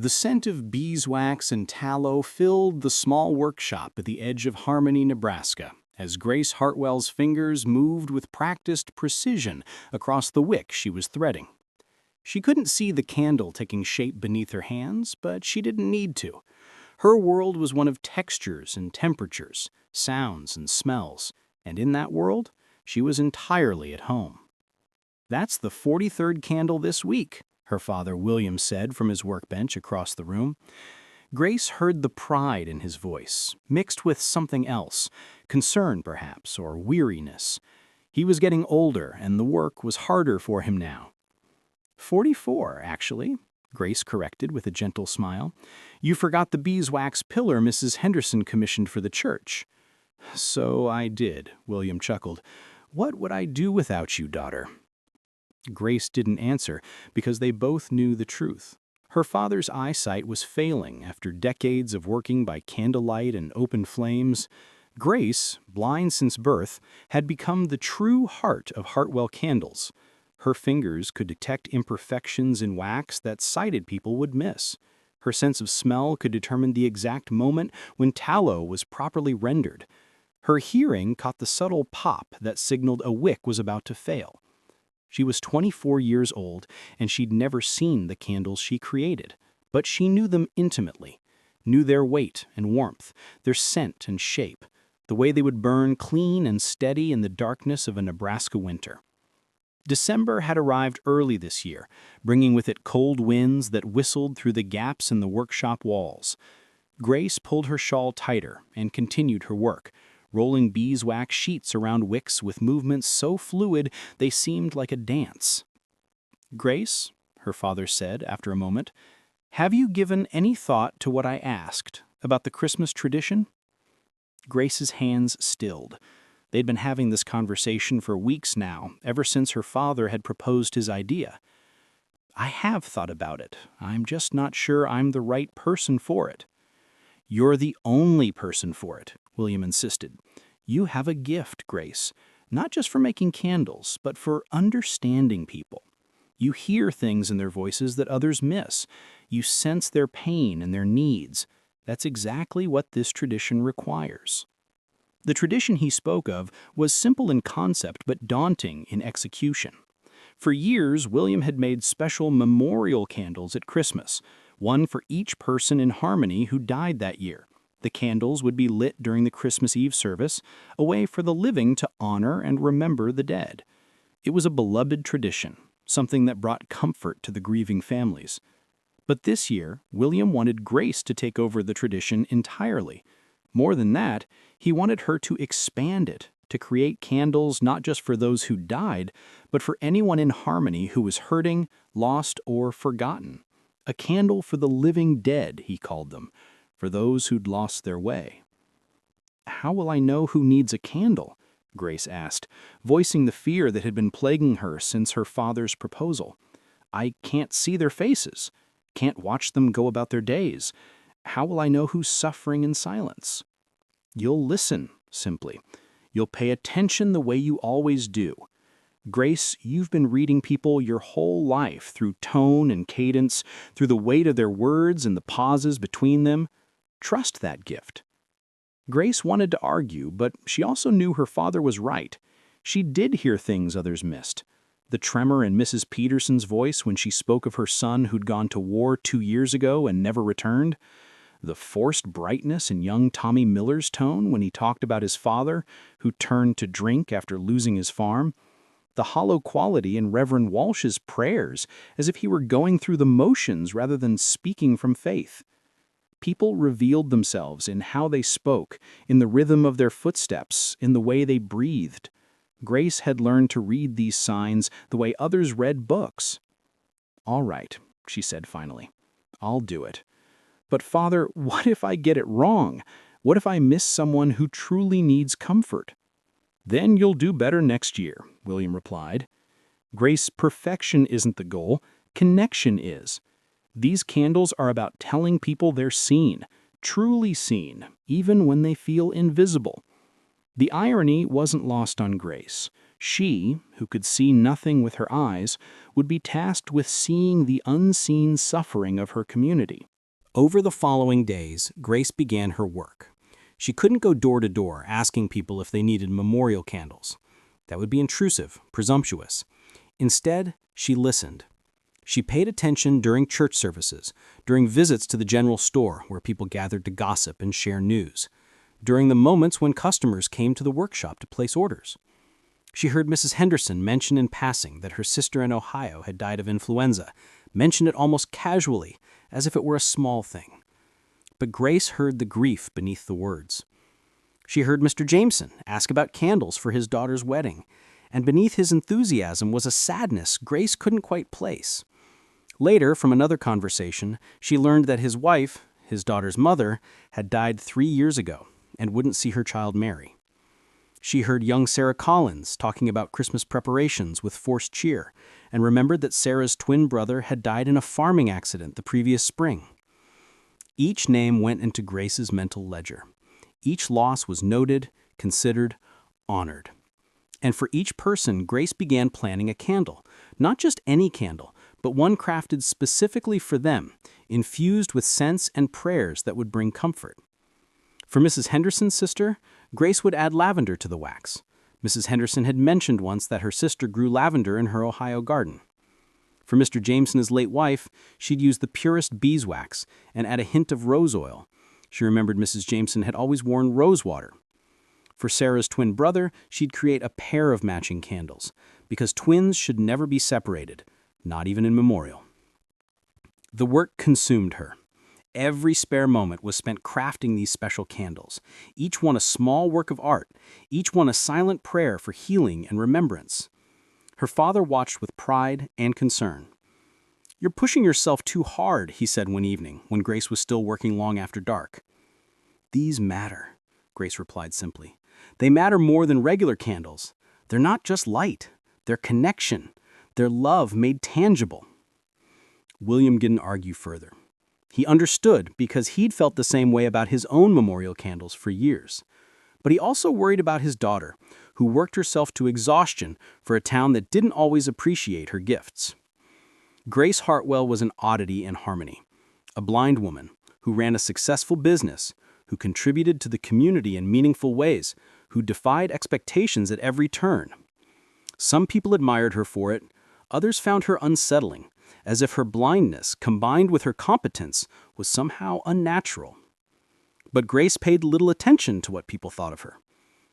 The scent of beeswax and tallow filled the small workshop at the edge of Harmony, Nebraska, as Grace Hartwell's fingers moved with practiced precision across the wick she was threading. She couldn't see the candle taking shape beneath her hands, but she didn't need to. Her world was one of textures and temperatures, sounds and smells, and in that world, she was entirely at home. "That's the 43rd candle this week," her father William said from his workbench across the room. Grace heard the pride in his voice, mixed with something else, concern perhaps, or weariness. He was getting older, and the work was harder for him now. 44, actually," Grace corrected with a gentle smile. "You forgot the beeswax pillar Mrs. Henderson commissioned for the church." "So I did," William chuckled. "What would I do without you, daughter?" Grace didn't answer because they both knew the truth. Her father's eyesight was failing after decades of working by candlelight and open flames. Grace, blind since birth, had become the true heart of Hartwell candles. Her fingers could detect imperfections in wax that sighted people would miss. Her sense of smell could determine the exact moment when tallow was properly rendered. Her hearing caught the subtle pop that signaled a wick was about to fail. She was 24 years old, and she'd never seen the candles she created, but she knew them intimately, knew their weight and warmth, their scent and shape, the way they would burn clean and steady in the darkness of a Nebraska winter. December had arrived early this year, bringing with it cold winds that whistled through the gaps in the workshop walls. Grace pulled her shawl tighter and continued her work, rolling beeswax sheets around wicks with movements so fluid they seemed like a dance. "Grace," her father said after a moment, "have you given any thought to what I asked about the Christmas tradition?" Grace's hands stilled. They'd been having this conversation for weeks now, ever since her father had proposed his idea. "I have thought about it. I'm just not sure I'm the right person for it." "You're the only person for it," William insisted. "You have a gift, Grace, not just for making candles, but for understanding people. You hear things in their voices that others miss. You sense their pain and their needs. That's exactly what this tradition requires." The tradition he spoke of was simple in concept but daunting in execution. For years, William had made special memorial candles at Christmas, one for each person in Harmony who died that year. The candles would be lit during the Christmas Eve service, a way for the living to honor and remember the dead. It was a beloved tradition, something that brought comfort to the grieving families. But this year, William wanted Grace to take over the tradition entirely. More than that, he wanted her to expand it, to create candles not just for those who died, but for anyone in Harmony who was hurting, lost, or forgotten. A candle for the living dead, he called them, for those who'd lost their way. "How will I know who needs a candle?" Grace asked, voicing the fear that had been plaguing her since her father's proposal. "I can't see their faces, can't watch them go about their days. How will I know who's suffering in silence?" "You'll listen, simply. You'll pay attention the way you always do. Grace, you've been reading people your whole life through tone and cadence, through the weight of their words and the pauses between them. Trust that gift." Grace wanted to argue, but she also knew her father was right. She did hear things others missed. The tremor in Mrs. Peterson's voice when she spoke of her son who'd gone to war 2 years ago and never returned. The forced brightness in young Tommy Miller's tone when he talked about his father, who turned to drink after losing his farm. The hollow quality in Reverend Walsh's prayers, as if he were going through the motions rather than speaking from faith. People revealed themselves in how they spoke, in the rhythm of their footsteps, in the way they breathed. Grace had learned to read these signs the way others read books. "All right," she said finally. "I'll do it. But Father, what if I get it wrong? What if I miss someone who truly needs comfort?" "Then you'll do better next year," William replied. "Grace, perfection isn't the goal. Connection is. These candles are about telling people they're seen, truly seen, even when they feel invisible." The irony wasn't lost on Grace. She, who could see nothing with her eyes, would be tasked with seeing the unseen suffering of her community. Over the following days, Grace began her work. She couldn't go door to door asking people if they needed memorial candles. That would be intrusive, presumptuous. Instead, she listened. She paid attention during church services, during visits to the general store where people gathered to gossip and share news, during the moments when customers came to the workshop to place orders. She heard Mrs. Henderson mention in passing that her sister in Ohio had died of influenza, mention it almost casually, as if it were a small thing. But Grace heard the grief beneath the words. She heard Mr. Jameson ask about candles for his daughter's wedding, and beneath his enthusiasm was a sadness Grace couldn't quite place. Later, from another conversation, she learned that his wife, his daughter's mother, had died 3 years ago and wouldn't see her child marry. She heard young Sarah Collins talking about Christmas preparations with forced cheer and remembered that Sarah's twin brother had died in a farming accident the previous spring. Each name went into Grace's mental ledger. Each loss was noted, considered, honored. And for each person, Grace began planning a candle. Not just any candle, but one crafted specifically for them, infused with scents and prayers that would bring comfort. For Mrs. Henderson's sister, Grace would add lavender to the wax. Mrs. Henderson had mentioned once that her sister grew lavender in her Ohio garden. For Mr. Jameson's late wife, she'd use the purest beeswax and add a hint of rose oil. She remembered Mrs. Jameson had always worn rose water. For Sarah's twin brother, she'd create a pair of matching candles, because twins should never be separated, not even in memorial. The work consumed her. Every spare moment was spent crafting these special candles, each one a small work of art, each one a silent prayer for healing and remembrance. Her father watched with pride and concern. "You're pushing yourself too hard," he said one evening, when Grace was still working long after dark. "These matter," Grace replied simply. "They matter more than regular candles. They're not just light. They're connection. They're love made tangible." William didn't argue further. He understood because he'd felt the same way about his own memorial candles for years. But he also worried about his daughter, who worked herself to exhaustion for a town that didn't always appreciate her gifts. Grace Hartwell was an oddity in harmony, a blind woman who ran a successful business, who contributed to the community in meaningful ways, who defied expectations at every turn. Some people admired her for it, others found her unsettling, as if her blindness, combined with her competence, was somehow unnatural. But Grace paid little attention to what people thought of her.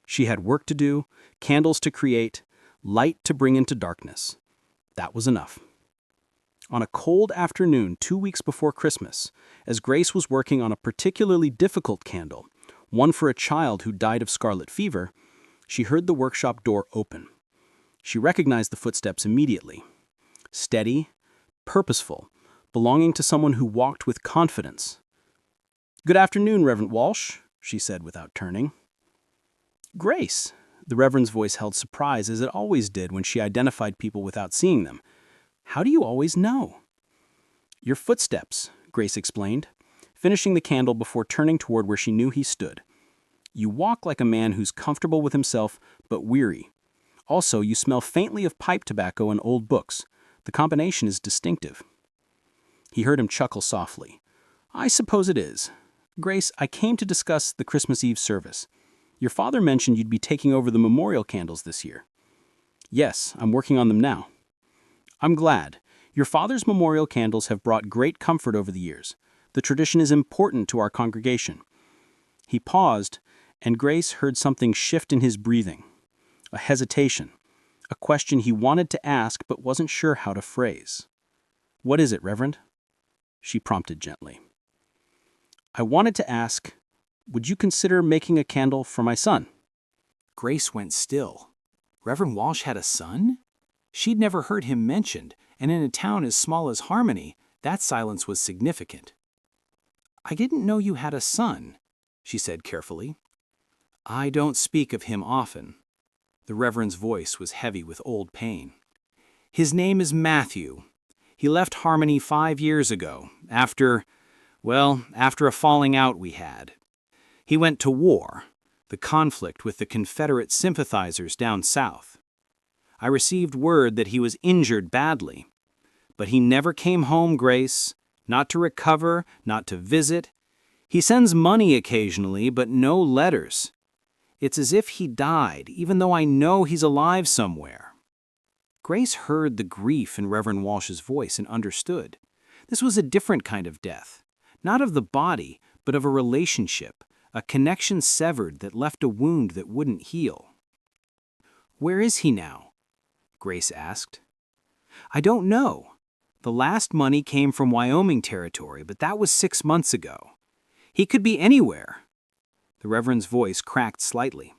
She had work to do, candles to create, light to bring into darkness. That was enough. On a cold afternoon 2 weeks before Christmas, as Grace was working on a particularly difficult candle, one for a child who died of scarlet fever, she heard the workshop door open. She recognized the footsteps immediately. Steady, purposeful, belonging to someone who walked with confidence. "Good afternoon, Reverend Walsh," she said without turning. "Grace," the Reverend's voice held surprise as it always did when she identified people without seeing them. "How do you always know?" "Your footsteps," Grace explained, finishing the candle before turning toward where she knew he stood. "You walk like a man who's comfortable with himself but weary. Also, you smell faintly of pipe tobacco and old books. The combination is distinctive." He heard him chuckle softly. "I suppose it is. Grace, I came to discuss the Christmas Eve service. Your father mentioned you'd be taking over the memorial candles this year." "Yes, I'm working on them now." "I'm glad. Your father's memorial candles have brought great comfort over the years. The tradition is important to our congregation." He paused, and Grace heard something shift in his breathing. A hesitation. A question he wanted to ask but wasn't sure how to phrase. "What is it, Reverend?" She prompted gently. "I wanted to ask, would you consider making a candle for my son?" Grace went still. Reverend Walsh had a son? She'd never heard him mentioned, and in a town as small as Harmony, that silence was significant. "I didn't know you had a son," she said carefully. "I don't speak of him often." The Reverend's voice was heavy with old pain. "His name is Matthew. He left Harmony 5 years ago, after a falling out we had. He went to war, the conflict with the Confederate sympathizers down south. I received word that he was injured badly. But he never came home, Grace. Not to recover, not to visit. He sends money occasionally, but no letters. It's as if he died, even though I know he's alive somewhere." Grace heard the grief in Reverend Walsh's voice and understood. This was a different kind of death. Not of the body, but of a relationship, a connection severed that left a wound that wouldn't heal. "Where is he now?" Grace asked. "I don't know. The last money came from Wyoming Territory, but that was 6 months ago. He could be anywhere." The Reverend's voice cracked slightly.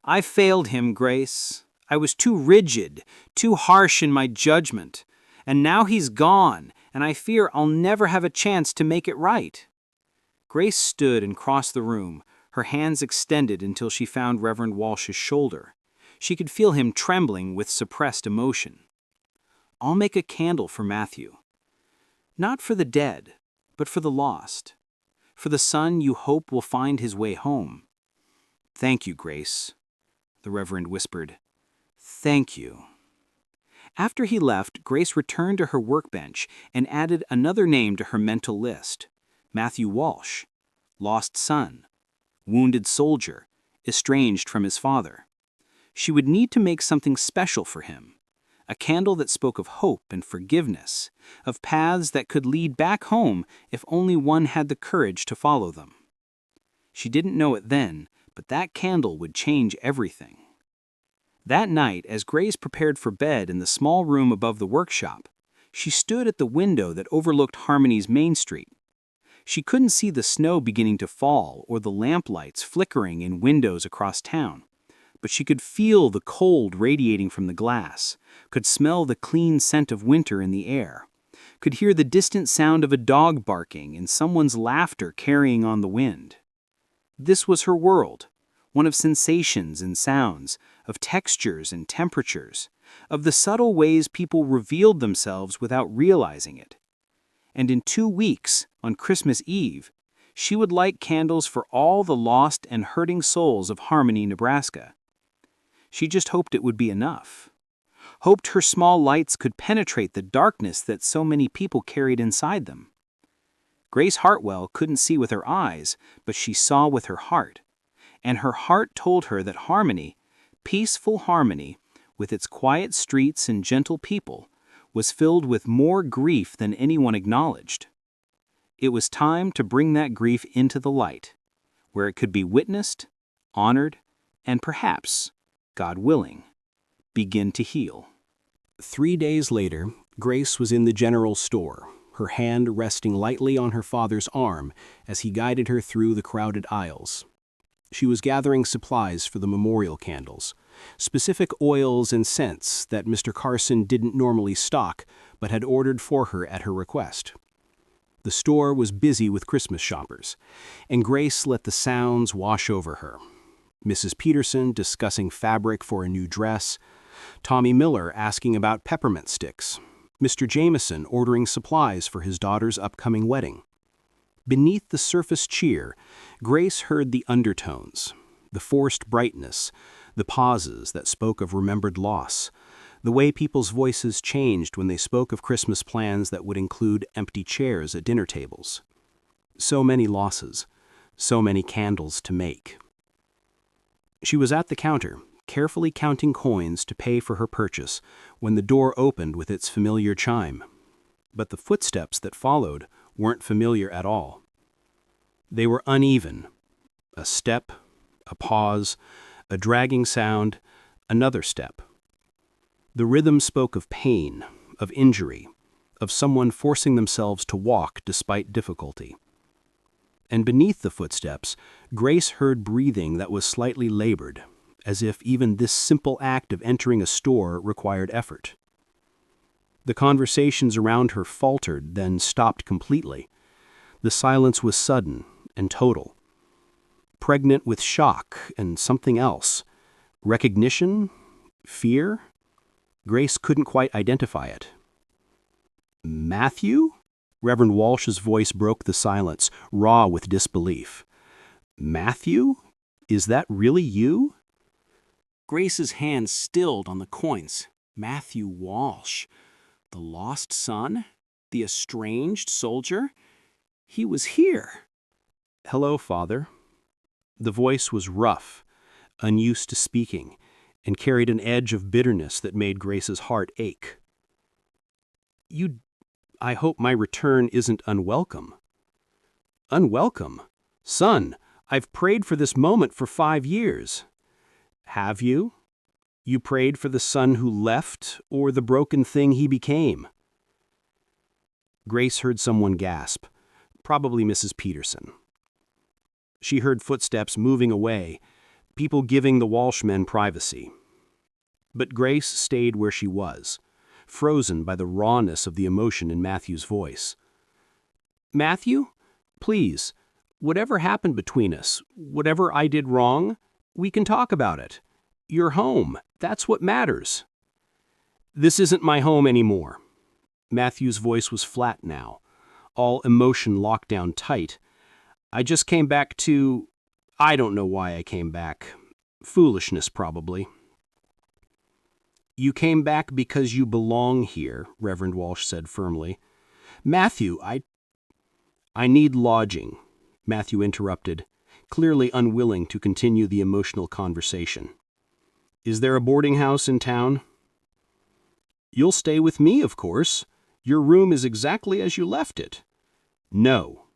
"I failed him, Grace. I was too rigid, too harsh in my judgment. And now he's gone, and I fear I'll never have a chance to make it right." Grace stood and crossed the room, her hands extended until she found Reverend Walsh's shoulder. She could feel him trembling with suppressed emotion. "I'll make a candle for Matthew. Not for the dead, but for the lost. For the son you hope will find his way home." "Thank you, Grace," the Reverend whispered. "Thank you." After he left, Grace returned to her workbench and added another name to her mental list: Matthew Walsh, lost son, wounded soldier, estranged from his father. She would need to make something special for him, a candle that spoke of hope and forgiveness, of paths that could lead back home if only one had the courage to follow them. She didn't know it then, but that candle would change everything. That night, as Grace prepared for bed in the small room above the workshop, she stood at the window that overlooked Harmony's Main Street. She couldn't see the snow beginning to fall or the lamplights flickering in windows across town, but she could feel the cold radiating from the glass, could smell the clean scent of winter in the air, could hear the distant sound of a dog barking and someone's laughter carrying on the wind. This was her world, one of sensations and sounds, of textures and temperatures, of the subtle ways people revealed themselves without realizing it. And in 2 weeks, on Christmas Eve, she would light candles for all the lost and hurting souls of Harmony, Nebraska. She just hoped it would be enough. Hoped her small lights could penetrate the darkness that so many people carried inside them. Grace Hartwell couldn't see with her eyes, but she saw with her heart. And her heart told her that Harmony, peaceful Harmony, with its quiet streets and gentle people, was filled with more grief than anyone acknowledged. It was time to bring that grief into the light, where it could be witnessed, honored, and perhaps, God willing, begin to heal. 3 days later, Grace was in the general store, her hand resting lightly on her father's arm as he guided her through the crowded aisles. She was gathering supplies for the memorial candles, specific oils and scents that Mr. Carson didn't normally stock but had ordered for her at her request. The store was busy with Christmas shoppers, and Grace let the sounds wash over her. Mrs. Peterson discussing fabric for a new dress, Tommy Miller asking about peppermint sticks, Mr. Jameson ordering supplies for his daughter's upcoming wedding. Beneath the surface cheer, Grace heard the undertones, the forced brightness, the pauses that spoke of remembered loss, the way people's voices changed when they spoke of Christmas plans that would include empty chairs at dinner tables. So many losses, so many candles to make. She was at the counter, carefully counting coins to pay for her purchase, when the door opened with its familiar chime. But the footsteps that followed weren't familiar at all. They were uneven. A step, a pause, a dragging sound, another step. The rhythm spoke of pain, of injury, of someone forcing themselves to walk despite difficulty. And beneath the footsteps, Grace heard breathing that was slightly labored, as if even this simple act of entering a store required effort. The conversations around her faltered, then stopped completely. The silence was sudden and total. Pregnant with shock and something else. Recognition? Fear? Grace couldn't quite identify it. "Matthew?" Reverend Walsh's voice broke the silence, raw with disbelief. "Matthew? Is that really you?" Grace's hand stilled on the coins. Matthew Walsh, the lost son, the estranged soldier. He was here. "Hello, Father." The voice was rough, unused to speaking, and carried an edge of bitterness that made Grace's heart ache. I hope my return isn't unwelcome." "Unwelcome? Son, I've prayed for this moment for 5 years." "Have you? You prayed for the son who left, or the broken thing he became?" Grace heard someone gasp, probably Mrs. Peterson. She heard footsteps moving away, people giving the Walsh men privacy. But Grace stayed where she was, frozen by the rawness of the emotion in Matthew's voice. "Matthew, please, whatever happened between us, whatever I did wrong, we can talk about it. You're home. That's what matters." "This isn't my home anymore." Matthew's voice was flat now, all emotion locked down tight. "I just came back to... I don't know why I came back. Foolishness, probably." "You came back because you belong here," Reverend Walsh said firmly. "Matthew, I need lodging," Matthew interrupted, clearly unwilling to continue the emotional conversation. "Is there a boarding house in town?" "You'll stay with me, of course. Your room is exactly as you left it." "No."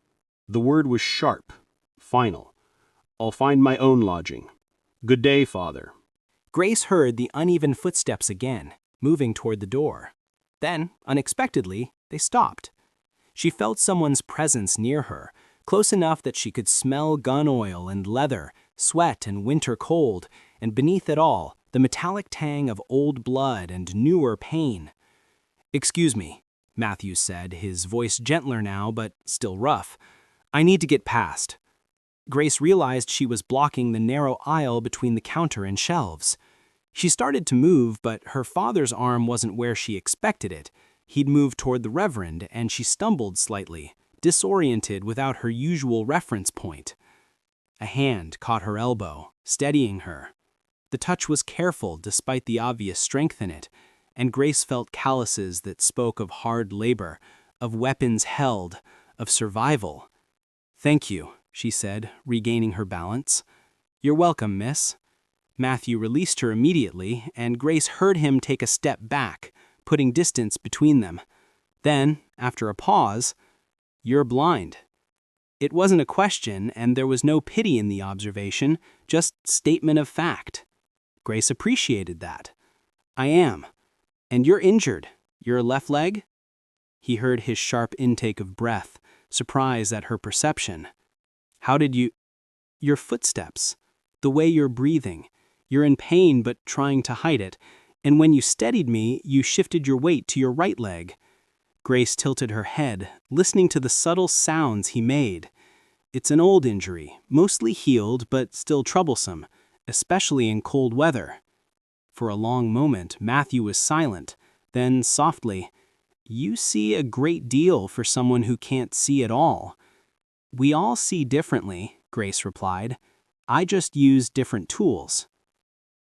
The word was sharp, final. "I'll find my own lodging. Good day, Father." Grace heard the uneven footsteps again, moving toward the door. Then, unexpectedly, they stopped. She felt someone's presence near her, close enough that she could smell gun oil and leather, sweat and winter cold, and beneath it all, the metallic tang of old blood and newer pain. "Excuse me," Matthew said, his voice gentler now but still rough. "I need to get past." Grace realized she was blocking the narrow aisle between the counter and shelves. She started to move, but her father's arm wasn't where she expected it. He'd moved toward the Reverend, and she stumbled slightly, disoriented without her usual reference point. A hand caught her elbow, steadying her. The touch was careful despite the obvious strength in it, and Grace felt calluses that spoke of hard labor, of weapons held, of survival. "Thank you," she said, regaining her balance. "You're welcome, miss." Matthew released her immediately, and Grace heard him take a step back, putting distance between them. Then, after a pause, "You're blind." It wasn't a question, and there was no pity in the observation, just statement of fact. Grace appreciated that. "I am. And you're injured. Your left leg?" He heard his sharp intake of breath, surprise at her perception. "How did you—" "Your footsteps. The way you're breathing. You're in pain but trying to hide it. And when you steadied me, you shifted your weight to your right leg." Grace tilted her head, listening to the subtle sounds he made. "It's an old injury, mostly healed but still troublesome, especially in cold weather." For a long moment, Matthew was silent. Then, softly, "You see a great deal for someone who can't see at all." "We all see differently," Grace replied. "I just use different tools."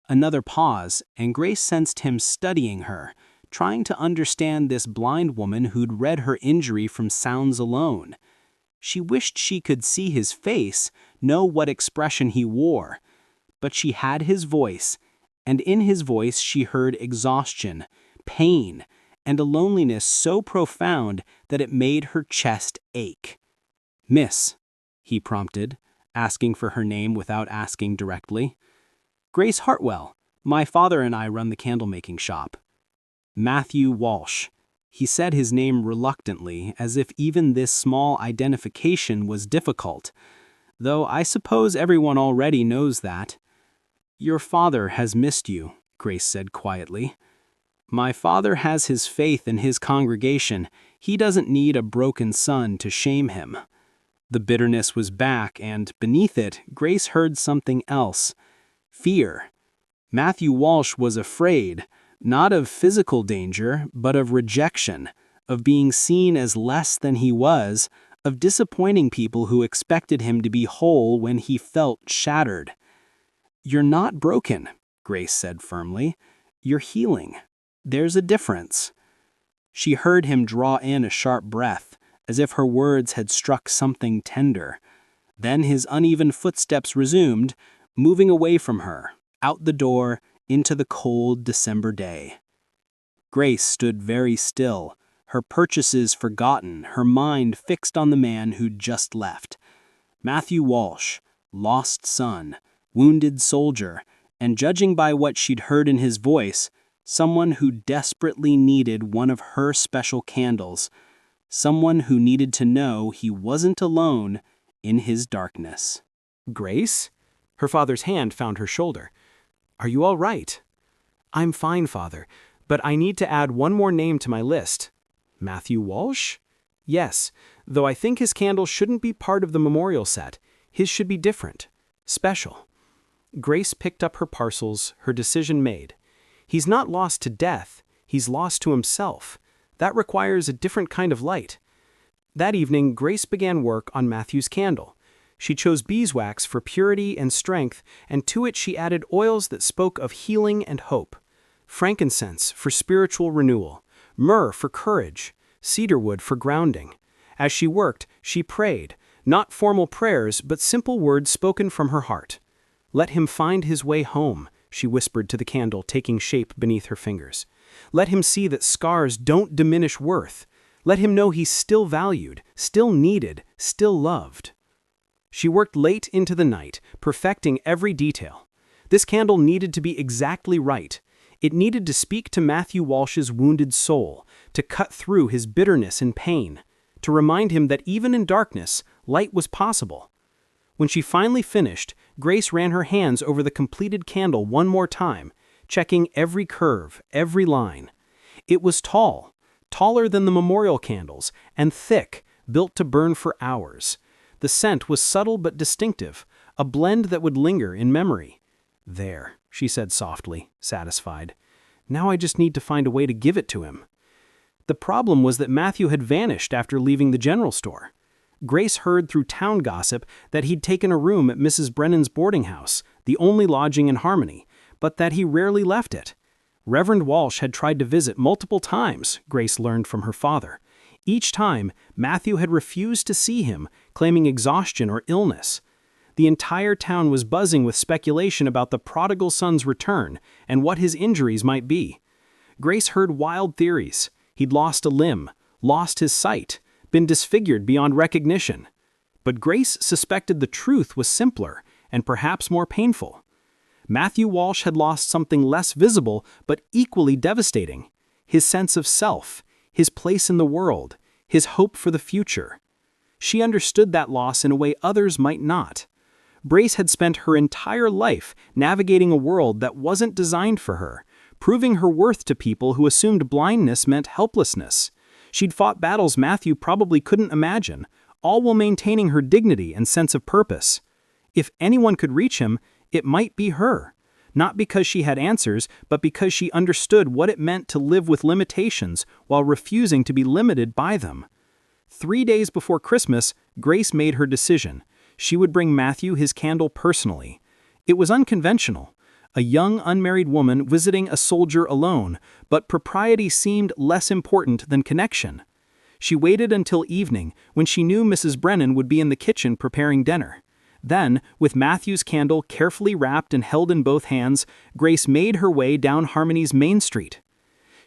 Another pause, and Grace sensed him studying her, trying to understand this blind woman who'd read her injury from sounds alone. She wished she could see his face, know what expression he wore. But she had his voice, and in his voice she heard exhaustion, pain, and a loneliness so profound that it made her chest ache. "Miss," he prompted, asking for her name without asking directly. "Grace Hartwell. My father and I run the candlemaking shop." "Matthew Walsh." He said his name reluctantly, as if even this small identification was difficult. "Though I suppose everyone already knows that." "Your father has missed you," Grace said quietly. "My father has his faith in his congregation. He doesn't need a broken son to shame him." The bitterness was back, and beneath it, Grace heard something else. Fear. Matthew Walsh was afraid, not of physical danger, but of rejection, of being seen as less than he was, of disappointing people who expected him to be whole when he felt shattered. "You're not broken," Grace said firmly. "You're healing. There's a difference." She heard him draw in a sharp breath, as if her words had struck something tender. Then his uneven footsteps resumed, moving away from her, out the door, into the cold December day. Grace stood very still, her purchases forgotten, her mind fixed on the man who'd just left. Matthew Walsh, lost son, wounded soldier, and judging by what she'd heard in his voice, someone who desperately needed one of her special candles, someone who needed to know he wasn't alone in his darkness. "Grace?" Her father's hand found her shoulder. "Are you all right?" "I'm fine, Father, but I need to add one more name to my list." "Matthew Walsh?" "Yes, though I think his candle shouldn't be part of the memorial set. His should be different. Special." Grace picked up her parcels, her decision made. He's not lost to death, he's lost to himself. That requires a different kind of light. That evening, Grace began work on Matthew's candle. She chose beeswax for purity and strength, and to it she added oils that spoke of healing and hope. Frankincense for spiritual renewal, myrrh for courage, cedarwood for grounding. As she worked, she prayed, not formal prayers, but simple words spoken from her heart. "Let him find his way home," she whispered to the candle, taking shape beneath her fingers. "Let him see that scars don't diminish worth. Let him know he's still valued, still needed, still loved." She worked late into the night, perfecting every detail. This candle needed to be exactly right. It needed to speak to Matthew Walsh's wounded soul, to cut through his bitterness and pain, to remind him that even in darkness, light was possible. When she finally finished, Grace ran her hands over the completed candle one more time, checking every curve, every line. It was tall, taller than the memorial candles, and thick, built to burn for hours. The scent was subtle but distinctive, a blend that would linger in memory. "There," she said softly, satisfied. "Now I just need to find a way to give it to him." The problem was that Matthew had vanished after leaving the general store. Grace heard through town gossip that he'd taken a room at Mrs. Brennan's boarding house, the only lodging in Harmony, but that he rarely left it. Reverend Walsh had tried to visit multiple times, Grace learned from her father. Each time, Matthew had refused to see him, claiming exhaustion or illness. The entire town was buzzing with speculation about the prodigal son's return and what his injuries might be. Grace heard wild theories. He'd lost a limb, lost his sight, been disfigured beyond recognition. But Grace suspected the truth was simpler and perhaps more painful. Matthew Walsh had lost something less visible but equally devastating: his sense of self, his place in the world, his hope for the future. She understood that loss in a way others might not. Grace had spent her entire life navigating a world that wasn't designed for her, proving her worth to people who assumed blindness meant helplessness. She'd fought battles Matthew probably couldn't imagine, all while maintaining her dignity and sense of purpose. If anyone could reach him, it might be her. Not because she had answers, but because she understood what it meant to live with limitations while refusing to be limited by them. 3 days before Christmas, Grace made her decision. She would bring Matthew his candle personally. It was unconventional. A young unmarried woman visiting a soldier alone, but propriety seemed less important than connection. She waited until evening, when she knew Mrs. Brennan would be in the kitchen preparing dinner. Then, with Matthew's candle carefully wrapped and held in both hands, Grace made her way down Harmony's Main Street.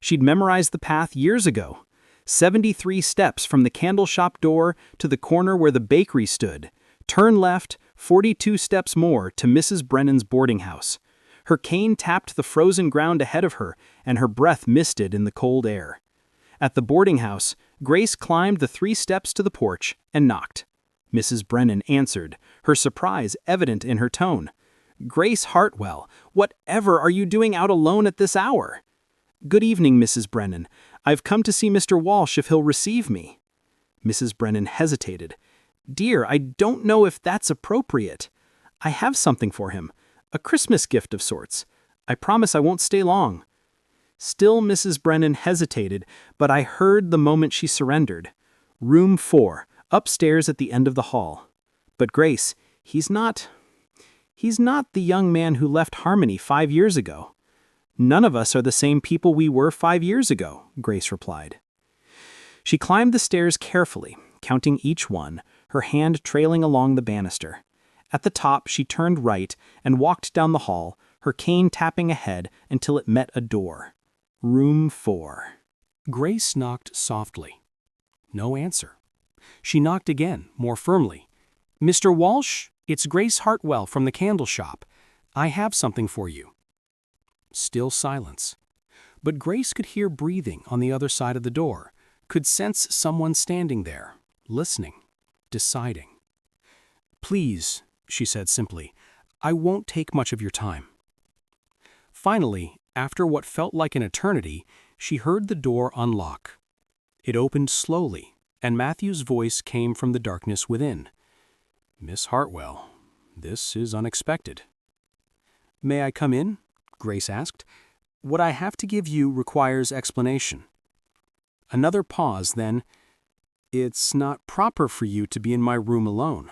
She'd memorized the path years ago. 73 steps from the candle shop door to the corner where the bakery stood. Turn left, 42 steps more to Mrs. Brennan's boarding house. Her cane tapped the frozen ground ahead of her, and her breath misted in the cold air. At the boarding house, Grace climbed the 3 steps to the porch and knocked. Mrs. Brennan answered, her surprise evident in her tone. "Grace Hartwell, whatever are you doing out alone at this hour?" "Good evening, Mrs. Brennan. I've come to see Mr. Walsh if he'll receive me." Mrs. Brennan hesitated. "Dear, I don't know if that's appropriate. I have something for him, a Christmas gift of sorts. I promise I won't stay long." Still Mrs. Brennan hesitated, but I heard the moment she surrendered. "Room 4. Upstairs at the end of the hall. But Grace, he's not the young man who left Harmony 5 years ago." None of us are the same people we were 5 years ago, Grace replied. She climbed the stairs carefully, counting each one, her hand trailing along the banister. At the top, she turned right and walked down the hall, her cane tapping ahead until it met a door. Room 4. Grace knocked softly. No answer. She knocked again, more firmly. "Mr. Walsh, it's Grace Hartwell from the candle shop. I have something for you." Still silence. But Grace could hear breathing on the other side of the door, could sense someone standing there, listening, deciding. "Please," she said simply, "I won't take much of your time." Finally, after what felt like an eternity, she heard the door unlock. It opened slowly, and Matthew's voice came from the darkness within. "Miss Hartwell, this is unexpected." "May I come in?" Grace asked. "What I have to give you requires explanation." Another pause, then, "It's not proper for you to be in my room alone."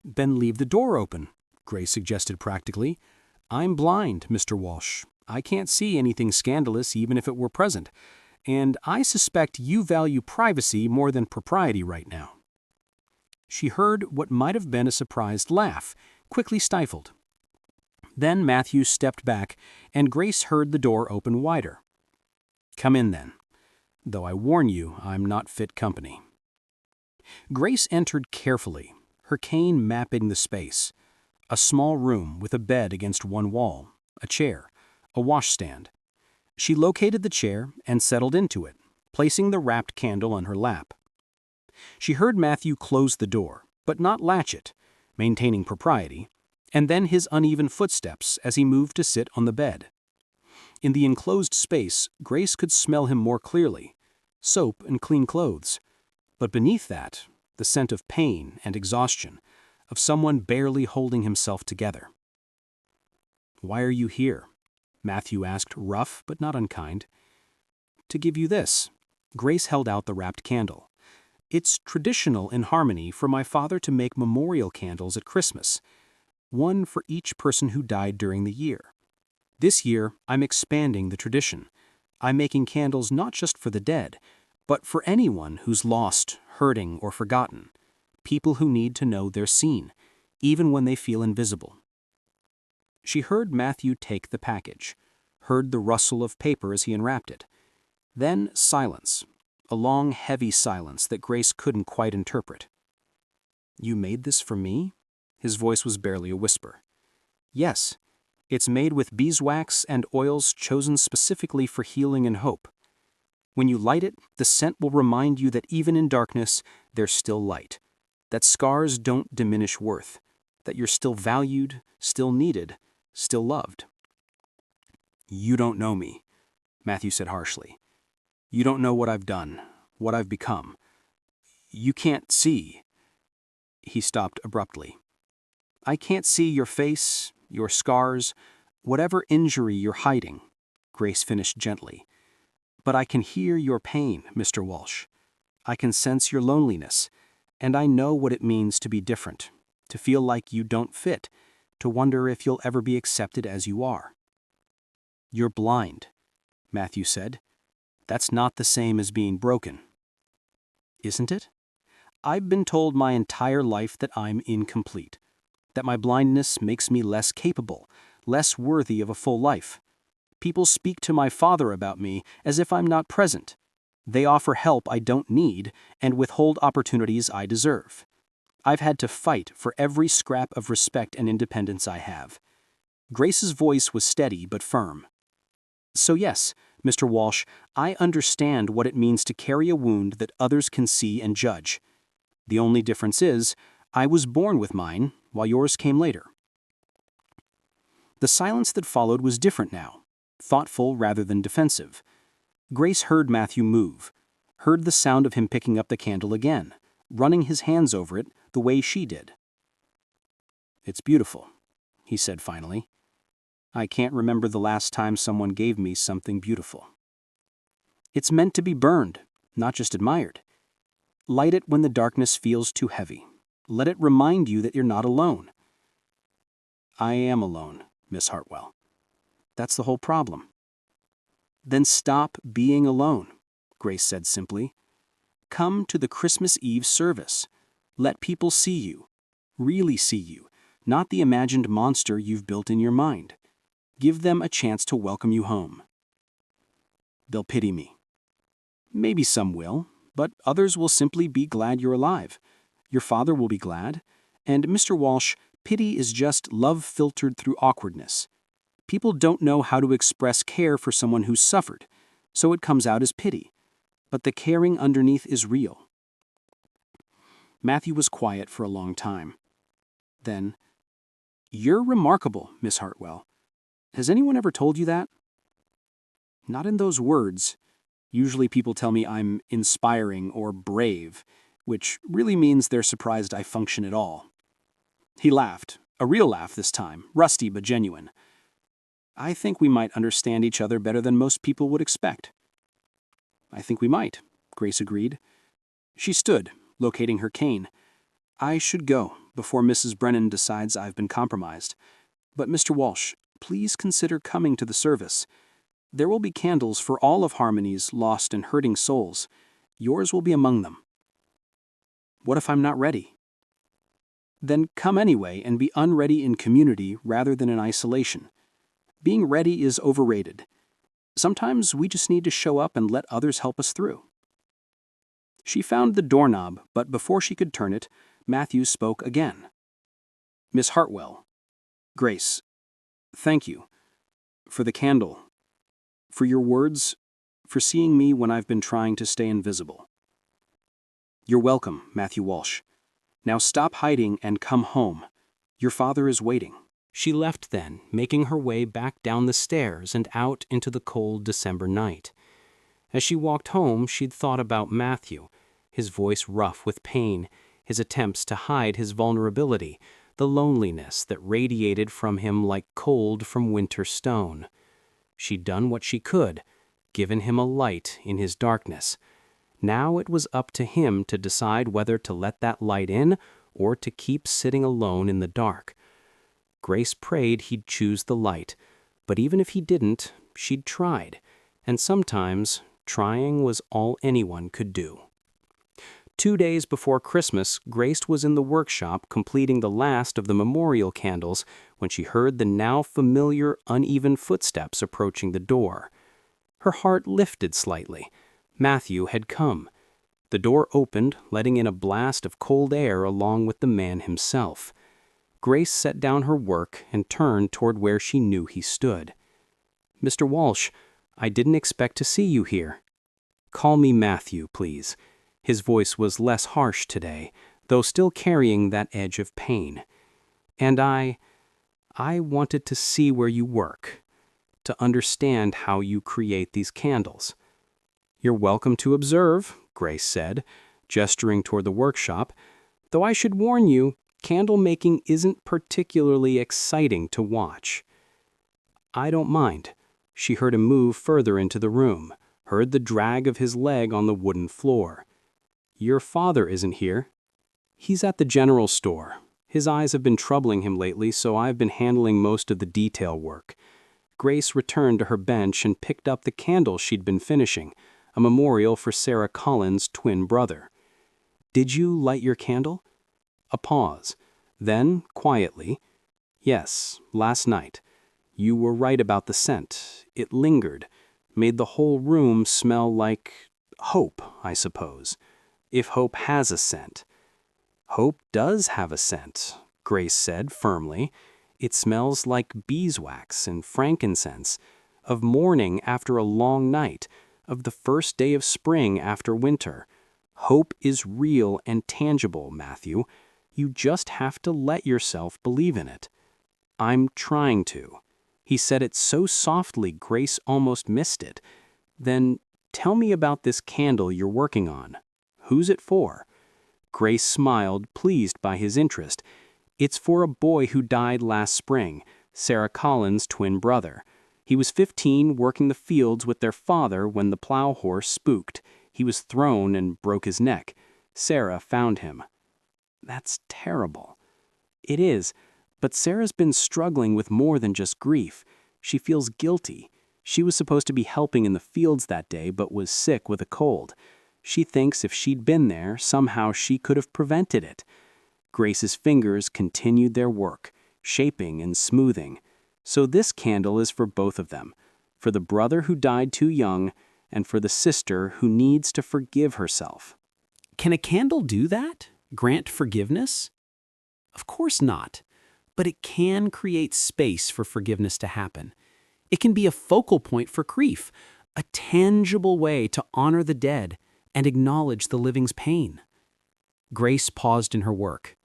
"Then leave the door open," Grace suggested practically. "I'm blind, Mr. Walsh. I can't see anything scandalous even if it were present, and I suspect you value privacy more than propriety right now." She heard what might have been a surprised laugh, quickly stifled. Then Matthew stepped back, and Grace heard the door open wider. "Come in, then. Though I warn you, I'm not fit company." Grace entered carefully, her cane mapping the space. A small room with a bed against one wall, a chair, a washstand. She located the chair and settled into it, placing the wrapped candle on her lap. She heard Matthew close the door, but not latch it, maintaining propriety, and then his uneven footsteps as he moved to sit on the bed. In the enclosed space, Grace could smell him more clearly, soap and clean clothes. But beneath that, the scent of pain and exhaustion, of someone barely holding himself together. "Why are you here?" Matthew asked, rough but not unkind. "To give you this." Grace held out the wrapped candle. "It's traditional in Harmony for my father to make memorial candles at Christmas, one for each person who died during the year. This year, I'm expanding the tradition. I'm making candles not just for the dead, but for anyone who's lost, hurting, or forgotten, people who need to know they're seen, even when they feel invisible." She heard Matthew take the package, heard the rustle of paper as he unwrapped it. Then silence, a long, heavy silence that Grace couldn't quite interpret. "You made this for me?" His voice was barely a whisper. "Yes, it's made with beeswax and oils chosen specifically for healing and hope. When you light it, the scent will remind you that even in darkness, there's still light, that scars don't diminish worth, that you're still valued, still needed, still loved." "You don't know me," Matthew said harshly. "You don't know what I've done, what I've become. You can't see." He stopped abruptly. "I can't see your face, your scars, whatever injury you're hiding," Grace finished gently. "But I can hear your pain, Mr. Walsh. I can sense your loneliness, and I know what it means to be different, to feel like you don't fit, to wonder if you'll ever be accepted as you are." "You're blind," Matthew said. "That's not the same as being broken." "Isn't it? I've been told my entire life that I'm incomplete, that my blindness makes me less capable, less worthy of a full life. People speak to my father about me as if I'm not present. They offer help I don't need and withhold opportunities I deserve. I've had to fight for every scrap of respect and independence I have." Grace's voice was steady but firm. "So yes, Mr. Walsh, I understand what it means to carry a wound that others can see and judge. The only difference is, I was born with mine, while yours came later." The silence that followed was different now, thoughtful rather than defensive. Grace heard Matthew move, heard the sound of him picking up the candle again, running his hands over it the way she did. "It's beautiful," he said finally. "I can't remember the last time someone gave me something beautiful. It's meant to be burned, not just admired. Light it when the darkness feels too heavy. Let it remind you that you're not alone." "I am alone, Miss Hartwell." That's the whole problem. Then stop being alone, Grace said simply. Come to the Christmas Eve service. Let people see you, really see you, not the imagined monster you've built in your mind. Give them a chance to welcome you home. They'll pity me. Maybe some will, but others will simply be glad you're alive. Your father will be glad. And Mr. Walsh, pity is just love filtered through awkwardness. People don't know how to express care for someone who's suffered, so it comes out as pity. But the caring underneath is real. Matthew was quiet for a long time. Then, "You're remarkable, Miss Hartwell. Has anyone ever told you that?" "Not in those words. Usually people tell me I'm inspiring or brave, which really means they're surprised I function at all." He laughed, a real laugh this time, rusty but genuine. "I think we might understand each other better than most people would expect." "I think we might," Grace agreed. She stood, locating her cane. "I should go before Mrs. Brennan decides I've been compromised. But Mr. Walsh, please consider coming to the service. There will be candles for all of Harmony's lost and hurting souls. Yours will be among them." "What if I'm not ready?" "Then come anyway and be unready in community rather than in isolation. Being ready is overrated. Sometimes we just need to show up and let others help us through." She found the doorknob, but before she could turn it, Matthew spoke again. "Miss Hartwell, Grace, thank you. For the candle. For your words. For seeing me when I've been trying to stay invisible." "You're welcome, Matthew Walsh. Now stop hiding and come home. Your father is waiting." She left then, making her way back down the stairs and out into the cold December night. As she walked home, she'd thought about Matthew, his voice rough with pain, his attempts to hide his vulnerability, the loneliness that radiated from him like cold from winter stone. She'd done what she could, given him a light in his darkness. Now it was up to him to decide whether to let that light in or to keep sitting alone in the dark. Grace prayed he'd choose the light, but even if he didn't, she'd tried, and sometimes trying was all anyone could do. 2 days before Christmas, Grace was in the workshop completing the last of the memorial candles when she heard the now familiar, uneven footsteps approaching the door. Her heart lifted slightly. Matthew had come. The door opened, letting in a blast of cold air along with the man himself. Grace set down her work and turned toward where she knew he stood. "Mr. Walsh, I didn't expect to see you here." "Call me Matthew, please." His voice was less harsh today, though still carrying that edge of pain. "And I wanted to see where you work, to understand how you create these candles." "You're welcome to observe," Grace said, gesturing toward the workshop, "though I should warn you, candle making isn't particularly exciting to watch." "I don't mind." She heard him move further into the room, heard the drag of his leg on the wooden floor. "Your father isn't here." "He's at the general store. His eyes have been troubling him lately, so I've been handling most of the detail work." Grace returned to her bench and picked up the candle she'd been finishing, a memorial for Sarah Collins' twin brother. "Did you light your candle?" A pause. Then, quietly, "Yes, last night. You were right about the scent. It lingered, made the whole room smell like hope, I suppose. If hope has a scent." "Hope does have a scent," Grace said firmly. "It smells like beeswax and frankincense, of morning after a long night, of the first day of spring after winter. Hope is real and tangible, Matthew. You just have to let yourself believe in it." "I'm trying to." He said it so softly Grace almost missed it. "Then tell me about this candle you're working on. Who's it for?" Grace smiled, pleased by his interest. "It's for a boy who died last spring, Sarah Collins' twin brother. He was 15 working the fields with their father when the plow horse spooked. He was thrown and broke his neck. Sarah found him." "That's terrible." "It is, but Sarah's been struggling with more than just grief. She feels guilty. She was supposed to be helping in the fields that day, but was sick with a cold. She thinks if she'd been there, somehow she could have prevented it. Grace's fingers continued their work, shaping and smoothing. So this candle is for both of them, for the brother who died too young, and for the sister who needs to forgive herself. Can a candle do that? Grant forgiveness? Of course not, but it can create space for forgiveness to happen. It can be a focal point for grief, a tangible way to honor the dead and acknowledge the living's pain. Grace paused in her work.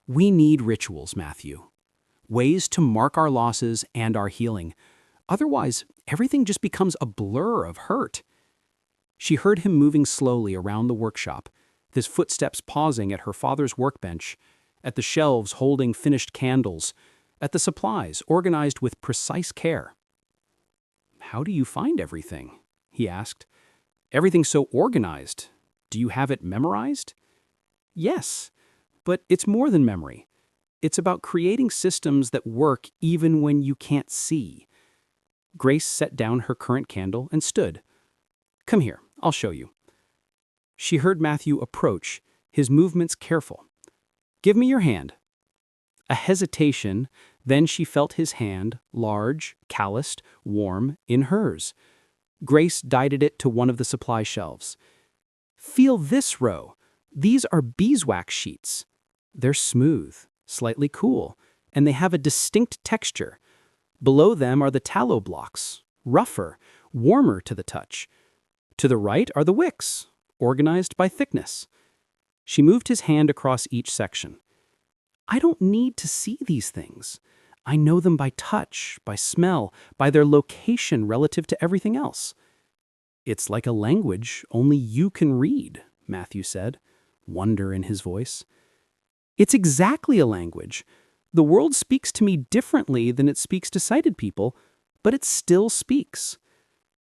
We need rituals, Matthew. Ways to mark our losses and our healing. Otherwise, everything just becomes a blur of hurt. She heard him moving slowly around the workshop, his footsteps pausing at her father's workbench, at the shelves holding finished candles, at the supplies organized with precise care. How do you find everything? He asked. Everything so organized. Do you have it memorized? Yes, but it's more than memory. It's about creating systems that work even when you can't see. Grace set down her current candle and stood. Come here, I'll show you. She heard Matthew approach, his movements careful. Give me your hand. A hesitation, then she felt his hand, large, calloused, warm, in hers. Grace guided it to one of the supply shelves. Feel this row. These are beeswax sheets. They're smooth, slightly cool, and they have a distinct texture. Below them are the tallow blocks, rougher, warmer to the touch. To the right are the wicks, organized by thickness. She moved his hand across each section. I don't need to see these things. I know them by touch, by smell, by their location relative to everything else. It's like a language only you can read, Matthew said, wonder in his voice. It's exactly a language. The world speaks to me differently than it speaks to sighted people, but it still speaks.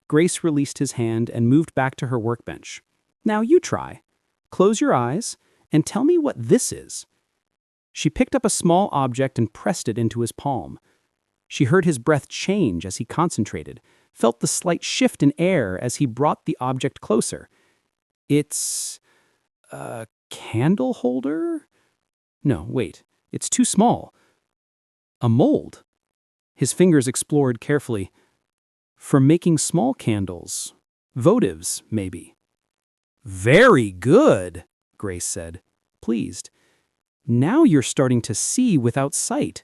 Grace released his hand and moved back to her workbench. Now you try. Close your eyes and tell me what this is. She picked up a small object and pressed it into his palm. She heard his breath change as he concentrated, felt the slight shift in air as he brought the object closer. It's a candle holder? No, wait, it's too small. A mold. His fingers explored carefully. For making small candles. Votives, maybe. Very good, Grace said, pleased. Now you're starting to see without sight.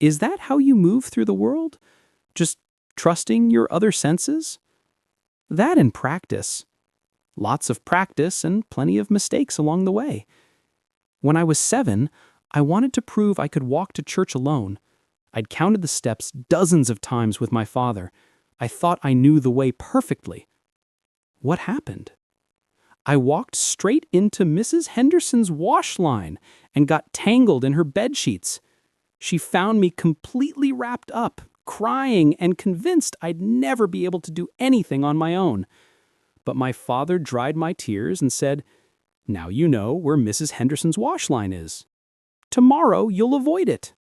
Is that how you move through the world? Just trusting your other senses? That and practice. Lots of practice and plenty of mistakes along the way. When I was 7, I wanted to prove I could walk to church alone. I'd counted the steps dozens of times with my father. I thought I knew the way perfectly. What happened? I walked straight into Mrs. Henderson's wash line and got tangled in her bedsheets. She found me completely wrapped up, crying and convinced I'd never be able to do anything on my own. But my father dried my tears and said, "Now you know where Mrs. Henderson's wash line is. Tomorrow you'll avoid it."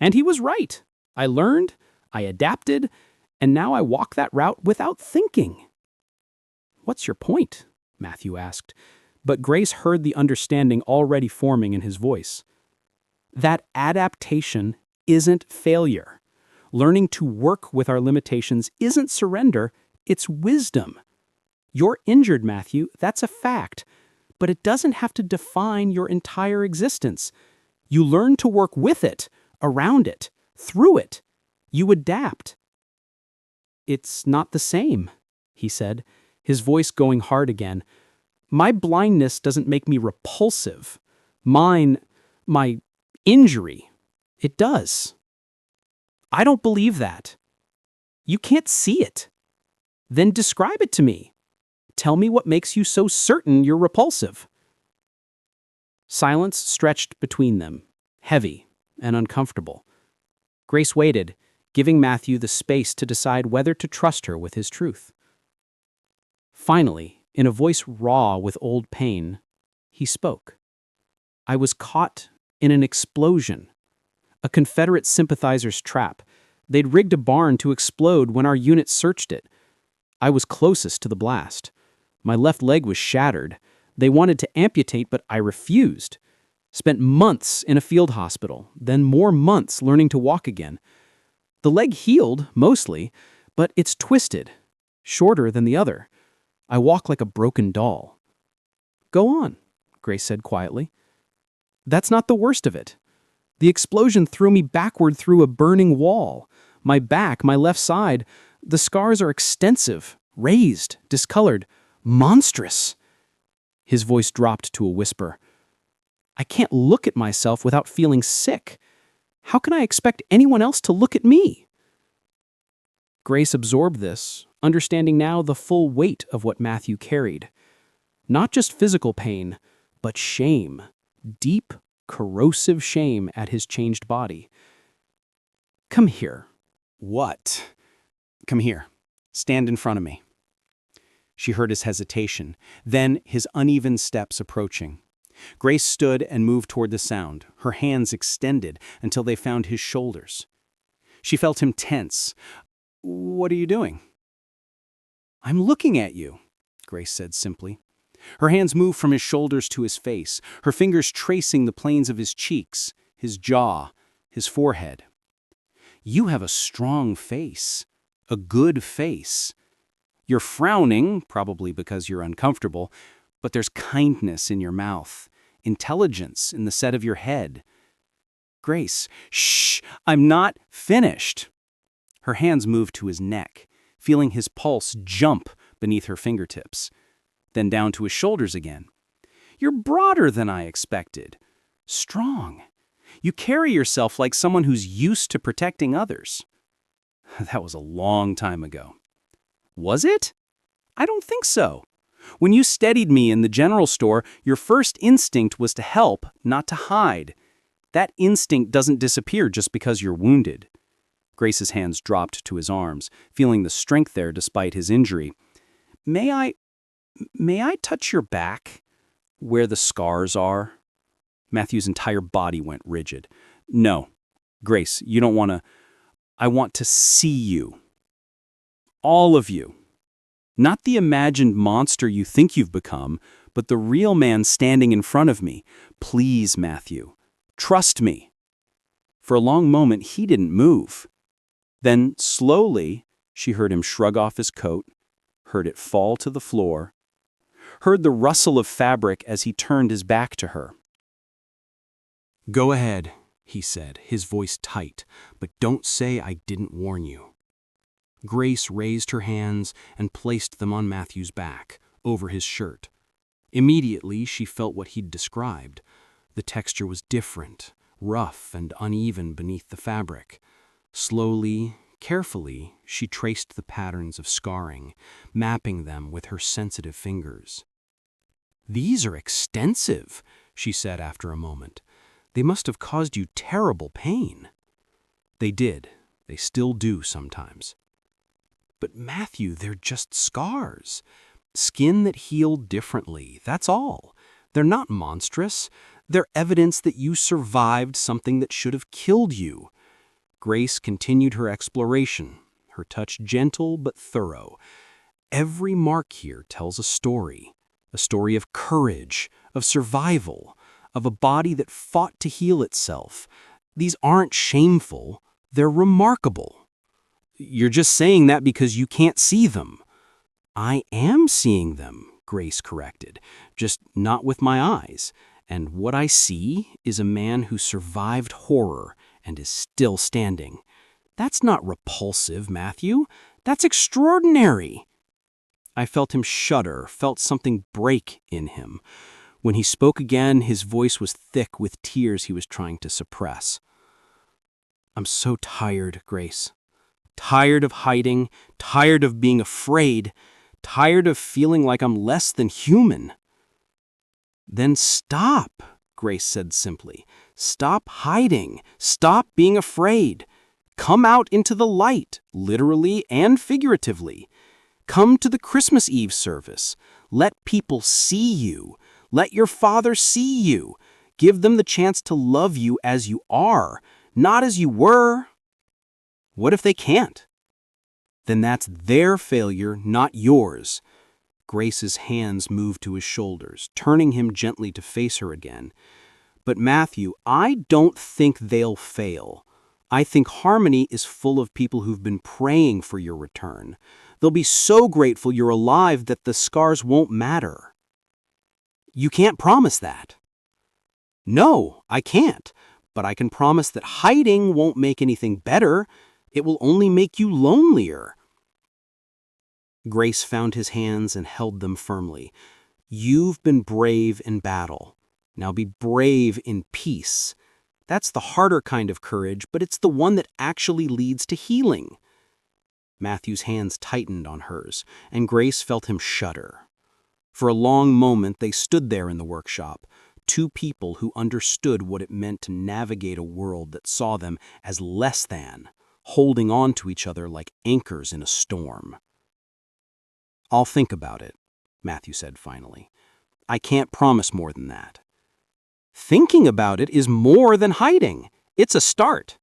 And he was right. I learned, I adapted, and now I walk that route without thinking. What's your point? Matthew asked, but Grace heard the understanding already forming in his voice. That adaptation isn't failure. Learning to work with our limitations isn't surrender, it's wisdom. You're injured, Matthew, that's a fact, but it doesn't have to define your entire existence. You learn to work with it, around it, through it. You adapt. It's not the same, he said, his voice going hard again. My blindness doesn't make me repulsive. My injury, it does. I don't believe that. You can't see it. Then describe it to me. Tell me what makes you so certain you're repulsive. Silence stretched between them, heavy and uncomfortable. Grace waited, giving Matthew the space to decide whether to trust her with his truth. Finally, in a voice raw with old pain, he spoke. I was caught in an explosion, a Confederate sympathizer's trap. They'd rigged a barn to explode when our unit searched it. I was closest to the blast. My left leg was shattered. They wanted to amputate, but I refused. Spent months in a field hospital, then more months learning to walk again. The leg healed, mostly, but it's twisted, shorter than the other. I walk like a broken doll. Go on, Grace said quietly. That's not the worst of it. The explosion threw me backward through a burning wall. My back, my left side, the scars are extensive, raised, discolored, monstrous. His voice dropped to a whisper. I can't look at myself without feeling sick. How can I expect anyone else to look at me? Grace absorbed this, understanding now the full weight of what Matthew carried. Not just physical pain, but shame, deep, corrosive shame at his changed body. Come here. What? Come here. Stand in front of me. She heard his hesitation, then his uneven steps approaching. Grace stood and moved toward the sound, her hands extended until they found his shoulders. She felt him tense. What are you doing? I'm looking at you, Grace said simply. Her hands moved from his shoulders to his face, her fingers tracing the planes of his cheeks, his jaw, his forehead. You have a strong face, a good face. You're frowning, probably because you're uncomfortable, but there's kindness in your mouth, intelligence in the set of your head. Grace, shh, I'm not finished. Her hands moved to his neck, feeling his pulse jump beneath her fingertips, then down to his shoulders again. You're broader than I expected. Strong. You carry yourself like someone who's used to protecting others. That was a long time ago. Was it? I don't think so. When you steadied me in the general store, your first instinct was to help, not to hide. That instinct doesn't disappear just because you're wounded. Grace's hands dropped to his arms, feeling the strength there despite his injury. May I touch your back? Where the scars are? Matthew's entire body went rigid. No. Grace, you don't want to. I want to see you. All of you. Not the imagined monster you think you've become, but the real man standing in front of me. Please, Matthew. Trust me. For a long moment, he didn't move. Then, slowly, she heard him shrug off his coat, heard it fall to the floor, heard the rustle of fabric as he turned his back to her. Go ahead, he said, his voice tight, but don't say I didn't warn you. Grace raised her hands and placed them on Matthew's back, over his shirt. Immediately, she felt what he'd described. The texture was different, rough and uneven beneath the fabric. Slowly, carefully, she traced the patterns of scarring, mapping them with her sensitive fingers. These are extensive, she said after a moment. They must have caused you terrible pain. They did. They still do sometimes. But Matthew, they're just scars. Skin that healed differently, that's all. They're not monstrous. They're evidence that you survived something that should have killed you. Grace continued her exploration, her touch gentle but thorough. Every mark here tells a story of courage, of survival, of a body that fought to heal itself. These aren't shameful, they're remarkable. You're just saying that because you can't see them. I am seeing them, Grace corrected, just not with my eyes. And what I see is a man who survived horror and is still standing. That's not repulsive, Matthew. That's extraordinary. I felt him shudder, felt something break in him. When he spoke again, his voice was thick with tears he was trying to suppress. I'm so tired, Grace. Tired of hiding, tired of being afraid, tired of feeling like I'm less than human. Then stop, Grace said simply. Stop hiding. Stop being afraid. Come out into the light, literally and figuratively. Come to the Christmas Eve service. Let people see you. Let your Father see you. Give them the chance to love you as you are, not as you were. What if they can't? Then that's their failure, not yours. Grace's hands moved to his shoulders, turning him gently to face her again. But Matthew, I don't think they'll fail. I think Harmony is full of people who've been praying for your return. They'll be so grateful you're alive that the scars won't matter. You can't promise that. No, I can't. But I can promise that hiding won't make anything better. It will only make you lonelier. Grace found his hands and held them firmly. You've been brave in battle. Now be brave in peace. That's the harder kind of courage, but it's the one that actually leads to healing. Matthew's hands tightened on hers, and Grace felt him shudder. For a long moment they stood there in the workshop, two people who understood what it meant to navigate a world that saw them as less than, holding on to each other like anchors in a storm. I'll think about it, Matthew said finally. I can't promise more than that. Thinking about it is more than hiding. It's a start.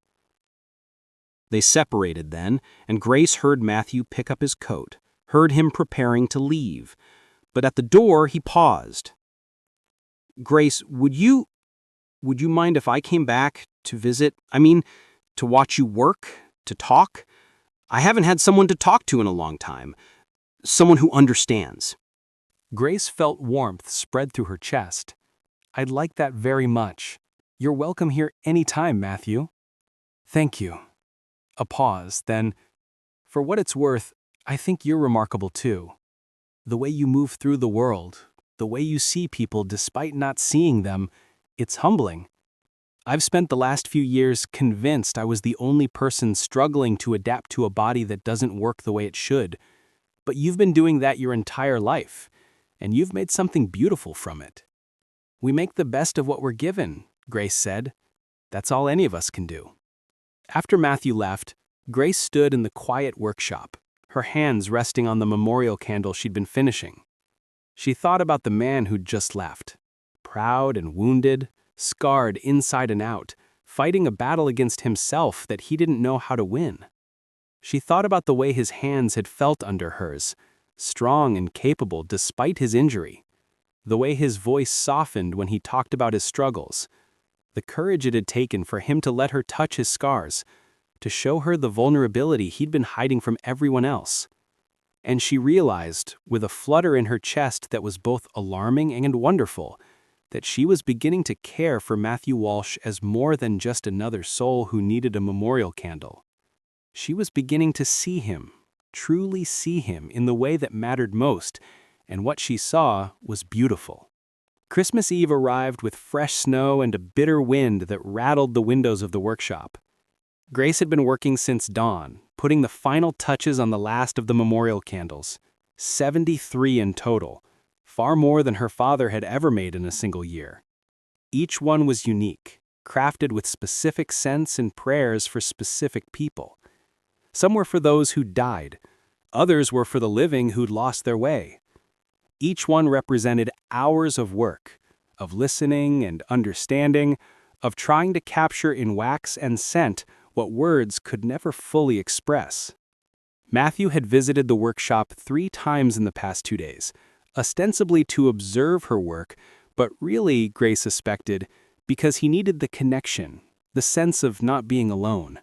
They separated then, and Grace heard Matthew pick up his coat, heard him preparing to leave. But at the door, he paused. Grace, would you mind if I came back to visit? I mean, to watch you work, to talk? I haven't had someone to talk to in a long time. Someone who understands. Grace felt warmth spread through her chest. I'd like that very much. You're welcome here any time, Matthew. Thank you. A pause, then, for what it's worth, I think you're remarkable too. The way you move through the world, the way you see people despite not seeing them, it's humbling. I've spent the last few years convinced I was the only person struggling to adapt to a body that doesn't work the way it should. But you've been doing that your entire life, and you've made something beautiful from it. We make the best of what we're given, Grace said. That's all any of us can do. After Matthew left, Grace stood in the quiet workshop, her hands resting on the memorial candle she'd been finishing. She thought about the man who'd just left, proud and wounded, scarred inside and out, fighting a battle against himself that he didn't know how to win. She thought about the way his hands had felt under hers, strong and capable despite his injury, the way his voice softened when he talked about his struggles, the courage it had taken for him to let her touch his scars, to show her the vulnerability he'd been hiding from everyone else. And she realized, with a flutter in her chest that was both alarming and wonderful, that she was beginning to care for Matthew Walsh as more than just another soul who needed a memorial candle. She was beginning to see him, truly see him in the way that mattered most, and what she saw was beautiful. Christmas Eve arrived with fresh snow and a bitter wind that rattled the windows of the workshop. Grace had been working since dawn, putting the final touches on the last of the memorial candles, 73 in total, far more than her father had ever made in a single year. Each one was unique, crafted with specific scents and prayers for specific people. Some were for those who'd died, others were for the living who'd lost their way. Each one represented hours of work, of listening and understanding, of trying to capture in wax and scent what words could never fully express. Matthew had visited the workshop 3 times in the past 2 days, ostensibly to observe her work, but really, Grace suspected, because he needed the connection, the sense of not being alone.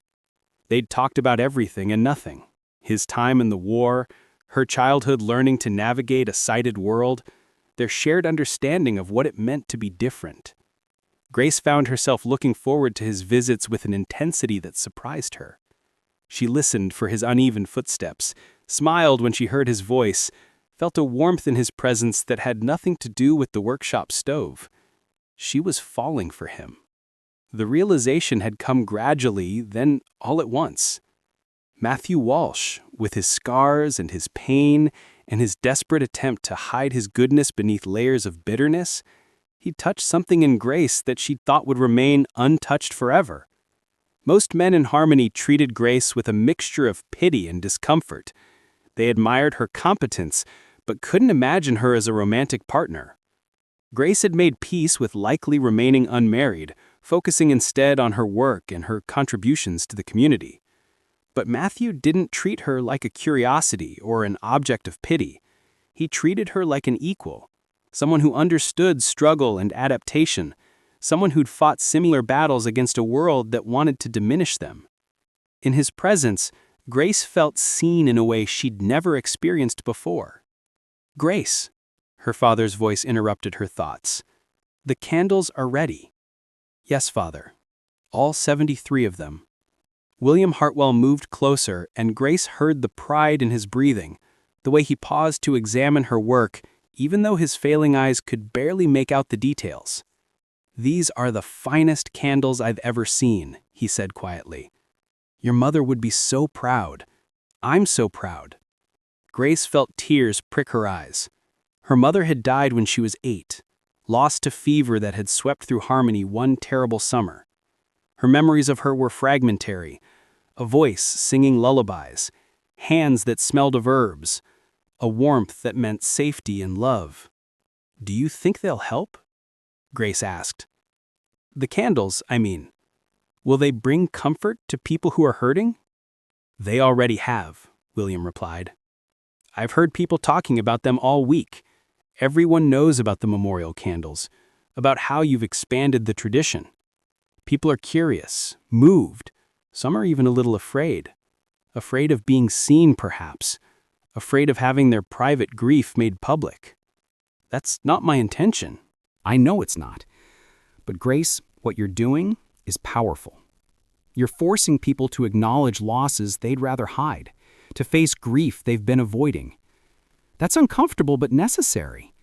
They'd talked about everything and nothing. His time in the war, her childhood learning to navigate a sighted world, their shared understanding of what it meant to be different. Grace found herself looking forward to his visits with an intensity that surprised her. She listened for his uneven footsteps, smiled when she heard his voice, felt a warmth in his presence that had nothing to do with the workshop stove. She was falling for him. The realization had come gradually, then all at once. Matthew Walsh, with his scars and his pain and his desperate attempt to hide his goodness beneath layers of bitterness, he touched something in Grace that she thought would remain untouched forever. Most men in Harmony treated Grace with a mixture of pity and discomfort. They admired her competence, but couldn't imagine her as a romantic partner. Grace had made peace with likely remaining unmarried, focusing instead on her work and her contributions to the community. but Matthew didn't treat her like a curiosity or an object of pity. He treated her like an equal, someone who understood struggle and adaptation, someone who'd fought similar battles against a world that wanted to diminish them. In his presence, Grace felt seen in a way she'd never experienced before. "Grace," her father's voice interrupted her thoughts. "The candles are ready." "Yes, Father. All 73 of them." William Hartwell moved closer, and Grace heard the pride in his breathing, the way he paused to examine her work, even though his failing eyes could barely make out the details. "These are the finest candles I've ever seen," he said quietly. "Your mother would be so proud. I'm so proud." Grace felt tears prick her eyes. Her mother had died when she was 8, lost to fever that had swept through Harmony one terrible summer. Her memories of her were fragmentary: a voice singing lullabies, hands that smelled of herbs, a warmth that meant safety and love. "Do you think they'll help?" Grace asked. "The candles, I mean. Will they bring comfort to people who are hurting?" "They already have," William replied. "I've heard people talking about them all week. Everyone knows about the memorial candles, about how you've expanded the tradition. People are curious, moved. Some are even a little afraid. Afraid of being seen, perhaps. Afraid of having their private grief made public. That's not my intention." I know it's not. But Grace, what you're doing is powerful. You're forcing people to acknowledge losses they'd rather hide, to face grief they've been avoiding. That's uncomfortable but necessary.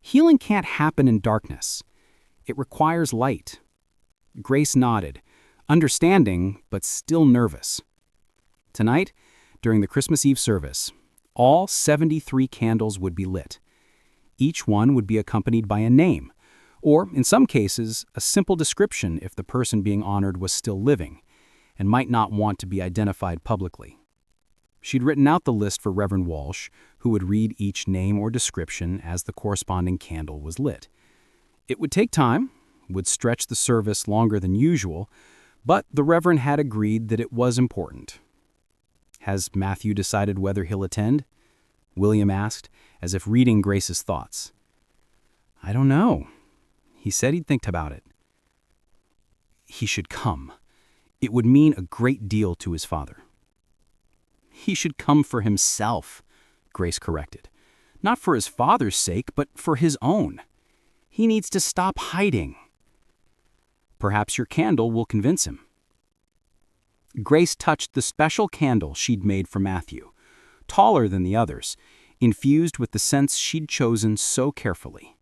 Healing can't happen in darkness. It requires light. Grace nodded, understanding but still nervous. Tonight, during the Christmas Eve service, all 73 candles would be lit. Each one would be accompanied by a name, or, in some cases, a simple description if the person being honored was still living and might not want to be identified publicly. She'd written out the list for Reverend Walsh, who would read each name or description as the corresponding candle was lit. It would take time, would stretch the service longer than usual, but the Reverend had agreed that it was important. "Has Matthew decided whether he'll attend?" William asked, as if reading Grace's thoughts. "I don't know. He said he'd think about it." "He should come. It would mean a great deal to his father." "He should come for himself," Grace corrected. "Not for his father's sake, but for his own. He needs to stop hiding." "Perhaps your candle will convince him." Grace touched the special candle she'd made for Matthew, taller than the others, infused with the scents she'd chosen so carefully.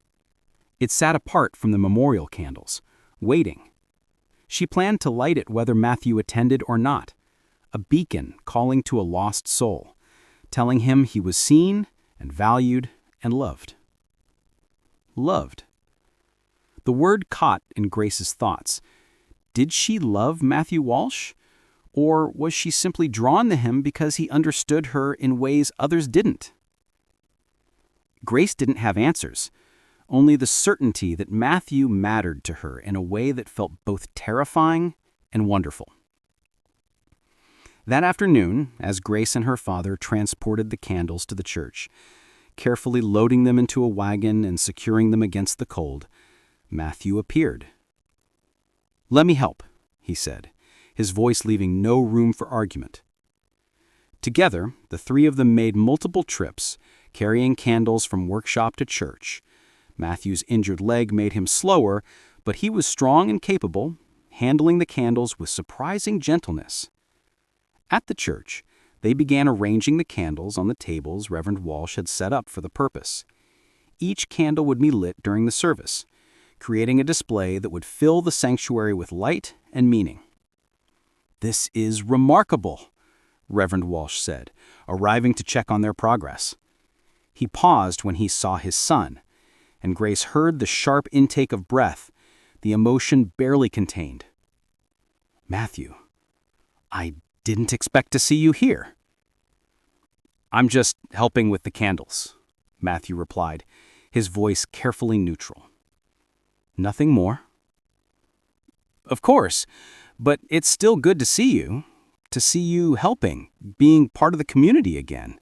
It sat apart from the memorial candles, waiting. She planned to light it whether Matthew attended or not, a beacon calling to a lost soul, telling him he was seen and valued and loved. Loved. The word caught in Grace's thoughts. Did she love Matthew Walsh? Or was she simply drawn to him because he understood her in ways others didn't? Grace didn't have answers, only the certainty that Matthew mattered to her in a way that felt both terrifying and wonderful. That afternoon, as Grace and her father transported the candles to the church, carefully loading them into a wagon and securing them against the cold, Matthew appeared. "Let me help," he said, his voice leaving no room for argument. Together, the three of them made multiple trips, carrying candles from workshop to church. Matthew's injured leg made him slower, but he was strong and capable, handling the candles with surprising gentleness. At the church, they began arranging the candles on the tables Reverend Walsh had set up for the purpose. Each candle would be lit during the service, creating a display that would fill the sanctuary with light and meaning. "This is remarkable," Reverend Walsh said, arriving to check on their progress. He paused when he saw his son, and Grace heard the sharp intake of breath, the emotion barely contained. "Matthew, I didn't expect to see you here." "I'm just helping with the candles," Matthew replied, his voice carefully neutral. "Nothing more?" "Of course, but it's still good to see you. to see you helping, being part of the community again."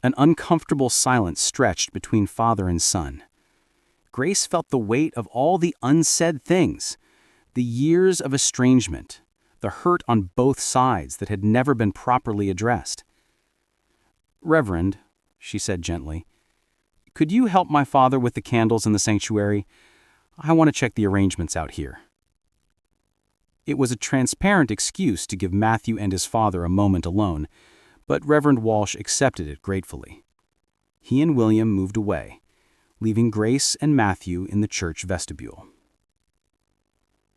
An uncomfortable silence stretched between father and son. Grace felt the weight of all the unsaid things, the years of estrangement, the hurt on both sides that had never been properly addressed. "Reverend," she said gently, "could you help my father with the candles in the sanctuary? I want to check the arrangements out here." It was a transparent excuse to give Matthew and his father a moment alone, but Reverend Walsh accepted it gratefully. He and William moved away, leaving Grace and Matthew in the church vestibule.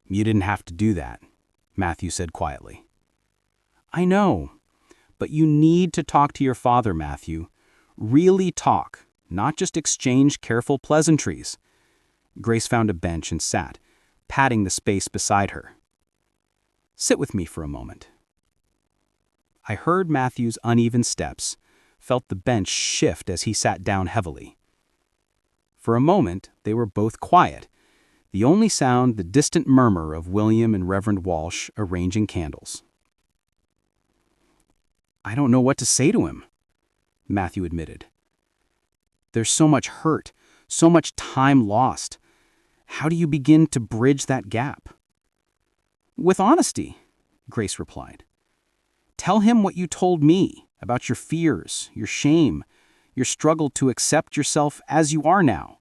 "You didn't have to do that," Matthew said quietly. "I know, but you need to talk to your father, Matthew. Really talk, not just exchange careful pleasantries." Grace found a bench and sat, patting the space beside her. "Sit with me for a moment." I heard Matthew's uneven steps, felt the bench shift as he sat down heavily. For a moment, they were both quiet, the only sound the distant murmur of William and Reverend Walsh arranging candles. "I don't know what to say to him," Matthew admitted. "There's so much hurt, so much time lost. How do you begin to bridge that gap?" "With honesty," Grace replied. "Tell him what you told me about your fears, your shame, your struggle to accept yourself as you are now.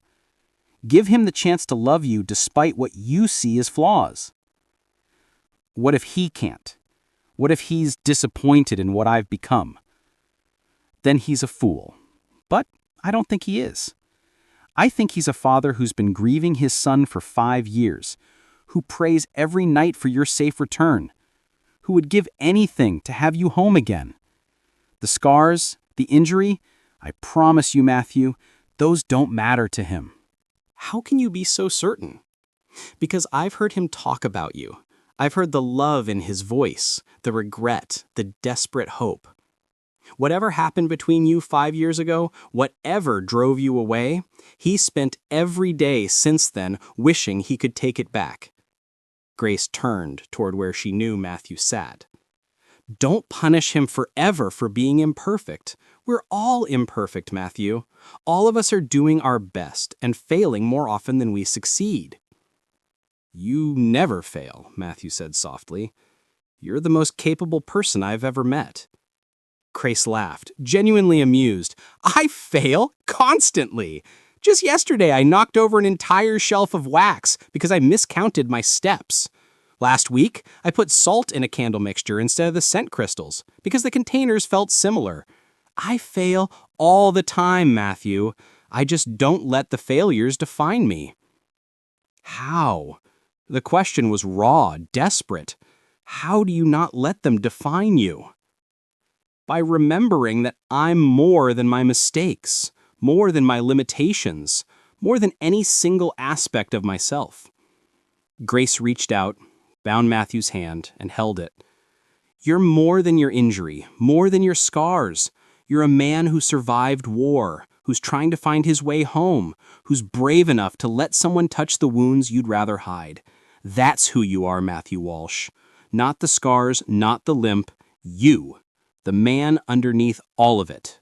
Give him the chance to love you despite what you see as flaws." "What if he can't? What if he's disappointed in what I've become?" "Then he's a fool. But I don't think he is. I think he's a father who's been grieving his son for 5 years, who prays every night for your safe return, who would give anything to have you home again. The scars, the injury, I promise you, Matthew, those don't matter to him." How can you be so certain? Because I've heard him talk about you. I've heard the love in his voice, the regret, the desperate hope. Whatever happened between you 5 years ago, whatever drove you away, he spent every day since then wishing he could take it back. Grace turned toward where she knew Matthew sat. "Don't punish him forever for being imperfect. We're all imperfect, Matthew. All of us are doing our best and failing more often than we succeed." "You never fail," Matthew said softly. "You're the most capable person I've ever met." Grace laughed, genuinely amused. "I fail constantly. Just yesterday I knocked over an entire shelf of wax because I miscounted my steps. Last week, I put salt in a candle mixture instead of the scent crystals because the containers felt similar. I fail all the time, Matthew. I just don't let the failures define me." How? The question was raw, desperate. How do you not let them define you? By remembering that I'm more than my mistakes, more than my limitations, more than any single aspect of myself. Grace reached out, bound Matthew's hand, and held it. "You're more than your injury, more than your scars. You're a man who survived war, who's trying to find his way home, who's brave enough to let someone touch the wounds you'd rather hide. That's who you are, Matthew Walsh. Not the scars, not the limp. You, the man underneath all of it."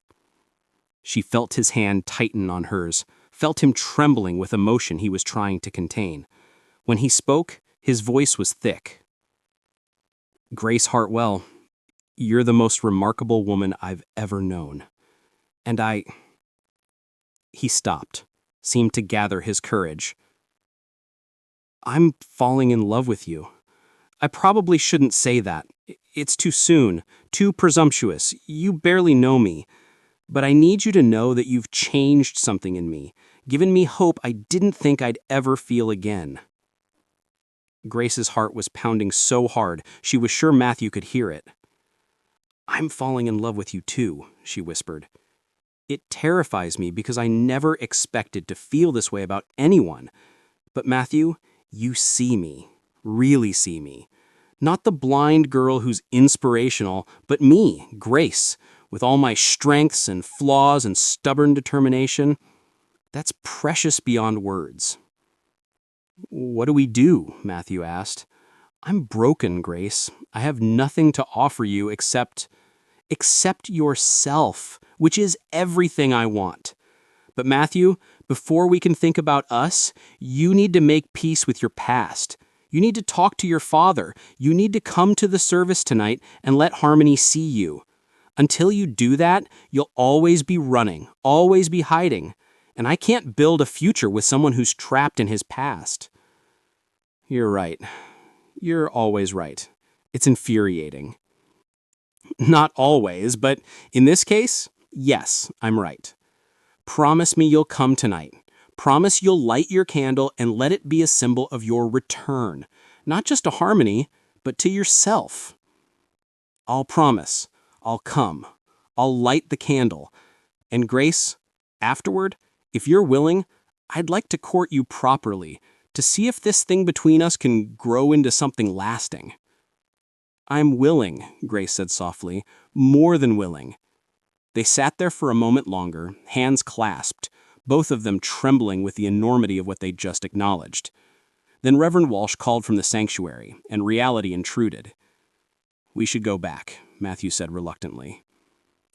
She felt his hand tighten on hers, felt him trembling with emotion he was trying to contain. When he spoke, his voice was thick. "Grace Hartwell, you're the most remarkable woman I've ever known. And He stopped, seemed to gather his courage. "I'm falling in love with you. I probably shouldn't say that. It's too soon, too presumptuous. You barely know me. But I need you to know that you've changed something in me, given me hope I didn't think I'd ever feel again." Grace's heart was pounding so hard, she was sure Matthew could hear it. "I'm falling in love with you too," she whispered. "It terrifies me because I never expected to feel this way about anyone. But Matthew, you see me, really see me. Not the blind girl who's inspirational, but me, Grace, with all my strengths and flaws and stubborn determination. That's precious beyond words." "What do we do?" Matthew asked. I'm broken, Grace. I have nothing to offer you except yourself, which is everything I want. But Matthew, before we can think about us, you need to make peace with your past. You need to talk to your father. You need to come to the service tonight and let Harmony see you. Until you do that, you'll always be running, always be hiding. And I can't build a future with someone who's trapped in his past. You're right. You're always right. It's infuriating. Not always, but in this case, yes, I'm right. Promise me you'll come tonight. Promise you'll light your candle and let it be a symbol of your return, not just to Harmony, but to yourself. I'll promise. I'll come. I'll light the candle. And Grace, afterward, if you're willing, I'd like to court you properly to see if this thing between us can grow into something lasting. I'm willing, Grace said softly, more than willing. They sat there for a moment longer, hands clasped, both of them trembling with the enormity of what they'd just acknowledged. Then Reverend Walsh called from the sanctuary, and reality intruded. We should go back, Matthew said reluctantly.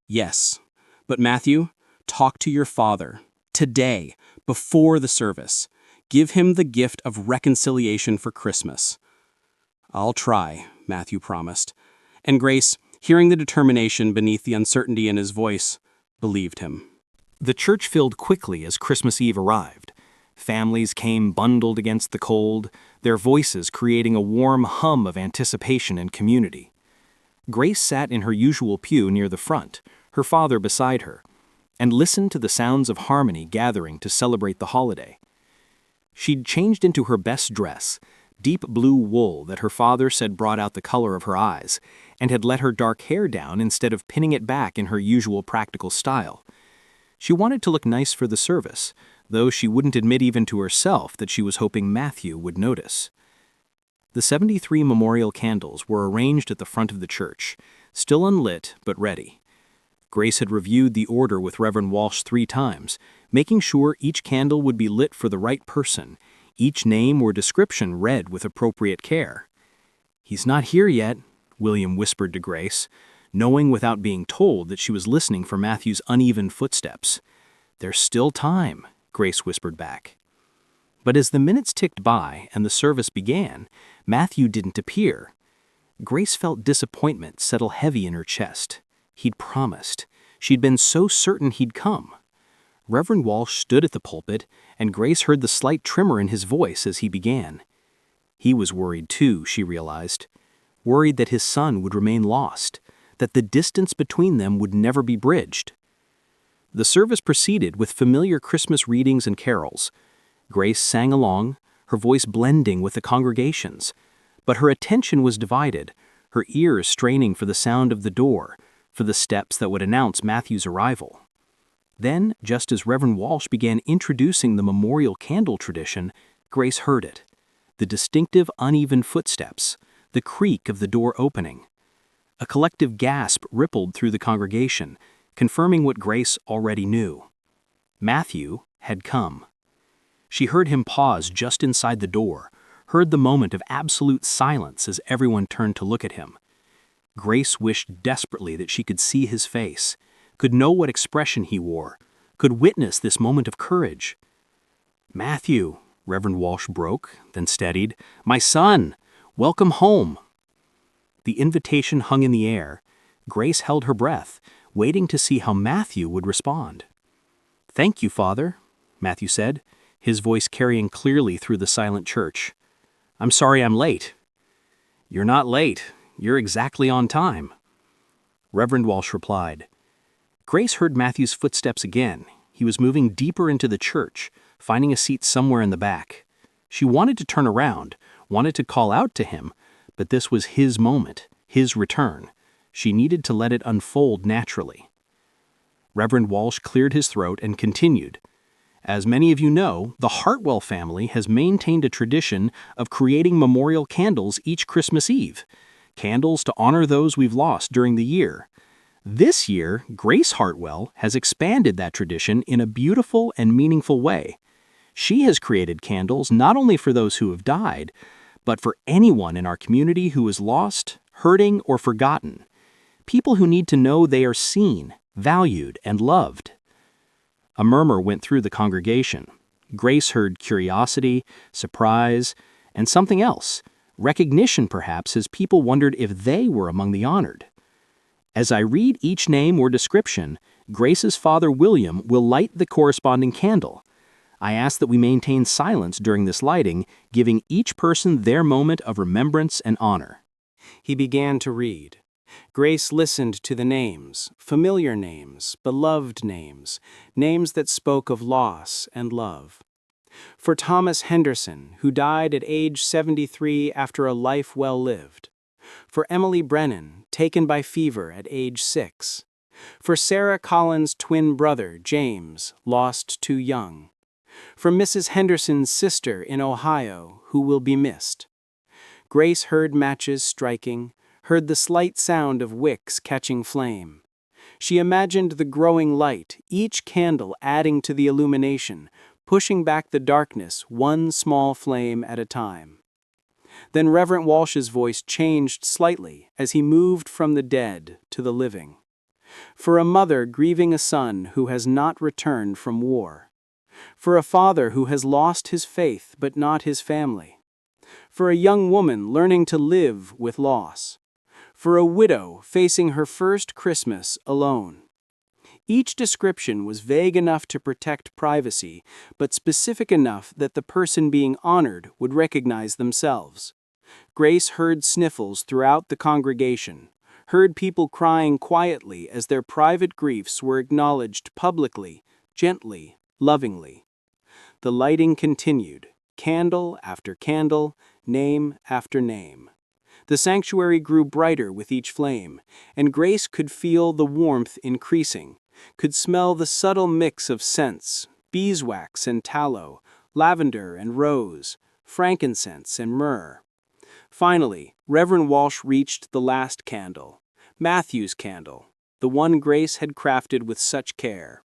Yes, but Matthew, talk to your father, today, before the service. Give him the gift of reconciliation for Christmas. I'll try, Matthew promised. And Grace, hearing the determination beneath the uncertainty in his voice, believed him. The church filled quickly as Christmas Eve arrived. Families came bundled against the cold, their voices creating a warm hum of anticipation and community. Grace sat in her usual pew near the front, her father beside her, and listened to the sounds of harmony gathering to celebrate the holiday. She'd changed into her best dress, deep blue wool that her father said brought out the color of her eyes, and had let her dark hair down instead of pinning it back in her usual practical style. She wanted to look nice for the service, though she wouldn't admit even to herself that she was hoping Matthew would notice. The 73 memorial candles were arranged at the front of the church, still unlit but ready. Grace had reviewed the order with Reverend Walsh 3 times, making sure each candle would be lit for the right person, each name or description read with appropriate care. "He's not here yet," William whispered to Grace, knowing without being told that she was listening for Matthew's uneven footsteps. "There's still time," Grace whispered back. But as the minutes ticked by and the service began, Matthew didn't appear. Grace felt disappointment settle heavy in her chest. He'd promised. She'd been so certain he'd come. Reverend Walsh stood at the pulpit, and Grace heard the slight tremor in his voice as he began. He was worried too, she realized. Worried that his son would remain lost, that the distance between them would never be bridged. The service proceeded with familiar Christmas readings and carols. Grace sang along, her voice blending with the congregation's, but her attention was divided, her ears straining for the sound of the door, for the steps that would announce Matthew's arrival. Then, just as Reverend Walsh began introducing the memorial candle tradition, Grace heard it. The distinctive uneven footsteps, the creak of the door opening. A collective gasp rippled through the congregation, confirming what Grace already knew. Matthew had come. She heard him pause just inside the door, heard the moment of absolute silence as everyone turned to look at him. Grace wished desperately that she could see his face, could know what expression he wore, could witness this moment of courage. "Matthew," Reverend Walsh broke, then steadied, "my son, welcome home." The invitation hung in the air. Grace held her breath, waiting to see how Matthew would respond. "Thank you, Father," Matthew said, his voice carrying clearly through the silent church. "I'm sorry I'm late." "You're not late. You're exactly on time." Reverend Walsh replied. Grace heard Matthew's footsteps again. He was moving deeper into the church, finding a seat somewhere in the back. She wanted to turn around, wanted to call out to him, but this was his moment, his return. She needed to let it unfold naturally. Reverend Walsh cleared his throat and continued. As many of you know, the Hartwell family has maintained a tradition of creating memorial candles each Christmas Eve, candles to honor those we've lost during the year. This year, Grace Hartwell has expanded that tradition in a beautiful and meaningful way. She has created candles not only for those who have died, but for anyone in our community who is lost, hurting, or forgotten. People who need to know they are seen, valued, and loved. A murmur went through the congregation. Grace heard curiosity, surprise, and something else, recognition perhaps, as people wondered if they were among the honored. As I read each name or description, Grace's father William will light the corresponding candle. I ask that we maintain silence during this lighting, giving each person their moment of remembrance and honor. He began to read. Grace listened to the names, familiar names, beloved names, names that spoke of loss and love. For Thomas Henderson, who died at age 73 after a life well lived. For Emily Brennan, taken by fever at age 6. For Sarah Collins' twin brother, James, lost too young. For Mrs. Henderson's sister in Ohio, who will be missed. Grace heard matches striking, heard the slight sound of wicks catching flame. She imagined the growing light, each candle adding to the illumination, pushing back the darkness one small flame at a time. Then Reverend Walsh's voice changed slightly as he moved from the dead to the living. For a mother grieving a son who has not returned from war. For a father who has lost his faith but not his family. For a young woman learning to live with loss. For a widow facing her first Christmas alone. Each description was vague enough to protect privacy, but specific enough that the person being honored would recognize themselves. Grace heard sniffles throughout the congregation, heard people crying quietly as their private griefs were acknowledged publicly, gently, lovingly. The lighting continued, candle after candle, name after name. The sanctuary grew brighter with each flame, and Grace could feel the warmth increasing, could smell the subtle mix of scents, beeswax and tallow, lavender and rose, frankincense and myrrh. Finally, Reverend Walsh reached the last candle, Matthew's candle, the one Grace had crafted with such care.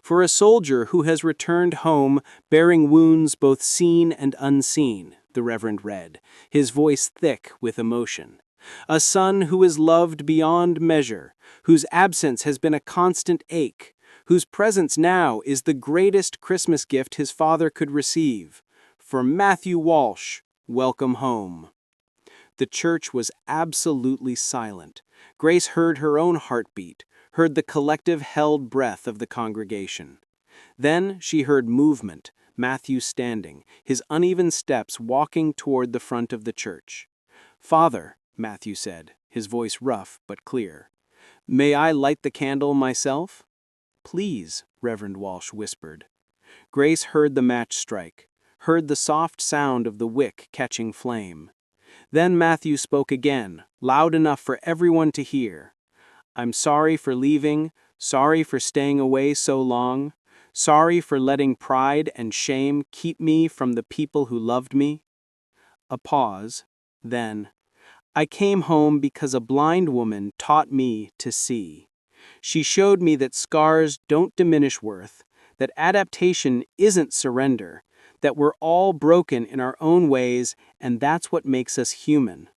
For a soldier who has returned home bearing wounds both seen and unseen, the Reverend read, his voice thick with emotion. A son who is loved beyond measure, whose absence has been a constant ache, whose presence now is the greatest Christmas gift his father could receive. For Matthew Walsh, welcome home. The church was absolutely silent. Grace heard her own heartbeat, heard the collective held breath of the congregation. Then she heard movement, Matthew standing, his uneven steps walking toward the front of the church. "Father," Matthew said, his voice rough but clear, "may I light the candle myself?" "Please," Reverend Walsh whispered. Grace heard the match strike, heard the soft sound of the wick catching flame. Then Matthew spoke again, loud enough for everyone to hear. "I'm sorry for leaving, sorry for staying away so long, sorry for letting pride and shame keep me from the people who loved me." A pause, then, "I came home because a blind woman taught me to see. She showed me that scars don't diminish worth, that adaptation isn't surrender, that we're all broken in our own ways, and that's what makes us human.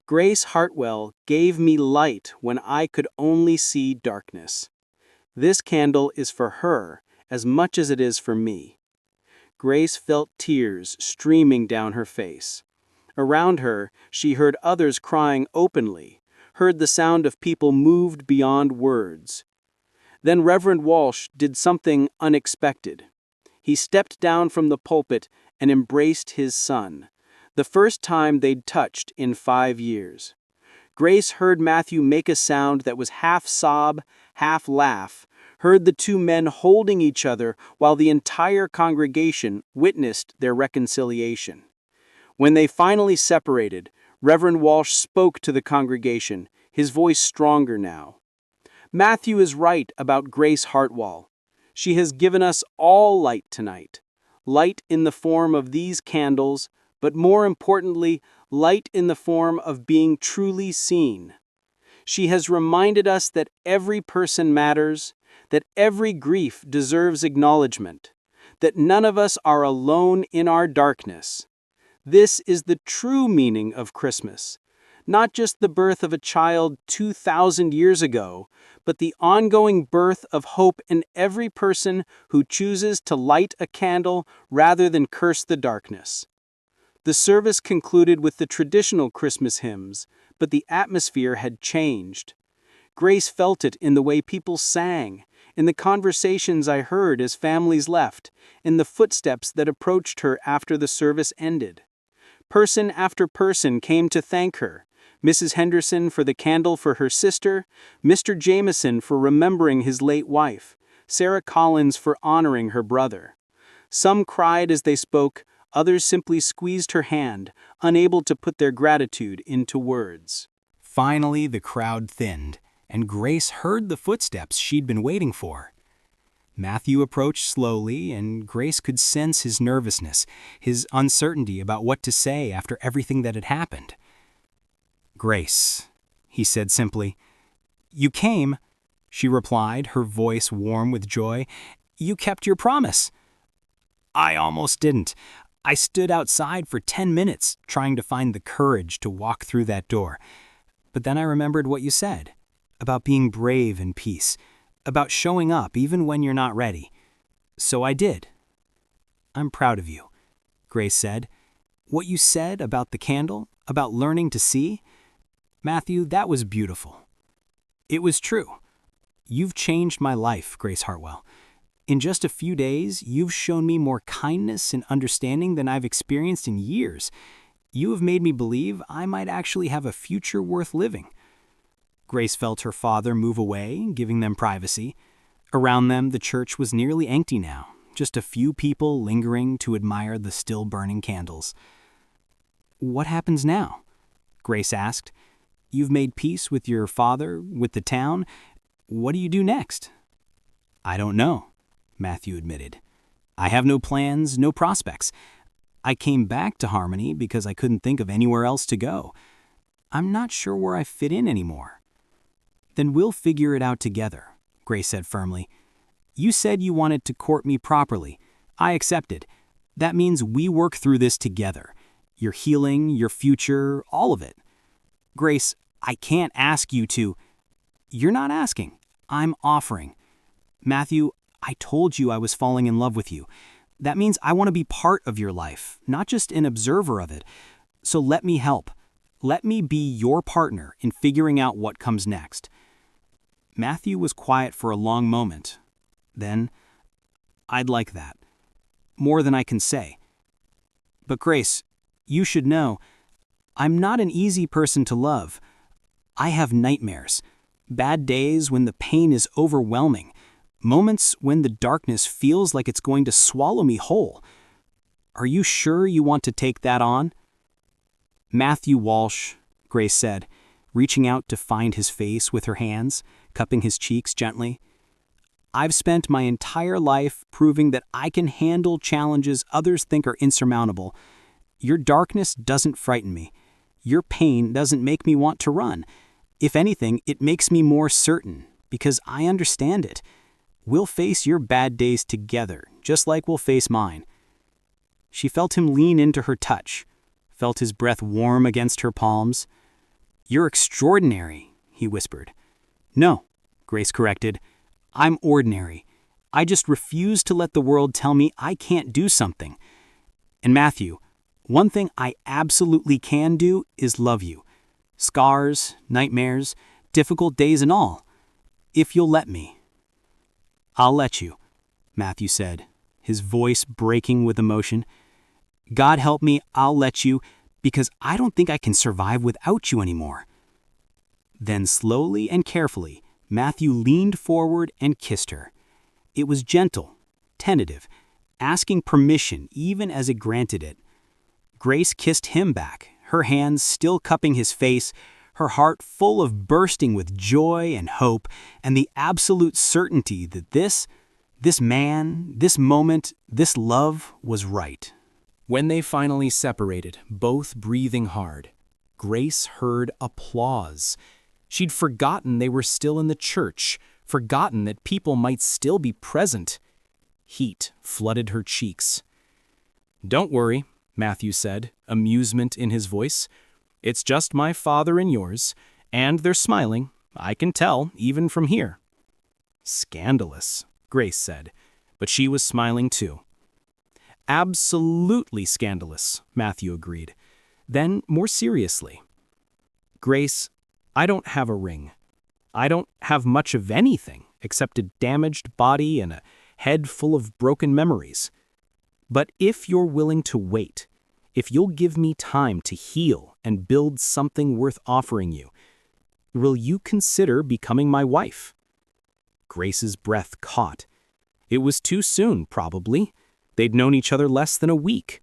Grace Hartwell gave me light when I could only see darkness. This candle is for her as much as it is for me." Grace felt tears streaming down her face. Around her, she heard others crying openly, heard the sound of people moved beyond words. Then Reverend Walsh did something unexpected. He stepped down from the pulpit and embraced his son, the first time they'd touched in 5 years. Grace heard Matthew make a sound that was half sob, half laugh, heard the two men holding each other while the entire congregation witnessed their reconciliation. When they finally separated, Reverend Walsh spoke to the congregation, his voice stronger now. "Matthew is right about Grace Hartwell. She has given us all light tonight. Light in the form of these candles, but more importantly, light in the form of being truly seen. She has reminded us that every person matters, that every grief deserves acknowledgement, that none of us are alone in our darkness. This is the true meaning of Christmas. Not just the birth of a child 2,000 years ago, but the ongoing birth of hope in every person who chooses to light a candle rather than curse the darkness. The service concluded with the traditional Christmas hymns, but the atmosphere had changed. Grace felt it in the way people sang, in the conversations I heard as families left, in the footsteps that approached her after the service ended. Person after person came to thank her. Mrs. Henderson for the candle for her sister, Mr. Jameson for remembering his late wife, Sarah Collins for honoring her brother. Some cried as they spoke, others simply squeezed her hand, unable to put their gratitude into words. Finally, the crowd thinned, and Grace heard the footsteps she'd been waiting for. Matthew approached slowly, and Grace could sense his nervousness, his uncertainty about what to say after everything that had happened. "Grace," he said simply. "You came," she replied, her voice warm with joy. "You kept your promise." "I almost didn't. I stood outside for 10 minutes, trying to find the courage to walk through that door. But then I remembered what you said, about being brave in peace, about showing up even when you're not ready. So I did." "I'm proud of you," Grace said. "What you said about the candle, about learning to see, Matthew, that was beautiful. It was true. You've changed my life, Grace Hartwell. In just a few days, you've shown me more kindness and understanding than I've experienced in years. You have made me believe I might actually have a future worth living." Grace felt her father move away, giving them privacy. Around them, the church was nearly empty now, just a few people lingering to admire the still burning candles. "What happens now?" Grace asked. "You've made peace with your father, with the town. What do you do next?" "I don't know," Matthew admitted. "I have no plans, no prospects. I came back to Harmony because I couldn't think of anywhere else to go. I'm not sure where I fit in anymore." "Then we'll figure it out together," Grace said firmly. "You said you wanted to court me properly. I accepted. That means we work through this together. Your healing, your future, all of it. Grace, I can't ask you to—" "You're not asking. I'm offering. Matthew, I told you I was falling in love with you. That means I want to be part of your life, not just an observer of it. So let me help. Let me be your partner in figuring out what comes next." Matthew was quiet for a long moment. Then, "I'd like that. More than I can say. But Grace, you should know, I'm not an easy person to love. I have nightmares, bad days when the pain is overwhelming, moments when the darkness feels like it's going to swallow me whole. Are you sure you want to take that on?" "Matthew Walsh," Grace said, reaching out to find his face with her hands, cupping his cheeks gently. "I've spent my entire life proving that I can handle challenges others think are insurmountable. Your darkness doesn't frighten me. Your pain doesn't make me want to run. If anything, it makes me more certain, because I understand it. We'll face your bad days together, just like we'll face mine." She felt him lean into her touch, felt his breath warm against her palms. "You're extraordinary," he whispered. "No," Grace corrected. "I'm ordinary. I just refuse to let the world tell me I can't do something. And Matthew, one thing I absolutely can do is love you. Scars, nightmares, difficult days and all. If you'll let me." "I'll let you," Matthew said, his voice breaking with emotion. "God help me, I'll let you, because I don't think I can survive without you anymore." Then slowly and carefully, Matthew leaned forward and kissed her. It was gentle, tentative, asking permission even as it granted it. Grace kissed him back, her hands still cupping his face, her heart full of bursting with joy and hope and the absolute certainty that this man, this moment, this love was right. When they finally separated, both breathing hard, Grace heard applause. She'd forgotten they were still in the church, forgotten that people might still be present. Heat flooded her cheeks. "Don't worry," Matthew said, amusement in his voice. "It's just my father and yours, and they're smiling. I can tell, even from here." "Scandalous," Grace said, but she was smiling too. "Absolutely scandalous," Matthew agreed. Then, more seriously, "Grace, I don't have a ring. I don't have much of anything except a damaged body and a head full of broken memories. But if you're willing to wait, if you'll give me time to heal and build something worth offering you, will you consider becoming my wife?" Grace's breath caught. It was too soon, probably. They'd known each other less than a week.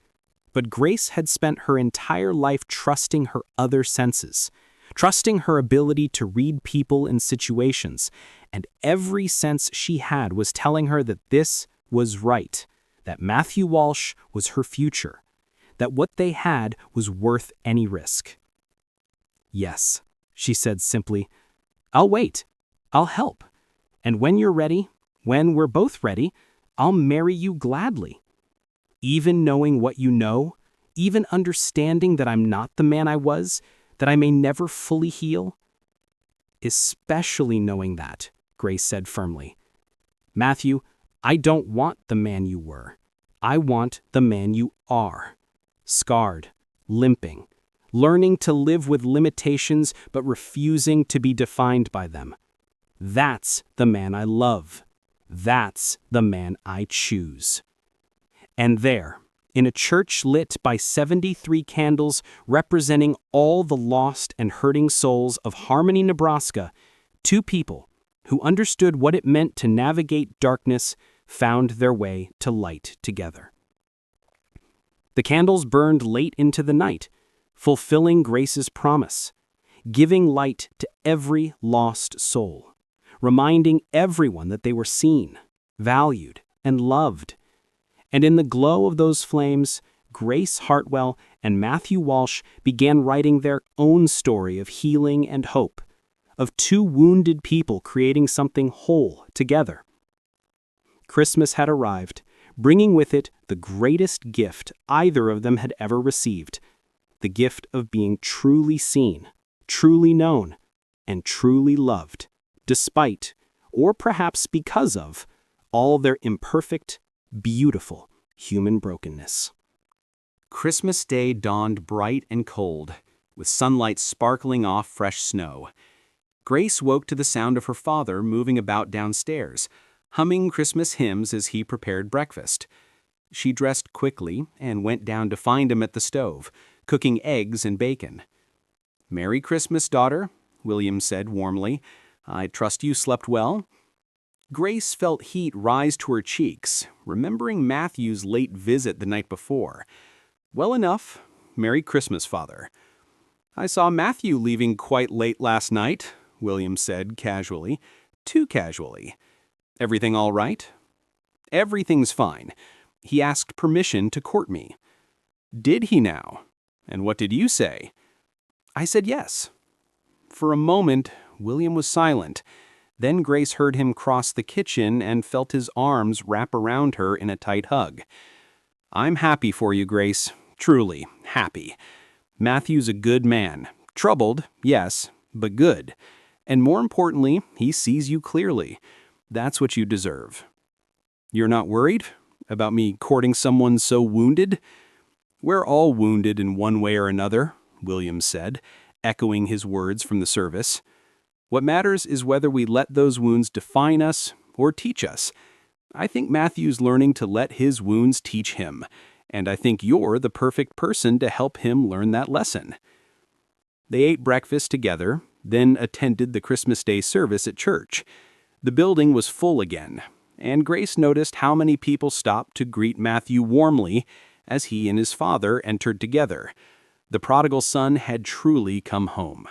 But Grace had spent her entire life trusting her other senses, trusting her ability to read people and situations, and every sense she had was telling her that this was right, that Matthew Walsh was her future, that what they had was worth any risk. "Yes," she said simply, "I'll wait. I'll help. And when you're ready, when we're both ready, I'll marry you gladly. Even knowing what you know, even understanding that I'm not the man I was, that I may never fully heal." "Especially knowing that," Grace said firmly. "Matthew, I don't want the man you were. I want the man you are. Scarred, limping, learning to live with limitations but refusing to be defined by them. That's the man I love. That's the man I choose." And there, in a church lit by 73 candles representing all the lost and hurting souls of Harmony, Nebraska, two people who understood what it meant to navigate darkness found their way to light together. The candles burned late into the night, fulfilling Grace's promise, giving light to every lost soul, reminding everyone that they were seen, valued, and loved. And in the glow of those flames, Grace Hartwell and Matthew Walsh began writing their own story of healing and hope, of two wounded people creating something whole together. Christmas had arrived, bringing with it the greatest gift either of them had ever received, the gift of being truly seen, truly known, and truly loved, despite, or perhaps because of, all their imperfect, beautiful human brokenness. Christmas Day dawned bright and cold, with sunlight sparkling off fresh snow. Grace woke to the sound of her father moving about downstairs, humming Christmas hymns as he prepared breakfast. She dressed quickly and went down to find him at the stove, cooking eggs and bacon. "Merry Christmas, daughter," William said warmly. "I trust you slept well?" Grace felt heat rise to her cheeks, remembering Matthew's late visit the night before. "Well enough. Merry Christmas, Father." "I saw Matthew leaving quite late last night," William said casually. Too casually. "Everything all right?" "Everything's fine. He asked permission to court me." "Did he now? And what did you say?" "I said yes." For a moment, William was silent. Then Grace heard him cross the kitchen and felt his arms wrap around her in a tight hug. "I'm happy for you, Grace. Truly, happy. Matthew's a good man. Troubled, yes, but good. And more importantly, he sees you clearly. That's what you deserve." "You're not worried about me courting someone so wounded?" "We're all wounded in one way or another," William said, echoing his words from the service. "What matters is whether we let those wounds define us or teach us. I think Matthew's learning to let his wounds teach him, and I think you're the perfect person to help him learn that lesson." They ate breakfast together, then attended the Christmas Day service at church. The building was full again, and Grace noticed how many people stopped to greet Matthew warmly as he and his father entered together. The prodigal son had truly come home.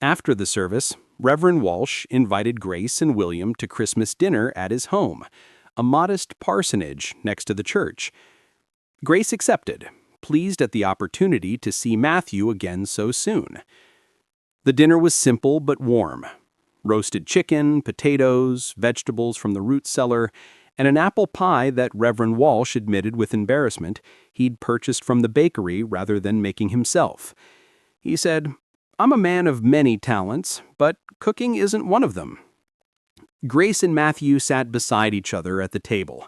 After the service, Reverend Walsh invited Grace and William to Christmas dinner at his home, a modest parsonage next to the church. Grace accepted, pleased at the opportunity to see Matthew again so soon. The dinner was simple but warm. Roasted chicken, potatoes, vegetables from the root cellar, and an apple pie that Reverend Walsh admitted with embarrassment he'd purchased from the bakery rather than making himself. He said, "I'm a man of many talents, but cooking isn't one of them." Grace and Matthew sat beside each other at the table,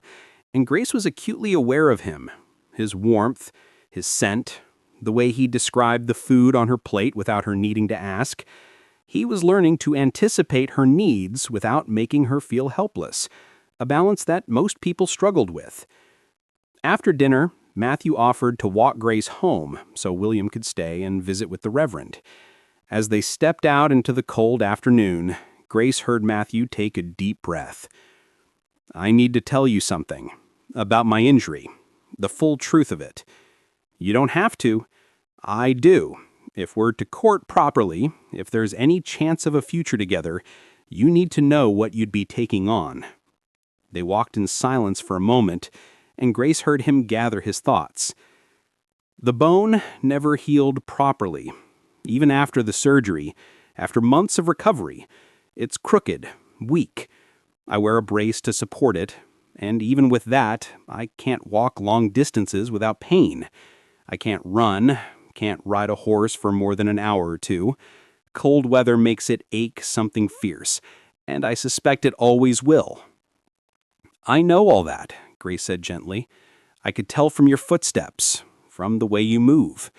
and Grace was acutely aware of him, his warmth, his scent, the way he described the food on her plate without her needing to ask. He was learning to anticipate her needs without making her feel helpless, a balance that most people struggled with. After dinner, Matthew offered to walk Grace home so William could stay and visit with the Reverend. As they stepped out into the cold afternoon, Grace heard Matthew take a deep breath. "I need to tell you something about my injury, the full truth of it. You don't have to. I do. If we're to court properly, if there's any chance of a future together, you need to know what you'd be taking on." They walked in silence for a moment, and Grace heard him gather his thoughts. The bone never healed properly. Even after the surgery, after months of recovery, it's crooked, weak. I wear a brace to support it, and even with that, I can't walk long distances without pain. I can't run, can't ride a horse for more than an hour or two. Cold weather makes it ache something fierce, and I suspect it always will. "I know all that," Grace said gently. "I could tell from your footsteps, from the way you move.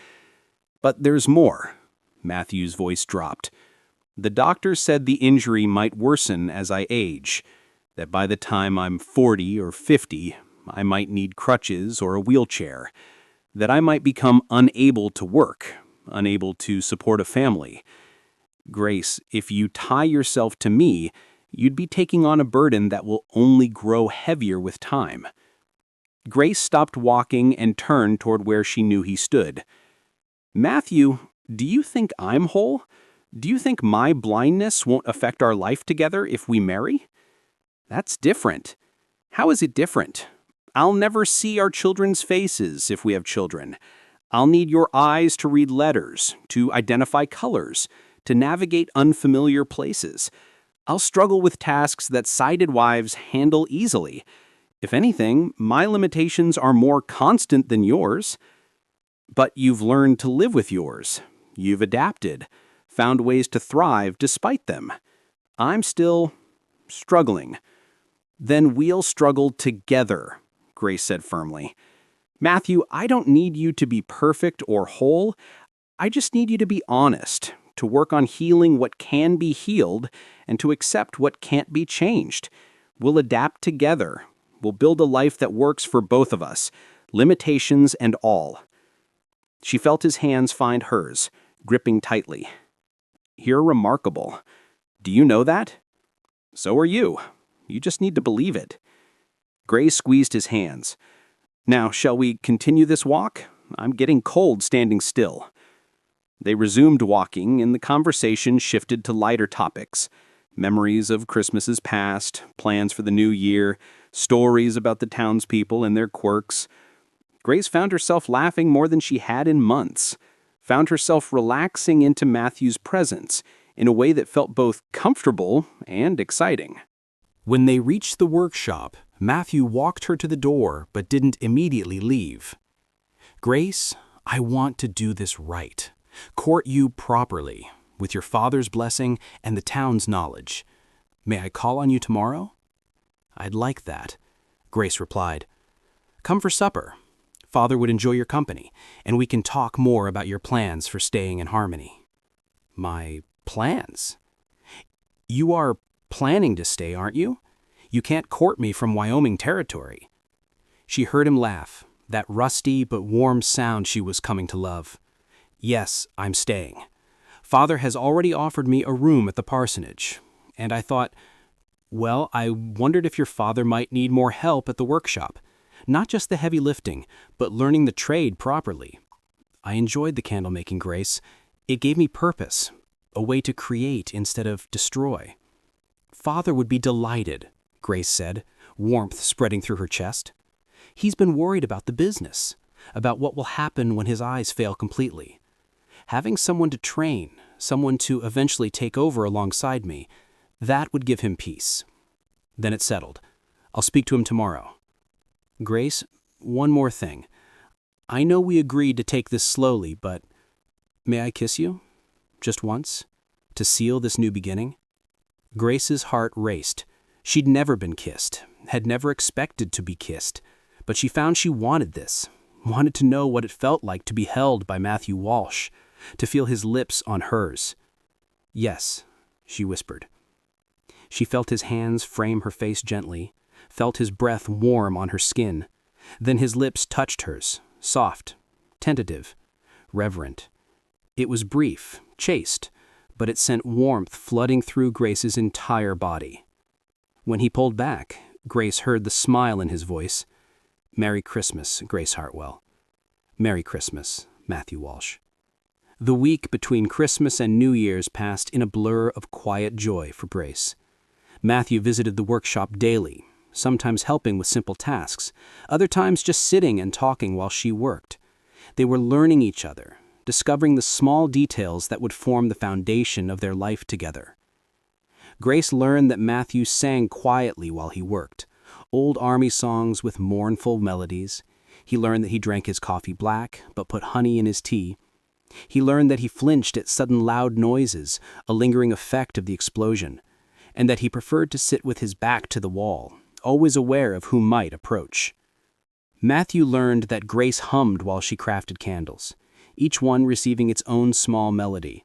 But there's more." Matthew's voice dropped. "The doctor said the injury might worsen as I age, that by the time I'm 40 or 50, I might need crutches or a wheelchair, that I might become unable to work, unable to support a family. Grace, if you tie yourself to me, you'd be taking on a burden that will only grow heavier with time." Grace stopped walking and turned toward where she knew he stood. "Matthew, do you think I'm whole? Do you think my blindness won't affect our life together if we marry?" "That's different." "How is it different?" "I'll never see our children's faces if we have children. I'll need your eyes to read letters, to identify colors, to navigate unfamiliar places. I'll struggle with tasks that sighted wives handle easily. If anything, my limitations are more constant than yours." "But you've learned to live with yours. You've adapted, found ways to thrive despite them. I'm still struggling." "Then we'll struggle together," Grace said firmly. "Matthew, I don't need you to be perfect or whole. I just need you to be honest, to work on healing what can be healed, and to accept what can't be changed. We'll adapt together. We'll build a life that works for both of us, limitations and all." She felt his hands find hers, gripping tightly. "You're remarkable. Do you know that?" "So are you. You just need to believe it." Grace squeezed his hands. "Now, shall we continue this walk? I'm getting cold standing still." They resumed walking, and the conversation shifted to lighter topics. Memories of Christmases past, plans for the new year, stories about the townspeople and their quirks. Grace found herself laughing more than she had in months, found herself relaxing into Matthew's presence in a way that felt both comfortable and exciting. When they reached the workshop, Matthew walked her to the door but didn't immediately leave. "Grace, I want to do this right. Court you properly, with your father's blessing and the town's knowledge. May I call on you tomorrow?" "I'd like that," Grace replied. "Come for supper. Father would enjoy your company, and we can talk more about your plans for staying in Harmony." "My plans?" "You are planning to stay, aren't you? You can't court me from Wyoming territory." She heard him laugh, that rusty but warm sound she was coming to love. "Yes, I'm staying. Father has already offered me a room at the parsonage, and I thought, well, I wondered if your father might need more help at the workshop. Not just the heavy lifting, but learning the trade properly. I enjoyed the candlemaking, Grace. It gave me purpose, a way to create instead of destroy." "Father would be delighted," Grace said, warmth spreading through her chest. "He's been worried about the business, about what will happen when his eyes fail completely. Having someone to train, someone to eventually take over alongside me, that would give him peace." Then it settled. I'll speak to him tomorrow. Grace, one more thing. I know we agreed to take this slowly, but may I kiss you? Just once? To seal this new beginning? Grace's heart raced. She'd never been kissed, had never expected to be kissed, but she found she wanted this, wanted to know what it felt like to be held by Matthew Walsh, to feel his lips on hers. Yes, she whispered. She felt his hands frame her face gently, felt his breath warm on her skin. Then his lips touched hers, soft, tentative, reverent. It was brief, chaste, but it sent warmth flooding through Grace's entire body. When he pulled back, Grace heard the smile in his voice. Merry Christmas, Grace Hartwell. Merry Christmas, Matthew Walsh. The week between Christmas and New Year's passed in a blur of quiet joy for Grace. Matthew visited the workshop daily, sometimes helping with simple tasks, other times just sitting and talking while she worked. They were learning each other, discovering the small details that would form the foundation of their life together. Grace learned that Matthew sang quietly while he worked, old army songs with mournful melodies. He learned that he drank his coffee black, but put honey in his tea. He learned that he flinched at sudden loud noises, a lingering effect of the explosion, and that he preferred to sit with his back to the wall, always aware of who might approach. Matthew learned that Grace hummed while she crafted candles, each one receiving its own small melody.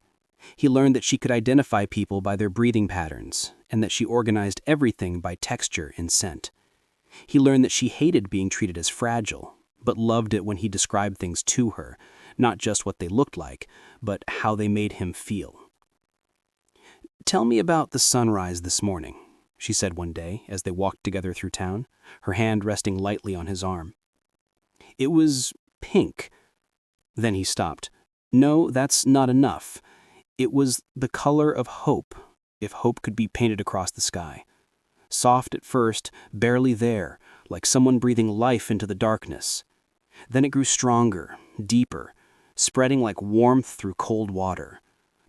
He learned that she could identify people by their breathing patterns, and that she organized everything by texture and scent. He learned that she hated being treated as fragile, but loved it when he described things to her, not just what they looked like, but how they made him feel. "Tell me about the sunrise this morning," she said one day as they walked together through town, her hand resting lightly on his arm. "It was pink." Then he stopped. "No, that's not enough. It was the color of hope, if hope could be painted across the sky. Soft at first, barely there, like someone breathing life into the darkness. Then it grew stronger, deeper, spreading like warmth through cold water.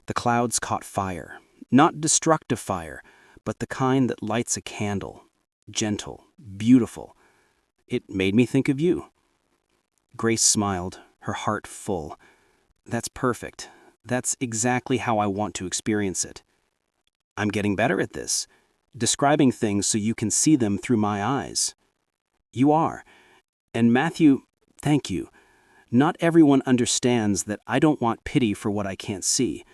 The clouds caught fire, not destructive fire, but the kind that lights a candle, gentle, beautiful. It made me think of you." Grace smiled, her heart full. "That's perfect. That's exactly how I want to experience it. I'm getting better at this, describing things so you can see them through my eyes. You are. And Matthew, thank you. Not everyone understands that I don't want pity for what I can't see.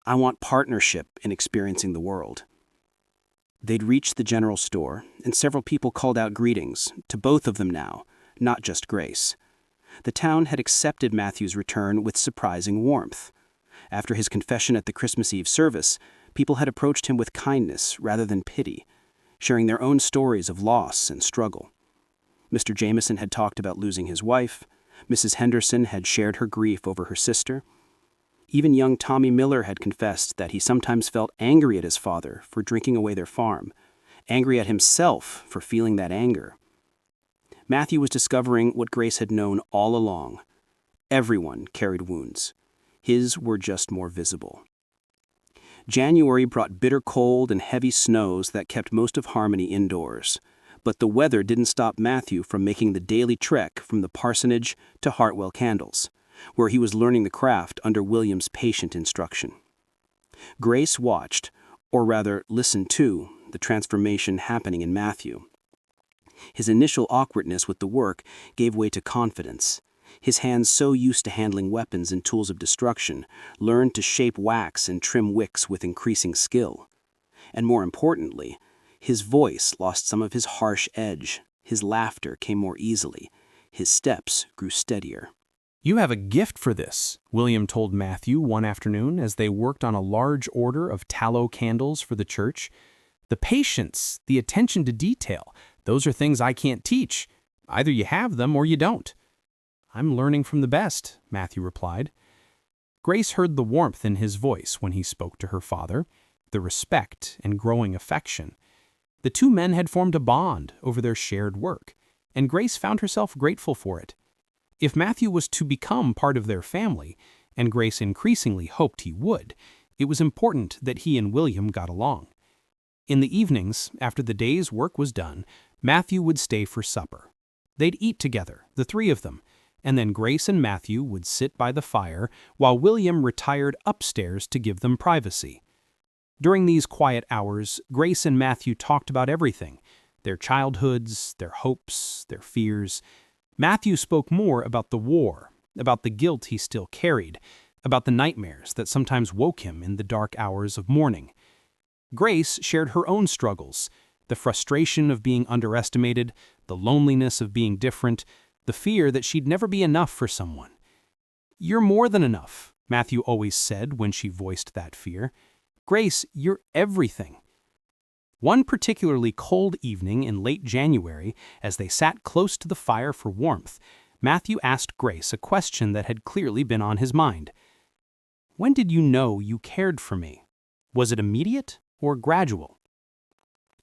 I want partnership in experiencing the world." They'd reached the general store, and several people called out greetings, to both of them now, not just Grace. The town had accepted Matthew's return with surprising warmth. After his confession at the Christmas Eve service, people had approached him with kindness rather than pity, sharing their own stories of loss and struggle. Mr. Jameson had talked about losing his wife. Mrs. Henderson had shared her grief over her sister. Even young Tommy Miller had confessed that he sometimes felt angry at his father for drinking away their farm, angry at himself for feeling that anger. Matthew was discovering what Grace had known all along. Everyone carried wounds. His were just more visible. January brought bitter cold and heavy snows that kept most of Harmony indoors. But the weather didn't stop Matthew from making the daily trek from the parsonage to Hartwell Candles, where he was learning the craft under William's patient instruction. Grace watched, or rather listened to, the transformation happening in Matthew. His initial awkwardness with the work gave way to confidence. His hands, so used to handling weapons and tools of destruction, learned to shape wax and trim wicks with increasing skill. And more importantly, his voice lost some of his harsh edge, his laughter came more easily, his steps grew steadier. "You have a gift for this," William told Matthew one afternoon as they worked on a large order of tallow candles for the church. "The patience, the attention to detail, those are things I can't teach. Either you have them or you don't." "I'm learning from the best," Matthew replied. Grace heard the warmth in his voice when he spoke to her father, the respect and growing affection. The two men had formed a bond over their shared work, and Grace found herself grateful for it. If Matthew was to become part of their family, and Grace increasingly hoped he would, it was important that he and William got along. In the evenings, after the day's work was done, Matthew would stay for supper. They'd eat together, the three of them, and then Grace and Matthew would sit by the fire while William retired upstairs to give them privacy. During these quiet hours, Grace and Matthew talked about everything, their childhoods, their hopes, their fears. Matthew spoke more about the war, about the guilt he still carried, about the nightmares that sometimes woke him in the dark hours of morning. Grace shared her own struggles, the frustration of being underestimated, the loneliness of being different, the fear that she'd never be enough for someone. "You're more than enough," Matthew always said when she voiced that fear. "Grace, you're everything." One particularly cold evening in late January, as they sat close to the fire for warmth, Matthew asked Grace a question that had clearly been on his mind. "When did you know you cared for me? Was it immediate or gradual?"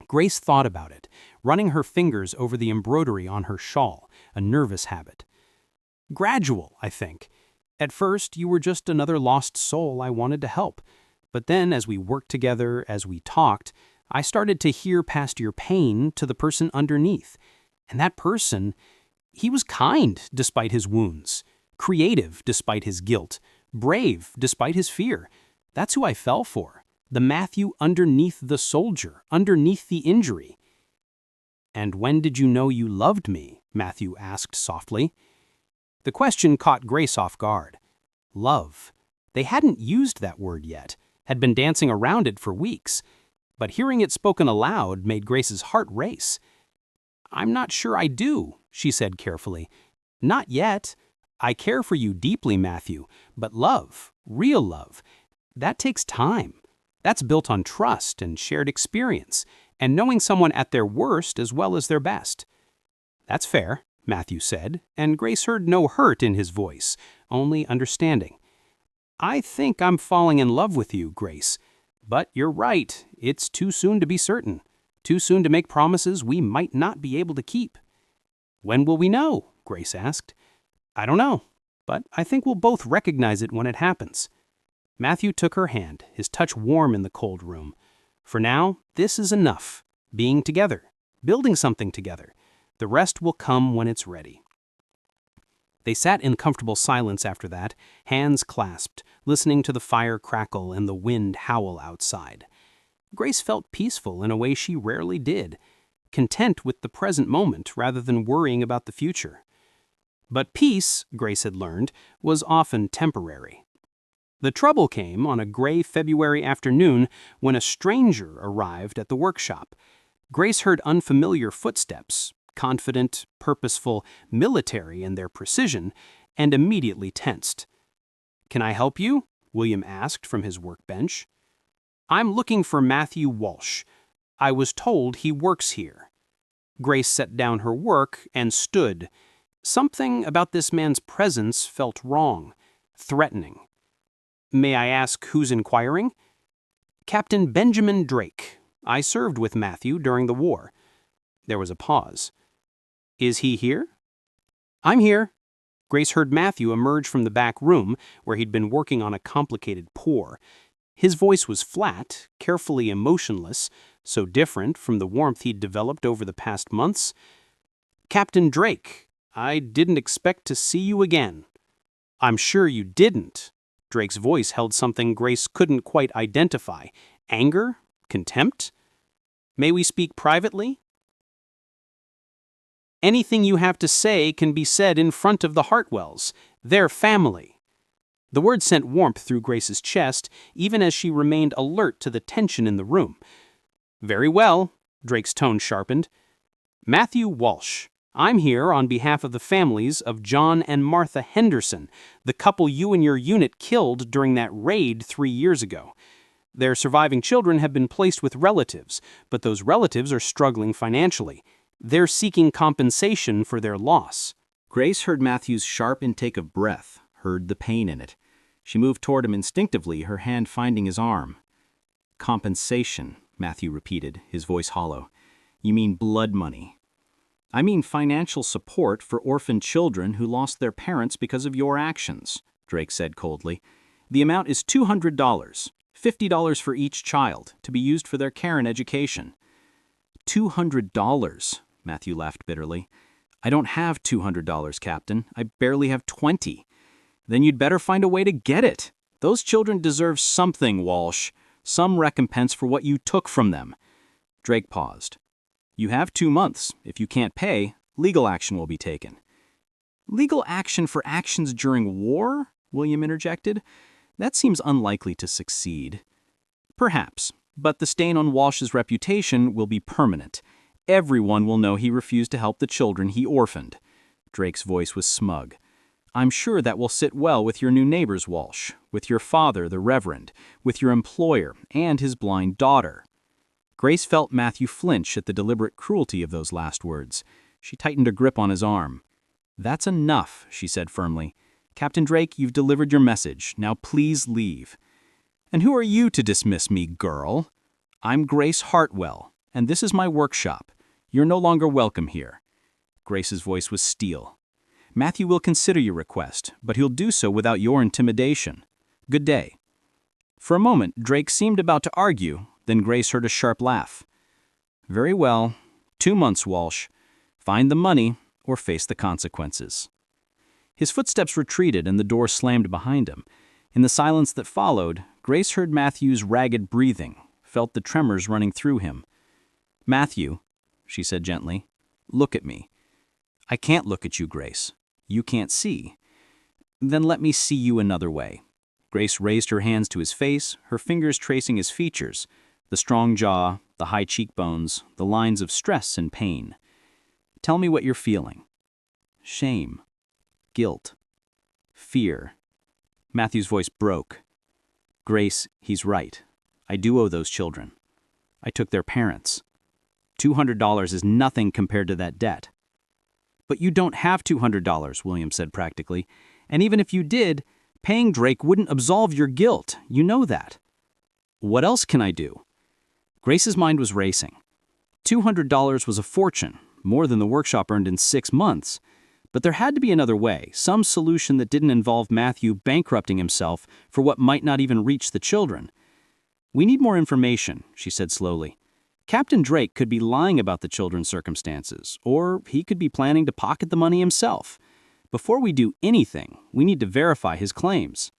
Grace thought about it, running her fingers over the embroidery on her shawl, a nervous habit. "Gradual, I think. At first, you were just another lost soul I wanted to help. But then, as we worked together, as we talked, I started to hear past your pain to the person underneath. And that person, he was kind despite his wounds, creative despite his guilt, brave despite his fear. That's who I fell for. The Matthew underneath the soldier, underneath the injury." "And when did you know you loved me?" Matthew asked softly. The question caught Grace off guard. Love. They hadn't used that word yet, had been dancing around it for weeks. But hearing it spoken aloud made Grace's heart race. "I'm not sure I do," she said carefully. "Not yet. I care for you deeply, Matthew, but love, real love, that takes time. That's built on trust and shared experience, and knowing someone at their worst as well as their best." "That's fair," Matthew said, and Grace heard no hurt in his voice, only understanding. "I think I'm falling in love with you, Grace. But you're right, it's too soon to be certain, too soon to make promises we might not be able to keep." "When will we know?" Grace asked. "I don't know, but I think we'll both recognize it when it happens." Matthew took her hand, his touch warm in the cold room. "For now, this is enough. Being together, building something together. The rest will come when it's ready." They sat in comfortable silence after that, hands clasped, listening to the fire crackle and the wind howl outside. Grace felt peaceful in a way she rarely did, content with the present moment rather than worrying about the future. But peace, Grace had learned, was often temporary. The trouble came on a gray February afternoon when a stranger arrived at the workshop. Grace heard unfamiliar footsteps, confident, purposeful, military in their precision, and immediately tensed. "Can I help you?" William asked from his workbench. "I'm looking for Matthew Walsh. I was told he works here." Grace set down her work and stood. Something about this man's presence felt wrong, threatening. "May I ask who's inquiring?" "Captain Benjamin Drake. I served with Matthew during the war." There was a pause. "Is he here?" "I'm here." Grace heard Matthew emerge from the back room, where he'd been working on a complicated pour. His voice was flat, carefully emotionless, so different from the warmth he'd developed over the past months. "Captain Drake, I didn't expect to see you again." "I'm sure you didn't." Drake's voice held something Grace couldn't quite identify. Anger? Contempt? "May we speak privately?" "Anything you have to say can be said in front of the Hartwells. They're family." The word sent warmth through Grace's chest, even as she remained alert to the tension in the room. "Very well," Drake's tone sharpened. "Matthew Walsh, I'm here on behalf of the families of John and Martha Henderson, the couple you and your unit killed during that raid 3 years ago. Their surviving children have been placed with relatives, but those relatives are struggling financially. They're seeking compensation for their loss." Grace heard Matthew's sharp intake of breath, heard the pain in it. She moved toward him instinctively, her hand finding his arm. "Compensation," Matthew repeated, his voice hollow. "You mean blood money." "I mean financial support for orphaned children who lost their parents because of your actions," Drake said coldly. "The amount is $200, $50 for each child, to be used for their care and education." $200, Matthew laughed bitterly. "I don't have $200, Captain. I barely have 20. Then you'd better find a way to get it. Those children deserve something, Walsh. Some recompense for what you took from them." Drake paused. "You have 2 months. If you can't pay, legal action will be taken." "Legal action for actions during war?" William interjected. "That seems unlikely to succeed." "Perhaps, but the stain on Walsh's reputation will be permanent. Everyone will know he refused to help the children he orphaned." Drake's voice was smug. "I'm sure that will sit well with your new neighbors, Walsh, with your father, the Reverend, with your employer, and his blind daughter." Grace felt Matthew flinch at the deliberate cruelty of those last words. She tightened her grip on his arm. "That's enough," she said firmly. "Captain Drake, you've delivered your message. Now please leave." "And who are you to dismiss me, girl?" "I'm Grace Hartwell, and this is my workshop. You're no longer welcome here." Grace's voice was steel. "Matthew will consider your request, but he'll do so without your intimidation. Good day." For a moment, Drake seemed about to argue, then Grace heard a sharp laugh. "Very well. 2 months, Walsh. Find the money or face the consequences." His footsteps retreated and the door slammed behind him. In the silence that followed, Grace heard Matthew's ragged breathing, felt the tremors running through him. "Matthew," she said gently, "look at me." "I can't look at you, Grace. You can't see." "Then let me see you another way." Grace raised her hands to his face, her fingers tracing his features, the strong jaw, the high cheekbones, the lines of stress and pain. "Tell me what you're feeling." "Shame. Guilt. Fear." Matthew's voice broke. "Grace, he's right. I do owe those children. I took their parents. $200 is nothing compared to that debt." "But you don't have $200, William said practically. "And even if you did, paying Drake wouldn't absolve your guilt. You know that." "What else can I do?" Grace's mind was racing. $200 was a fortune, more than the workshop earned in 6 months. But there had to be another way, some solution that didn't involve Matthew bankrupting himself for what might not even reach the children. "We need more information," she said slowly. "Captain Drake could be lying about the children's circumstances, or he could be planning to pocket the money himself. Before we do anything, we need to verify his claims."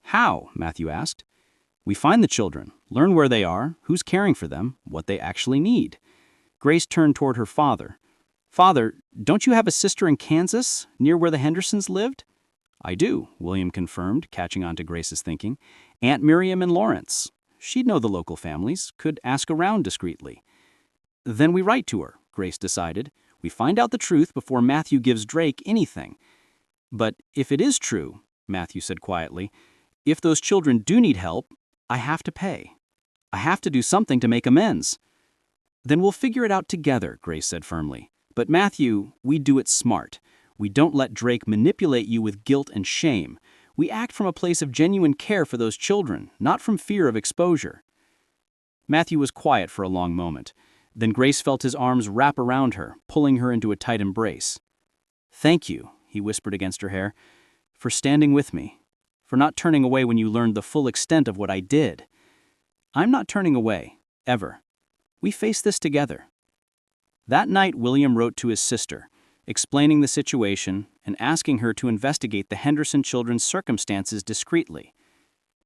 "How?" Matthew asked. "We find the children, learn where they are, who's caring for them, what they actually need." Grace turned toward her father. "Father, don't you have a sister in Kansas, near where the Hendersons lived?" "I do," William confirmed, catching on to Grace's thinking. "Aunt Miriam in Lawrence. She'd know the local families, could ask around discreetly." "Then we write to her," Grace decided. "We find out the truth before Matthew gives Drake anything." "But if it is true," Matthew said quietly, "if those children do need help, I have to pay. I have to do something to make amends." "Then we'll figure it out together," Grace said firmly. "But Matthew, we do it smart. We don't let Drake manipulate you with guilt and shame. We act from a place of genuine care for those children, not from fear of exposure." Matthew was quiet for a long moment. Then Grace felt his arms wrap around her, pulling her into a tight embrace. "Thank you," he whispered against her hair, "for standing with me, for not turning away when you learned the full extent of what I did. I'm not turning away, ever. We face this together." That night, William wrote to his sister, explaining the situation and asking her to investigate the Henderson children's circumstances discreetly.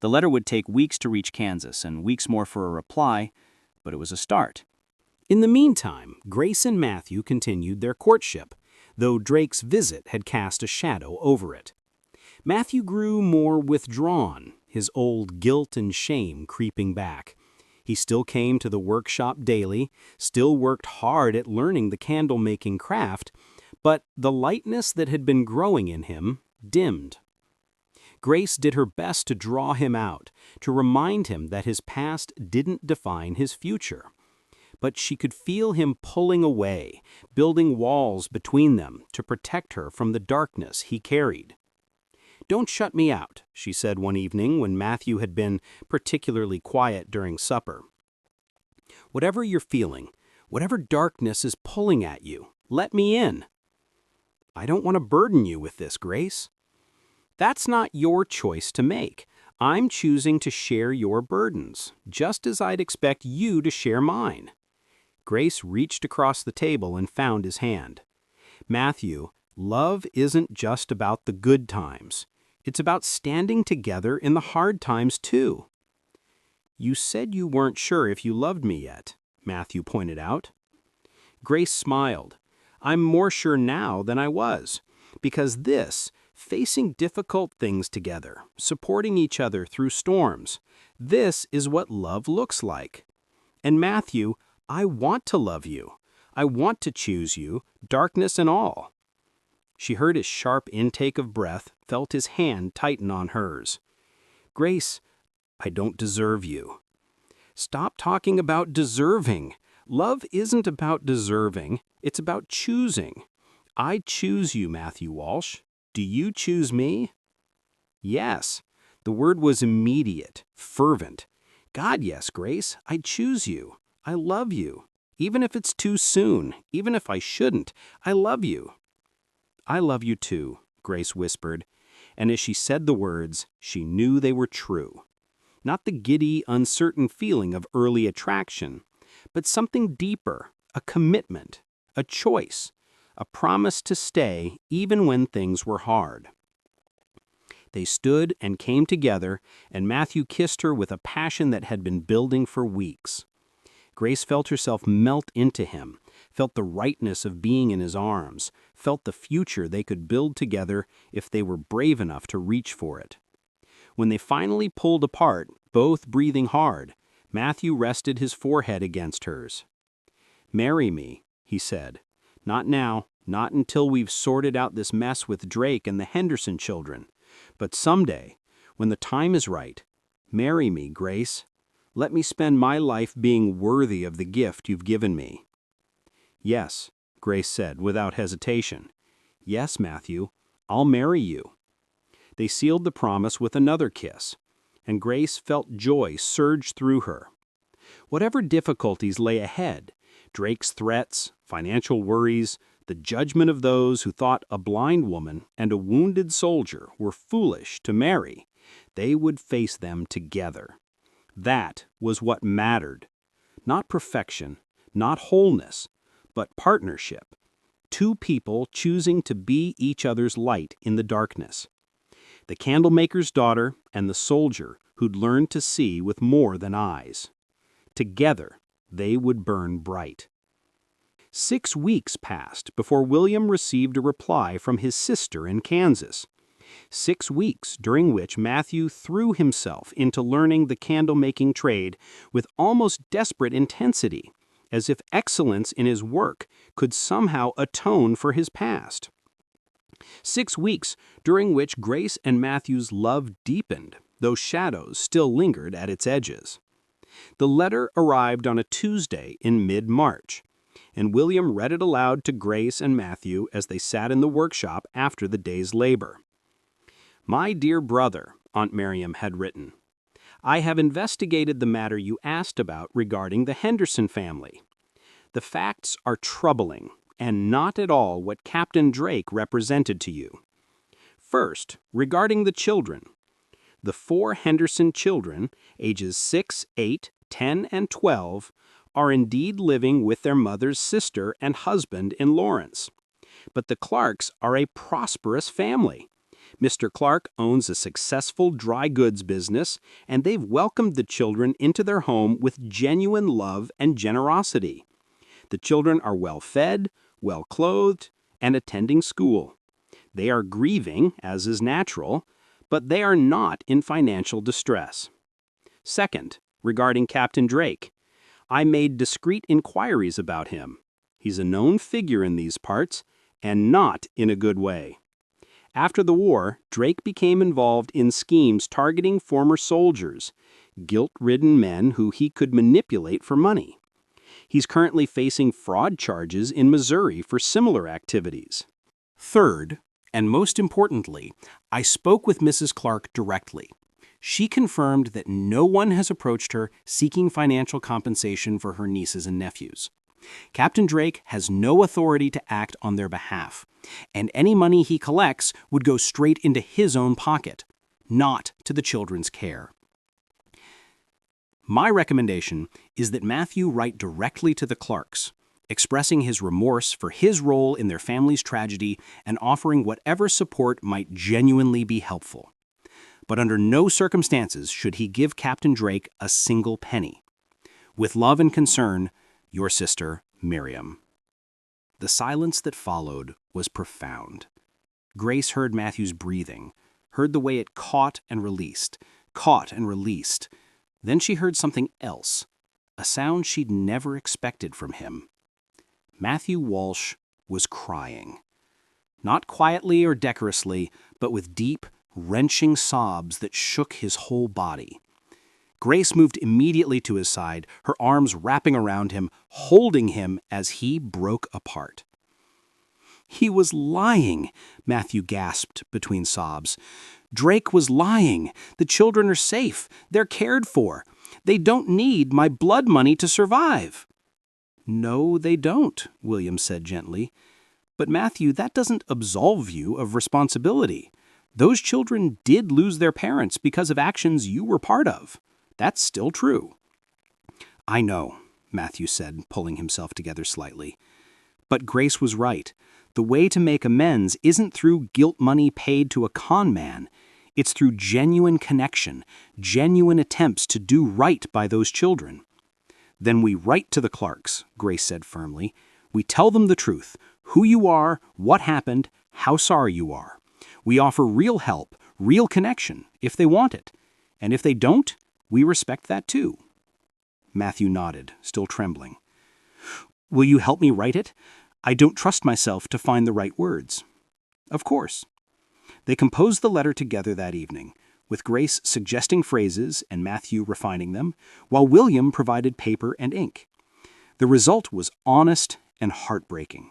The letter would take weeks to reach Kansas and weeks more for a reply, but it was a start. In the meantime, Grace and Matthew continued their courtship, though Drake's visit had cast a shadow over it. Matthew grew more withdrawn, his old guilt and shame creeping back. He still came to the workshop daily, still worked hard at learning the candle-making craft, but the lightness that had been growing in him dimmed. Grace did her best to draw him out, to remind him that his past didn't define his future. But she could feel him pulling away, building walls between them to protect her from the darkness he carried. "Don't shut me out," she said one evening when Matthew had been particularly quiet during supper. "Whatever you're feeling, whatever darkness is pulling at you, let me in." "I don't want to burden you with this, Grace." "That's not your choice to make. I'm choosing to share your burdens, just as I'd expect you to share mine." Grace reached across the table and found his hand. Matthew, love isn't just about the good times. It's about standing together in the hard times, too. You said you weren't sure if you loved me yet, Matthew pointed out. Grace smiled. I'm more sure now than I was, because facing difficult things together, supporting each other through storms, this is what love looks like. And Matthew, I want to love you. I want to choose you, darkness and all. She heard his sharp intake of breath, felt his hand tighten on hers. Grace, I don't deserve you. Stop talking about deserving. Love isn't about deserving. It's about choosing. I choose you, Matthew Walsh. Do you choose me? Yes. The word was immediate, fervent. God, yes, Grace, I choose you. I love you. Even if it's too soon, even if I shouldn't, I love you. I love you too, Grace whispered, and as she said the words, she knew they were true. Not the giddy, uncertain feeling of early attraction, but something deeper, a commitment, a choice, a promise to stay even when things were hard. They stood and came together, and Matthew kissed her with a passion that had been building for weeks. Grace felt herself melt into him, felt the rightness of being in his arms, felt the future they could build together if they were brave enough to reach for it. When they finally pulled apart, both breathing hard, Matthew rested his forehead against hers. Marry me, he said. Not now, not until we've sorted out this mess with Drake and the Henderson children. But someday, when the time is right, marry me, Grace. Let me spend my life being worthy of the gift you've given me. Yes, Grace said without hesitation. Yes, Matthew, I'll marry you. They sealed the promise with another kiss, and Grace felt joy surge through her. Whatever difficulties lay ahead, Drake's threats, financial worries, the judgment of those who thought a blind woman and a wounded soldier were foolish to marry, they would face them together. That was what mattered. Not perfection, not wholeness, but partnership. Two people choosing to be each other's light in the darkness. The candlemaker's daughter and the soldier who'd learned to see with more than eyes. Together, they would burn bright. 6 weeks passed before William received a reply from his sister in Kansas. 6 weeks during which Matthew threw himself into learning the candle-making trade with almost desperate intensity, as if excellence in his work could somehow atone for his past. 6 weeks during which Grace and Matthew's love deepened, though shadows still lingered at its edges. The letter arrived on a Tuesday in mid-March, and William read it aloud to Grace and Matthew as they sat in the workshop after the day's labor. My dear brother, Aunt Miriam had written, I have investigated the matter you asked about regarding the Henderson family. The facts are troubling and not at all what Captain Drake represented to you. First, regarding the children. The 4 Henderson children, ages 6, 8, 10, and 12, are indeed living with their mother's sister and husband in Lawrence. But the Clarks are a prosperous family. Mr. Clark owns a successful dry goods business, and they've welcomed the children into their home with genuine love and generosity. The children are well-fed, well-clothed, and attending school. They are grieving, as is natural, but they are not in financial distress. Second, regarding Captain Drake, I made discreet inquiries about him. He's a known figure in these parts, and not in a good way. After the war, Drake became involved in schemes targeting former soldiers, guilt-ridden men who he could manipulate for money. He's currently facing fraud charges in Missouri for similar activities. Third, and most importantly, I spoke with Mrs. Clark directly. She confirmed that no one has approached her seeking financial compensation for her nieces and nephews. Captain Drake has no authority to act on their behalf, and any money he collects would go straight into his own pocket, not to the children's care. My recommendation is that Matthew write directly to the Clarks, expressing his remorse for his role in their family's tragedy and offering whatever support might genuinely be helpful. But under no circumstances should he give Captain Drake a single penny. With love and concern, your sister, Miriam. The silence that followed was profound. Grace heard Matthew's breathing, heard the way it caught and released. Then she heard something else, a sound she'd never expected from him. Matthew Walsh was crying. Not quietly or decorously, but with deep, wrenching sobs that shook his whole body. Grace moved immediately to his side, her arms wrapping around him, holding him as he broke apart. "He was lying," Matthew gasped between sobs. "Drake was lying. The children are safe. They're cared for. They don't need my blood money to survive." "No, they don't," William said gently. "But Matthew, that doesn't absolve you of responsibility. Those children did lose their parents because of actions you were part of. That's still true." "I know," Matthew said, pulling himself together slightly. "But Grace was right. The way to make amends isn't through guilt money paid to a con man. It's through genuine connection, genuine attempts to do right by those children." "Then we write to the Clarks," Grace said firmly. "We tell them the truth, who you are, what happened, how sorry you are. We offer real help, real connection, if they want it. And if they don't, we respect that too." Matthew nodded, still trembling. "Will you help me write it? I don't trust myself to find the right words." "Of course." They composed the letter together that evening, with Grace suggesting phrases and Matthew refining them, while William provided paper and ink. The result was honest and heartbreaking.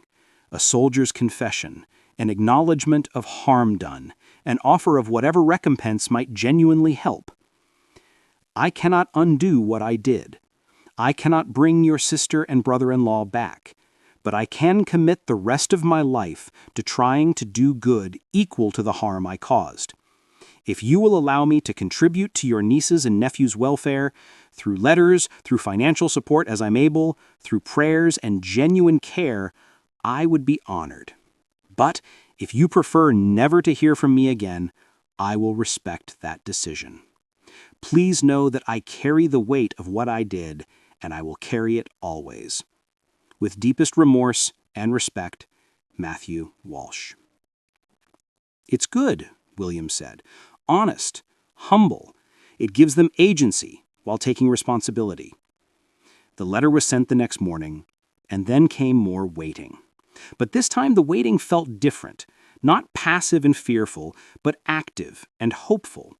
A soldier's confession, an acknowledgement of harm done, an offer of whatever recompense might genuinely help. "I cannot undo what I did. I cannot bring your sister and brother-in-law back, but I can commit the rest of my life to trying to do good equal to the harm I caused. If you will allow me to contribute to your nieces and nephews' welfare, through letters, through financial support as I'm able, through prayers and genuine care, I would be honored. But if you prefer never to hear from me again, I will respect that decision. Please know that I carry the weight of what I did, and I will carry it always. With deepest remorse and respect, Matthew Walsh." "It's good," William said. "Honest, humble. It gives them agency while taking responsibility." The letter was sent the next morning, and then came more waiting. But this time the waiting felt different, not passive and fearful, but active and hopeful.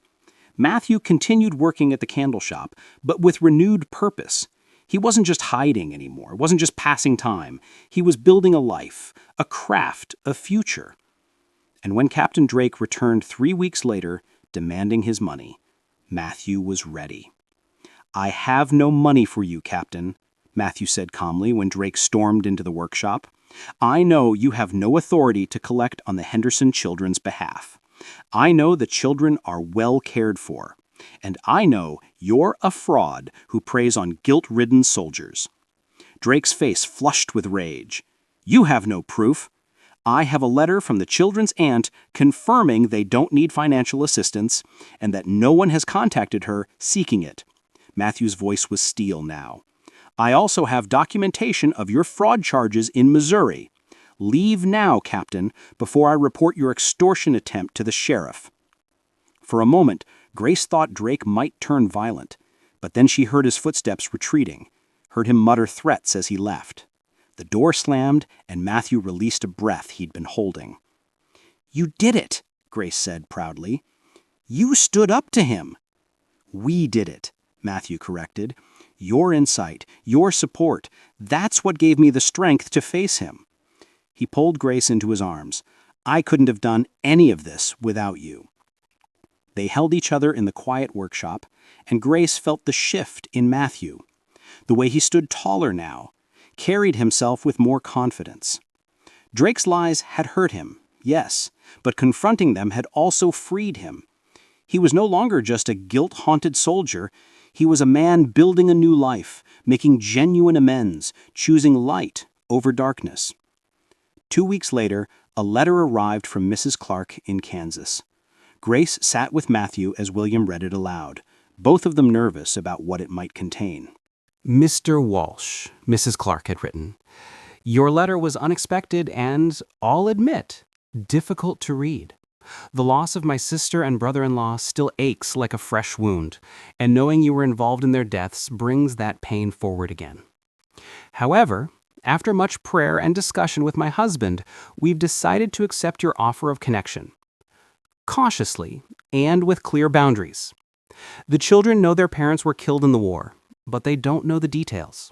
Matthew continued working at the candle shop, but with renewed purpose. He wasn't just hiding anymore, wasn't just passing time. He was building a life, a craft, a future. And when Captain Drake returned 3 weeks later, demanding his money, Matthew was ready. "I have no money for you, Captain," Matthew said calmly when Drake stormed into the workshop. "I know you have no authority to collect on the Henderson children's behalf. I know the children are well cared for. And I know you're a fraud who preys on guilt-ridden soldiers." Drake's face flushed with rage. "You have no proof. I have a letter from the children's aunt confirming they don't need financial assistance and that no one has contacted her seeking it." Matthew's voice was steel now. "I also have documentation of your fraud charges in Missouri. Leave now, Captain, before I report your extortion attempt to the sheriff." For a moment, Grace thought Drake might turn violent, but then she heard his footsteps retreating, heard him mutter threats as he left. The door slammed, and Matthew released a breath he'd been holding. "You did it," Grace said proudly. "You stood up to him." "We did it," Matthew corrected. "Your insight, your support, that's what gave me the strength to face him." He pulled Grace into his arms. "I couldn't have done any of this without you." They held each other in the quiet workshop, and Grace felt the shift in Matthew. The way he stood taller now, carried himself with more confidence. Drake's lies had hurt him, yes, but confronting them had also freed him. He was no longer just a guilt-haunted soldier. He was a man building a new life, making genuine amends, choosing light over darkness. 2 weeks later, a letter arrived from Mrs. Clark in Kansas. Grace sat with Matthew as William read it aloud, both of them nervous about what it might contain. Mr. Walsh, Mrs. Clark had written, your letter was unexpected and, I'll admit, difficult to read. The loss of my sister and brother-in-law still aches like a fresh wound, and knowing you were involved in their deaths brings that pain forward again. However, after much prayer and discussion with my husband, we've decided to accept your offer of connection. Cautiously, and with clear boundaries. The children know their parents were killed in the war, but they don't know the details.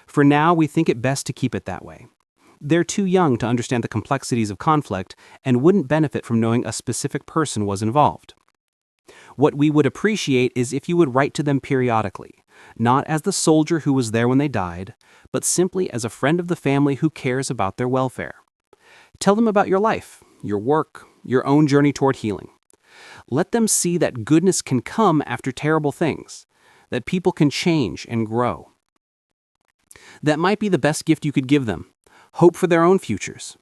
For now, we think it best to keep it that way. They're too young to understand the complexities of conflict and wouldn't benefit from knowing a specific person was involved. What we would appreciate is if you would write to them periodically, not as the soldier who was there when they died, but simply as a friend of the family who cares about their welfare. Tell them about your life, your work, your own journey toward healing. Let them see that goodness can come after terrible things, that people can change and grow. That might be the best gift you could give them. Hope for their own futures.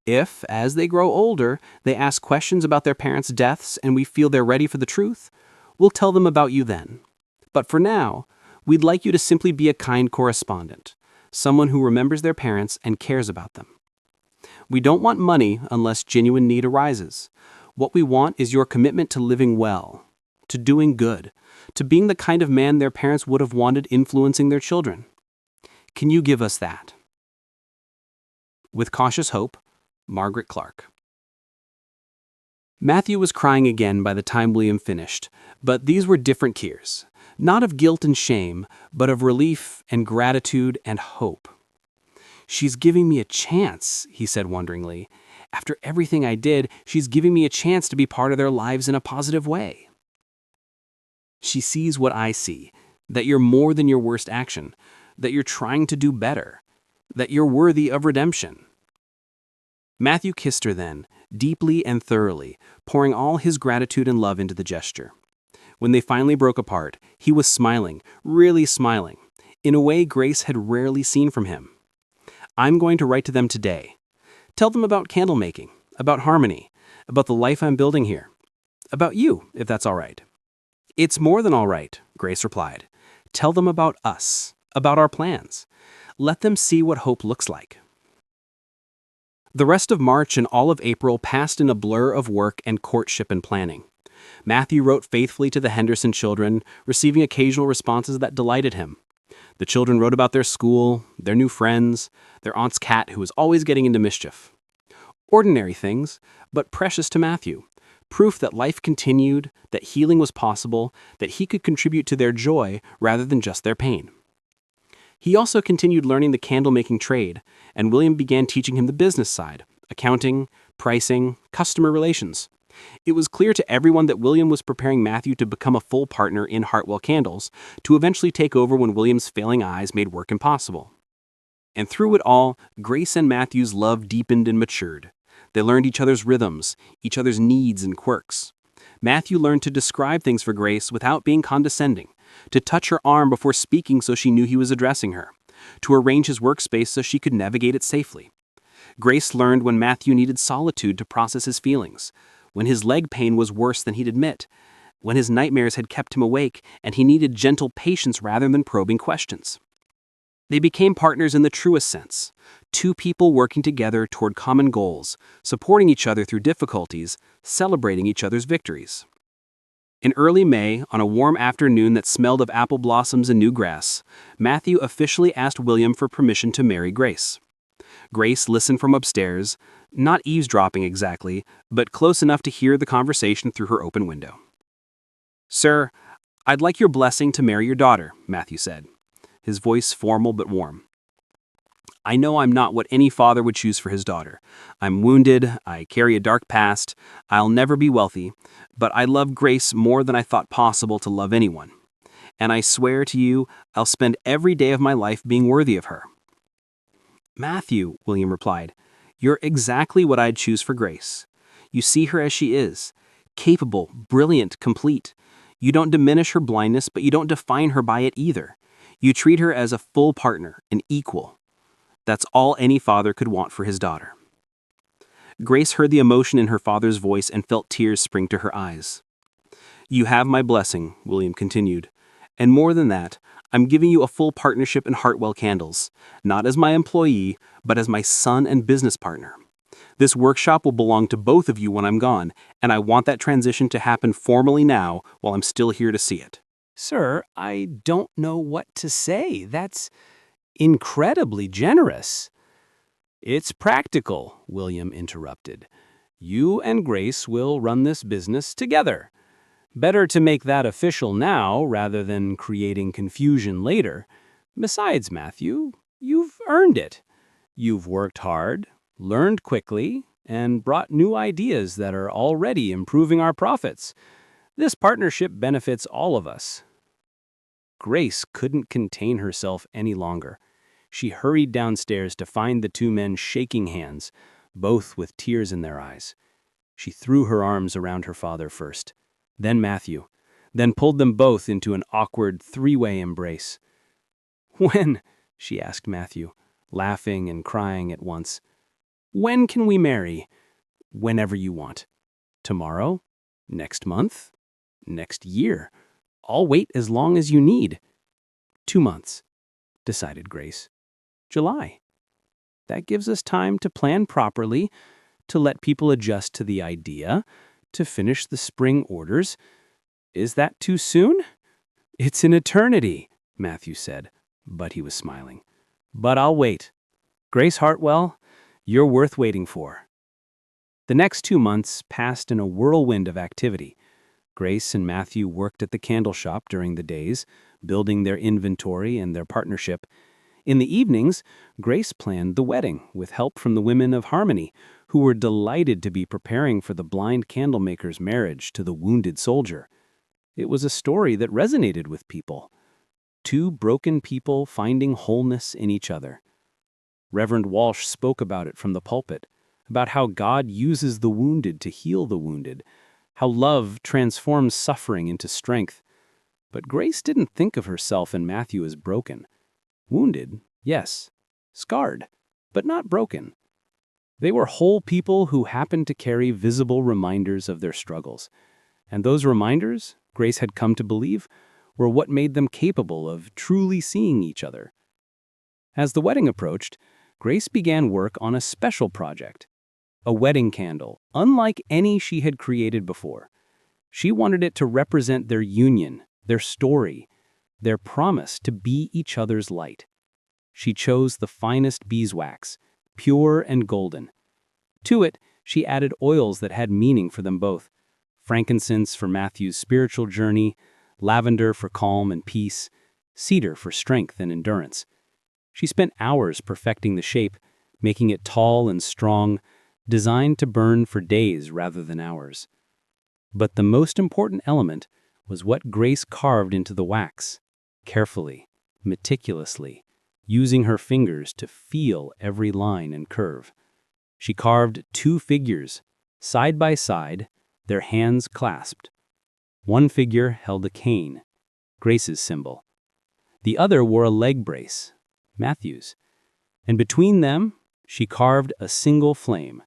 If, as they grow older, they ask questions about their parents' deaths and we feel they're ready for the truth, we'll tell them about you then. But for now, we'd like you to simply be a kind correspondent, someone who remembers their parents and cares about them. We don't want money unless genuine need arises. What we want is your commitment to living well, to doing good, to being the kind of man their parents would have wanted influencing their children. Can you give us that? With cautious hope, Margaret Clark. Matthew was crying again by the time William finished, but these were different tears, not of guilt and shame, but of relief and gratitude and hope. She's giving me a chance, he said wonderingly. After everything I did, she's giving me a chance to be part of their lives in a positive way. She sees what I see, that you're more than your worst action, that you're trying to do better, that you're worthy of redemption. Matthew kissed her then, deeply and thoroughly, pouring all his gratitude and love into the gesture. When they finally broke apart, he was smiling, really smiling, in a way Grace had rarely seen from him. I'm going to write to them today. Tell them about candle making, about harmony, about the life I'm building here, about you, if that's all right. It's more than all right, Grace replied. Tell them about us, about our plans. Let them see what hope looks like. The rest of March and all of April passed in a blur of work and courtship and planning. Matthew wrote faithfully to the Henderson children, receiving occasional responses that delighted him. The children wrote about their school, their new friends, their aunt's cat who was always getting into mischief. Ordinary things, but precious to Matthew. Proof that life continued, that healing was possible, that he could contribute to their joy rather than just their pain. He also continued learning the candle-making trade, and William began teaching him the business side, accounting, pricing, customer relations. It was clear to everyone that William was preparing Matthew to become a full partner in Hartwell Candles, to eventually take over when William's failing eyes made work impossible. And through it all, Grace and Matthew's love deepened and matured. They learned each other's rhythms, each other's needs and quirks. Matthew learned to describe things for Grace without being condescending, to touch her arm before speaking so she knew he was addressing her, to arrange his workspace so she could navigate it safely. Grace learned when Matthew needed solitude to process his feelings, when his leg pain was worse than he'd admit, when his nightmares had kept him awake and he needed gentle patience rather than probing questions. They became partners in the truest sense, two people working together toward common goals, supporting each other through difficulties, celebrating each other's victories. In early May, on a warm afternoon that smelled of apple blossoms and new grass, Matthew officially asked William for permission to marry Grace. Grace listened from upstairs, not eavesdropping exactly, but close enough to hear the conversation through her open window. "Sir, I'd like your blessing to marry your daughter," Matthew said, his voice formal but warm. "I know I'm not what any father would choose for his daughter. I'm wounded, I carry a dark past, I'll never be wealthy, but I love Grace more than I thought possible to love anyone. And I swear to you, I'll spend every day of my life being worthy of her." "Matthew," William replied, "you're exactly what I'd choose for Grace. You see her as she is, capable, brilliant, complete. You don't diminish her blindness, but you don't define her by it either. You treat her as a full partner, an equal. That's all any father could want for his daughter. Grace heard the emotion in her father's voice and felt tears spring to her eyes. You have my blessing, William continued. And more than that, I'm giving you a full partnership in Hartwell Candles, not as my employee, but as my son and business partner. This workshop will belong to both of you when I'm gone, and I want that transition to happen formally now while I'm still here to see it. Sir, I don't know what to say. That's incredibly generous. It's practical, William interrupted. You and Grace will run this business together. Better to make that official now rather than creating confusion later. Besides, Matthew, you've earned it. You've worked hard, learned quickly, and brought new ideas that are already improving our profits. This partnership benefits all of us. Grace couldn't contain herself any longer. She hurried downstairs to find the two men shaking hands, both with tears in their eyes. She threw her arms around her father first, then Matthew, then pulled them both into an awkward three-way embrace. "When?" she asked Matthew, laughing and crying at once. "When can we marry?" "Whenever you want. Tomorrow? Next month? Next year? I'll wait as long as you need." 2 months, decided Grace. July. That gives us time to plan properly, to let people adjust to the idea, to finish the spring orders. Is that too soon? It's an eternity, Matthew said, but he was smiling. But I'll wait. Grace Hartwell, you're worth waiting for. The next 2 months passed in a whirlwind of activity. Grace and Matthew worked at the candle shop during the days, building their inventory and their partnership. In the evenings, Grace planned the wedding with help from the women of Harmony, who were delighted to be preparing for the blind candlemaker's marriage to the wounded soldier. It was a story that resonated with people. 2 broken people finding wholeness in each other. Reverend Walsh spoke about it from the pulpit, about how God uses the wounded to heal the wounded, how love transforms suffering into strength. But Grace didn't think of herself and Matthew as broken. Wounded, yes. Scarred, but not broken. They were whole people who happened to carry visible reminders of their struggles. And those reminders, Grace had come to believe, were what made them capable of truly seeing each other. As the wedding approached, Grace began work on a special project. A wedding candle, unlike any she had created before. She wanted it to represent their union, their story, their promise to be each other's light. She chose the finest beeswax, pure and golden. To it, she added oils that had meaning for them both. Frankincense for Matthew's spiritual journey, lavender for calm and peace, cedar for strength and endurance. She spent hours perfecting the shape, making it tall and strong, designed to burn for days rather than hours. But the most important element was what Grace carved into the wax, carefully, meticulously, using her fingers to feel every line and curve. She carved 2 figures, side by side, their hands clasped. One figure held a cane, Grace's symbol. The other wore a leg brace, Matthew's. And between them, she carved a single flame,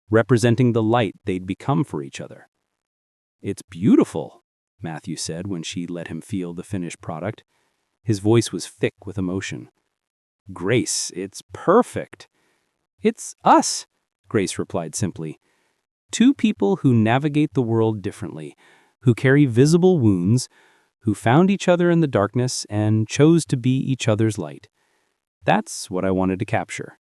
representing the light they'd become for each other. "It's beautiful," Matthew said when she let him feel the finished product. His voice was thick with emotion. "Grace, it's perfect." "It's us," Grace replied simply. 2 people who navigate the world differently, who carry visible wounds, who found each other in the darkness and chose to be each other's light. That's what I wanted to capture.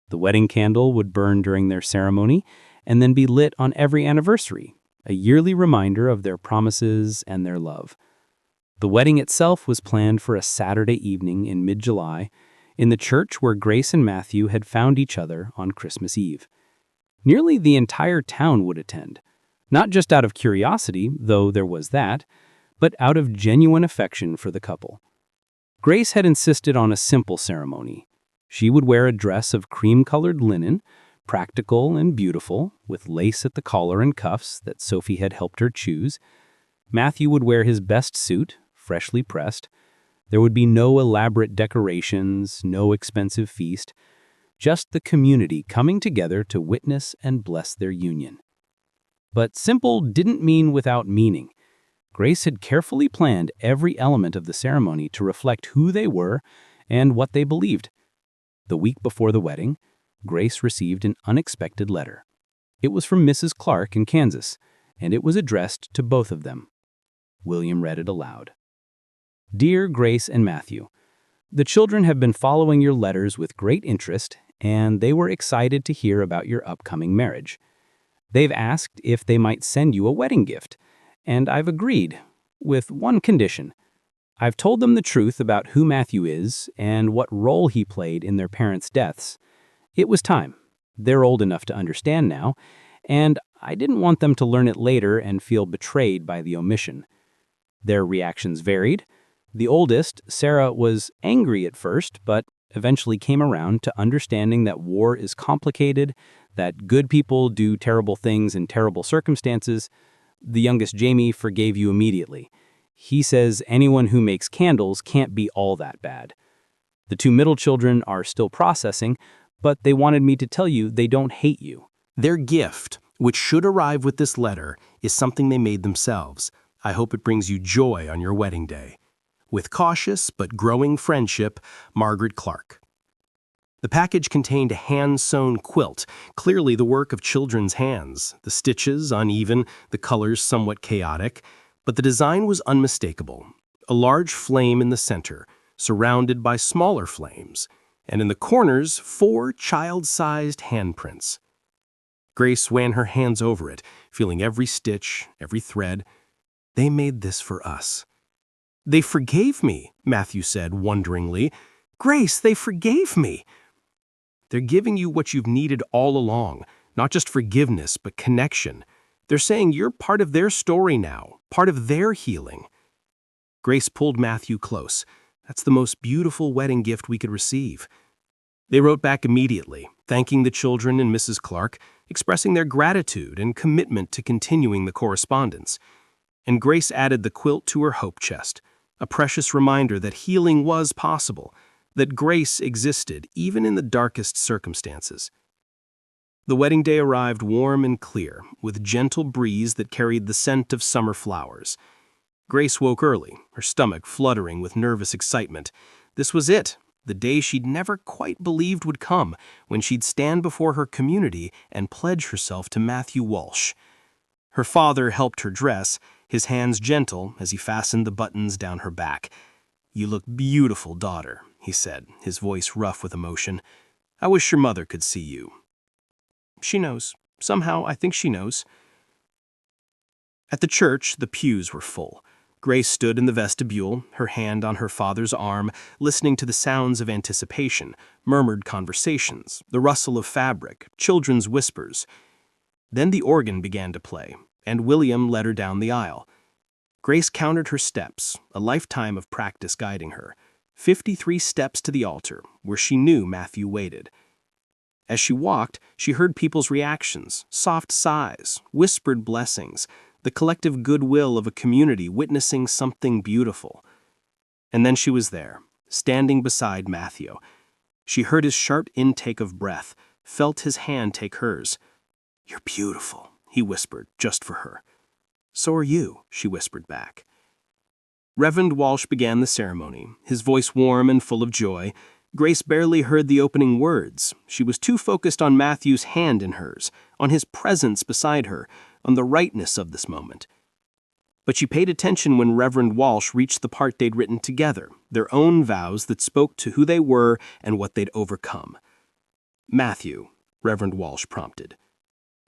The wedding candle would burn during their ceremony and then be lit on every anniversary, a yearly reminder of their promises and their love. The wedding itself was planned for a Saturday evening in mid-July in the church where Grace and Matthew had found each other on Christmas Eve. Nearly the entire town would attend, not just out of curiosity, though there was that, but out of genuine affection for the couple. Grace had insisted on a simple ceremony. She would wear a dress of cream-colored linen, practical and beautiful, with lace at the collar and cuffs that Sophie had helped her choose. Matthew would wear his best suit, freshly pressed. There would be no elaborate decorations, no expensive feast, just the community coming together to witness and bless their union. But simple didn't mean without meaning. Grace had carefully planned every element of the ceremony to reflect who they were and what they believed. The week before the wedding, Grace received an unexpected letter. It was from Mrs. Clark in Kansas, and it was addressed to both of them. William read it aloud. Dear Grace and Matthew, the children have been following your letters with great interest, and they were excited to hear about your upcoming marriage. They've asked if they might send you a wedding gift, and I've agreed, with one condition. I've told them the truth about who Matthew is and what role he played in their parents' deaths. It was time. They're old enough to understand now, and I didn't want them to learn it later and feel betrayed by the omission. Their reactions varied. The oldest, Sarah, was angry at first, but eventually came around to understanding that war is complicated, that good people do terrible things in terrible circumstances. The youngest, Jamie, forgave you immediately. He says anyone who makes candles can't be all that bad. The two middle children are still processing, but they wanted me to tell you they don't hate you. Their gift, which should arrive with this letter, is something they made themselves. I hope it brings you joy on your wedding day. With cautious but growing friendship, Margaret Clark. The package contained a hand-sewn quilt, clearly the work of children's hands, the stitches uneven, the colors somewhat chaotic, but the design was unmistakable. A large flame in the center, surrounded by smaller flames, and in the corners, 4 child-sized handprints. Grace ran her hands over it, feeling every stitch, every thread. They made this for us. They forgave me, Matthew said wonderingly. Grace, they forgave me. They're giving you what you've needed all along, not just forgiveness, but connection. They're saying you're part of their story now, part of their healing. Grace pulled Matthew close. That's the most beautiful wedding gift we could receive. They wrote back immediately, thanking the children and Mrs. Clark, expressing their gratitude and commitment to continuing the correspondence. And Grace added the quilt to her hope chest, a precious reminder that healing was possible, that grace existed even in the darkest circumstances. The wedding day arrived warm and clear, with gentle breeze that carried the scent of summer flowers. Grace woke early, her stomach fluttering with nervous excitement. This was it, the day she'd never quite believed would come, when she'd stand before her community and pledge herself to Matthew Walsh. Her father helped her dress, his hands gentle as he fastened the buttons down her back. "You look beautiful, daughter," he said, his voice rough with emotion. "I wish your mother could see you." "She knows. Somehow, I think she knows." At the church, the pews were full. Grace stood in the vestibule, her hand on her father's arm, listening to the sounds of anticipation, murmured conversations, the rustle of fabric, children's whispers. Then the organ began to play, and William led her down the aisle. Grace counted her steps, a lifetime of practice guiding her. 53 steps to the altar, where she knew Matthew waited. As she walked, she heard people's reactions, soft sighs, whispered blessings, the collective goodwill of a community witnessing something beautiful. And then she was there, standing beside Matthew. She heard his sharp intake of breath, felt his hand take hers. "You're beautiful," he whispered, just for her. "So are you," she whispered back. Reverend Walsh began the ceremony, his voice warm and full of joy. Grace barely heard the opening words. She was too focused on Matthew's hand in hers, on his presence beside her, on the rightness of this moment. But she paid attention when Reverend Walsh reached the part they'd written together, their own vows that spoke to who they were and what they'd overcome. "Matthew," Reverend Walsh prompted.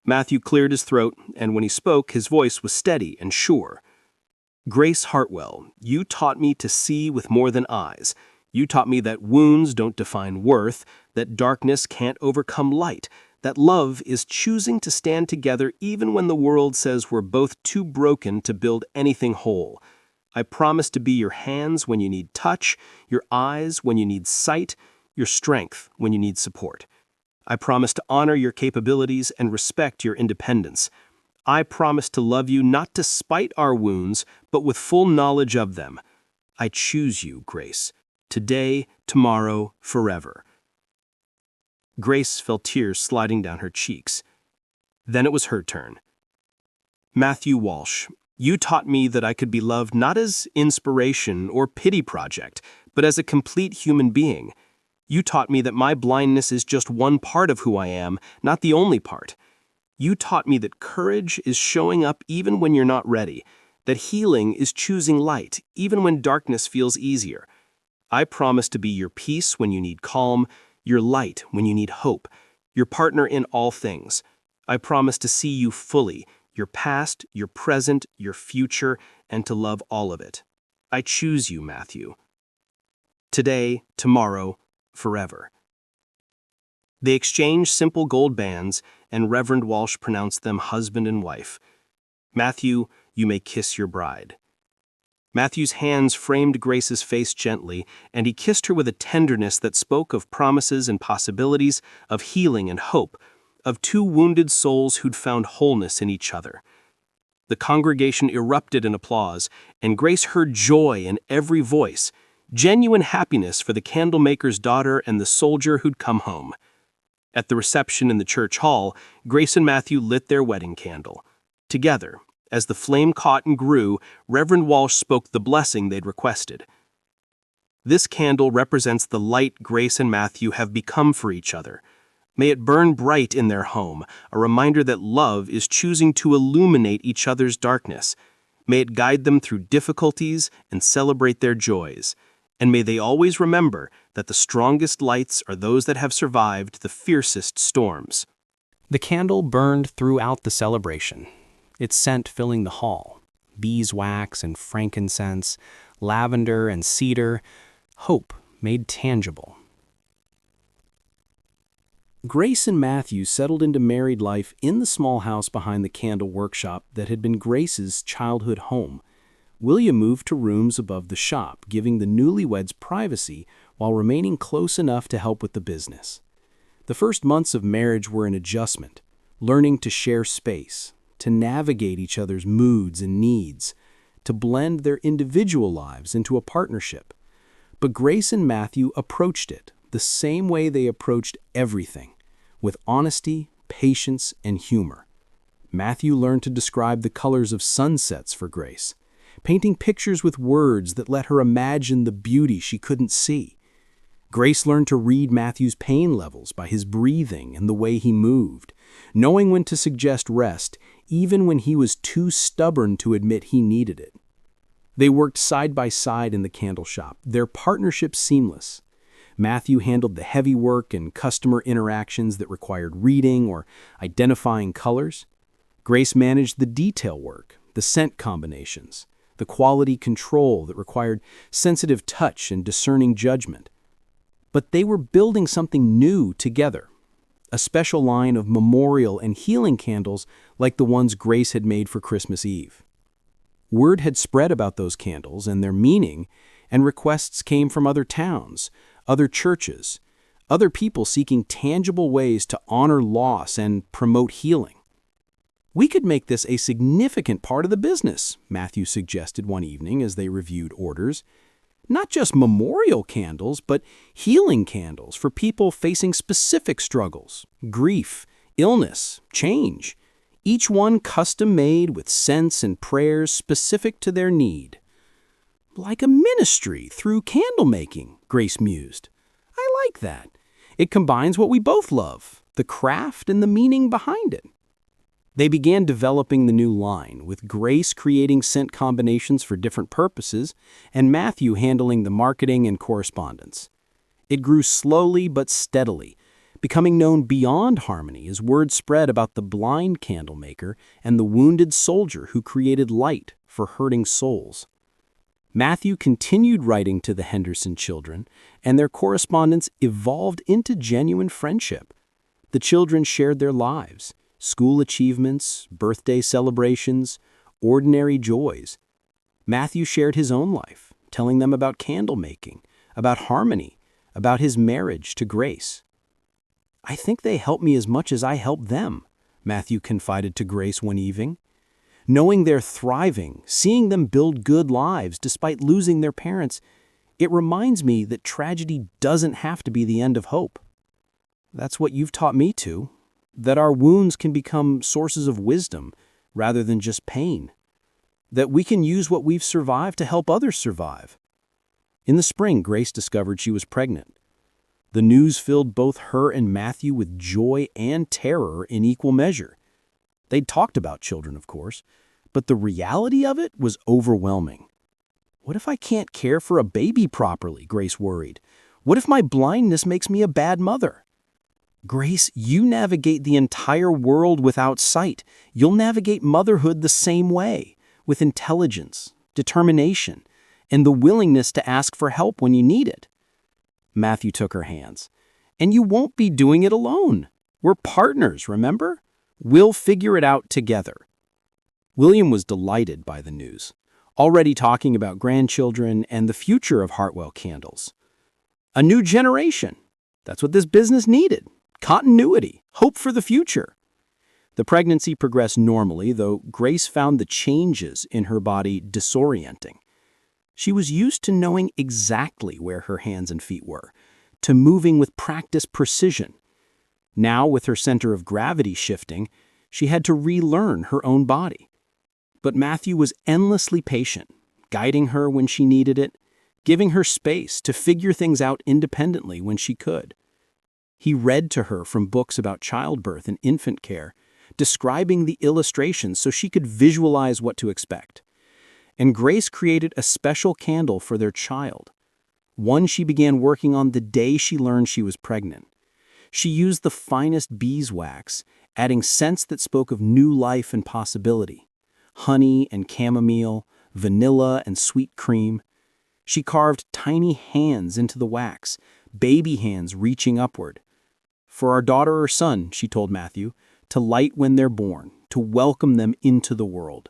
Matthew cleared his throat, and when he spoke, his voice was steady and sure. "Grace Hartwell, you taught me to see with more than eyes. You taught me that wounds don't define worth, that darkness can't overcome light, that love is choosing to stand together even when the world says we're both too broken to build anything whole. I promise to be your hands when you need touch, your eyes when you need sight, your strength when you need support. I promise to honor your capabilities and respect your independence. I promise to love you not to spite our wounds, but with full knowledge of them. I choose you, Grace, today, tomorrow, forever." Grace felt tears sliding down her cheeks. Then it was her turn. "Matthew Walsh, you taught me that I could be loved not as inspiration or pity project, but as a complete human being. You taught me that my blindness is just one part of who I am, not the only part. You taught me that courage is showing up even when you're not ready, that healing is choosing light even when darkness feels easier. I promise to be your peace when you need calm, your light when you need hope, your partner in all things. I promise to see you fully, your past, your present, your future, and to love all of it. I choose you, Matthew. Today, tomorrow, forever." They exchanged simple gold bands, and Reverend Walsh pronounced them husband and wife. "Matthew, you may kiss your bride." Matthew's hands framed Grace's face gently, and he kissed her with a tenderness that spoke of promises and possibilities, of healing and hope, of two wounded souls who'd found wholeness in each other. The congregation erupted in applause, and Grace heard joy in every voice, genuine happiness for the candlemaker's daughter and the soldier who'd come home. At the reception in the church hall, Grace and Matthew lit their wedding candle. Together, as the flame caught and grew, Reverend Walsh spoke the blessing they'd requested. "This candle represents the light Grace and Matthew have become for each other. May it burn bright in their home, a reminder that love is choosing to illuminate each other's darkness. May it guide them through difficulties and celebrate their joys. And may they always remember that the strongest lights are those that have survived the fiercest storms." The candle burned throughout the celebration, its scent filling the hall. Beeswax and frankincense, lavender and cedar, hope made tangible. Grace and Matthew settled into married life in the small house behind the candle workshop that had been Grace's childhood home. William moved to rooms above the shop, giving the newlyweds privacy while remaining close enough to help with the business. The first months of marriage were an adjustment, learning to share space, to navigate each other's moods and needs, to blend their individual lives into a partnership. But Grace and Matthew approached it the same way they approached everything, with honesty, patience, and humor. Matthew learned to describe the colors of sunsets for Grace, painting pictures with words that let her imagine the beauty she couldn't see. Grace learned to read Matthew's pain levels by his breathing and the way he moved, knowing when to suggest rest, even when he was too stubborn to admit he needed it. They worked side by side in the candle shop, their partnership seamless. Matthew handled the heavy work and customer interactions that required reading or identifying colors. Grace managed the detail work, the scent combinations, the quality control that required sensitive touch and discerning judgment. But they were building something new together, a special line of memorial and healing candles like the ones Grace had made for Christmas Eve. Word had spread about those candles and their meaning, and requests came from other towns, other churches, other people seeking tangible ways to honor loss and promote healing. "We could make this a significant part of the business," Matthew suggested one evening as they reviewed orders. "Not just memorial candles, but healing candles for people facing specific struggles, grief, illness, change. Each one custom-made with scents and prayers specific to their need." "Like a ministry through candle making," Grace mused. "I like that. It combines what we both love, the craft and the meaning behind it." They began developing the new line, with Grace creating scent combinations for different purposes and Matthew handling the marketing and correspondence. It grew slowly but steadily, becoming known beyond Harmony as word spread about the blind candlemaker and the wounded soldier who created light for hurting souls. Matthew continued writing to the Henderson children, and their correspondence evolved into genuine friendship. The children shared their lives, school achievements, birthday celebrations, ordinary joys. Matthew shared his own life, telling them about candle making, about Harmony, about his marriage to Grace. "I think they helped me as much as I helped them," Matthew confided to Grace one evening. Knowing they're thriving, seeing them build good lives despite losing their parents, it reminds me that tragedy doesn't have to be the end of hope. That's what you've taught me too, that our wounds can become sources of wisdom rather than just pain, that we can use what we've survived to help others survive. In the spring, Grace discovered she was pregnant. The news filled both her and Matthew with joy and terror in equal measure. They'd talked about children, of course, but the reality of it was overwhelming. What if I can't care for a baby properly? Grace worried. What if my blindness makes me a bad mother? Grace, you navigate the entire world without sight. You'll navigate motherhood the same way, with intelligence, determination, and the willingness to ask for help when you need it. Matthew took her hands. And you won't be doing it alone. We're partners, remember? We'll figure it out together. William was delighted by the news, already talking about grandchildren and the future of Hartwell Candles. A new generation. That's what this business needed. Continuity, hope for the future. The pregnancy progressed normally, though Grace found the changes in her body disorienting. She was used to knowing exactly where her hands and feet were, to moving with practiced precision. Now, with her center of gravity shifting, she had to relearn her own body. But Matthew was endlessly patient, guiding her when she needed it, giving her space to figure things out independently when she could. He read to her from books about childbirth and infant care, describing the illustrations so she could visualize what to expect. And Grace created a special candle for their child, one she began working on the day she learned she was pregnant. She used the finest beeswax, adding scents that spoke of new life and possibility. Honey and chamomile, vanilla and sweet cream. She carved tiny hands into the wax, baby hands reaching upward. For our daughter or son, she told Matthew, to light when they're born, to welcome them into the world.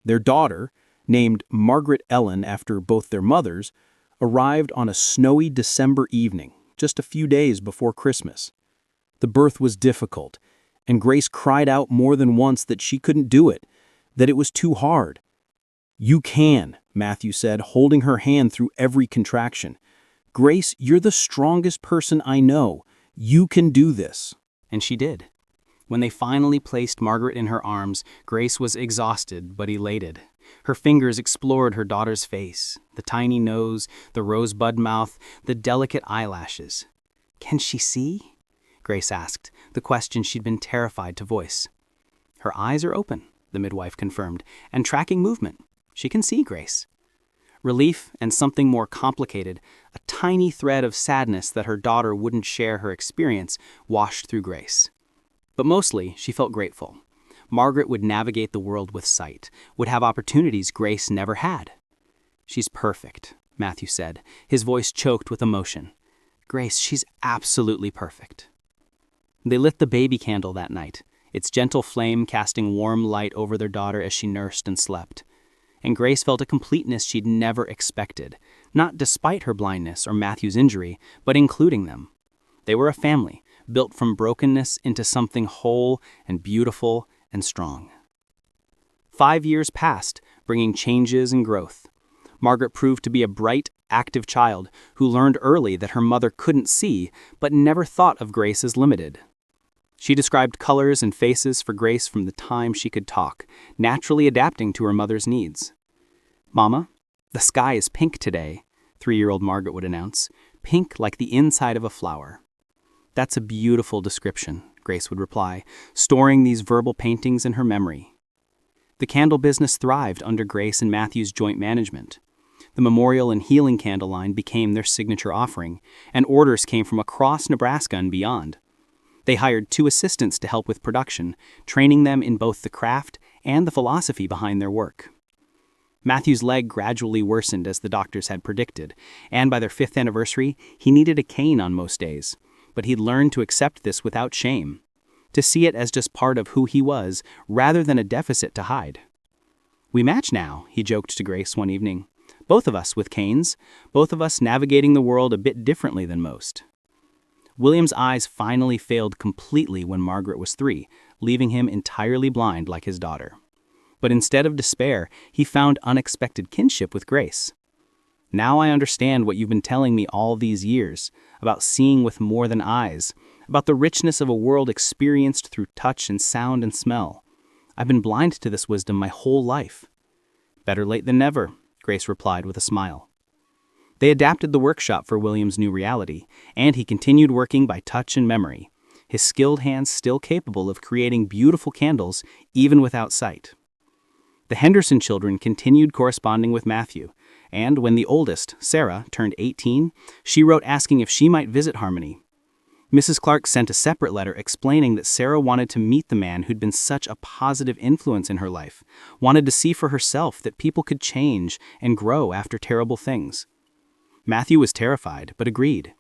Their daughter, named Margaret Ellen after both their mothers, arrived on a snowy December evening, just a few days before Christmas. The birth was difficult, and Grace cried out more than once that she couldn't do it, that it was too hard. "You can," Matthew said, holding her hand through every contraction. "Grace, you're the strongest person I know. You can do this." And she did. When they finally placed Margaret in her arms, Grace was exhausted but elated. Her fingers explored her daughter's face, the tiny nose, the rosebud mouth, the delicate eyelashes. "Can she see?" Grace asked, the question she'd been terrified to voice. "Her eyes are open," the midwife confirmed, "and tracking movement. She can see, Grace." Relief and something more complicated, a tiny thread of sadness that her daughter wouldn't share her experience, washed through Grace. But mostly, she felt grateful. Margaret would navigate the world with sight, would have opportunities Grace never had. "She's perfect," Matthew said, his voice choked with emotion. "Grace, she's absolutely perfect." They lit the baby candle that night, its gentle flame casting warm light over their daughter as she nursed and slept. And Grace felt a completeness she'd never expected, not despite her blindness or Matthew's injury, but including them. They were a family, built from brokenness into something whole and beautiful and strong. 5 years passed, bringing changes and growth. Margaret proved to be a bright, active child who learned early that her mother couldn't see, but never thought of Grace as limited. She described colors and faces for Grace from the time she could talk, naturally adapting to her mother's needs. "Mama, the sky is pink today," 3-year-old Margaret would announce, "pink like the inside of a flower." "That's a beautiful description," Grace would reply, storing these verbal paintings in her memory. The candle business thrived under Grace and Matthew's joint management. The Memorial and Healing Candle line became their signature offering, and orders came from across Nebraska and beyond. They hired 2 assistants to help with production, training them in both the craft and the philosophy behind their work. Matthew's leg gradually worsened as the doctors had predicted, and by their 5th anniversary, he needed a cane on most days. But he'd learned to accept this without shame, to see it as just part of who he was, rather than a deficit to hide. "We match now," he joked to Grace one evening. "Both of us with canes, both of us navigating the world a bit differently than most." William's eyes finally failed completely when Margaret was 3, leaving him entirely blind like his daughter. But instead of despair, he found unexpected kinship with Grace. "Now I understand what you've been telling me all these years, about seeing with more than eyes, about the richness of a world experienced through touch and sound and smell. I've been blind to this wisdom my whole life." "Better late than never," Grace replied with a smile. They adapted the workshop for William's new reality, and he continued working by touch and memory, his skilled hands still capable of creating beautiful candles even without sight. The Henderson children continued corresponding with Matthew, and when the oldest, Sarah, turned 18, she wrote asking if she might visit Harmony. Mrs. Clark sent a separate letter explaining that Sarah wanted to meet the man who'd been such a positive influence in her life, wanted to see for herself that people could change and grow after terrible things. Matthew was terrified, but agreed,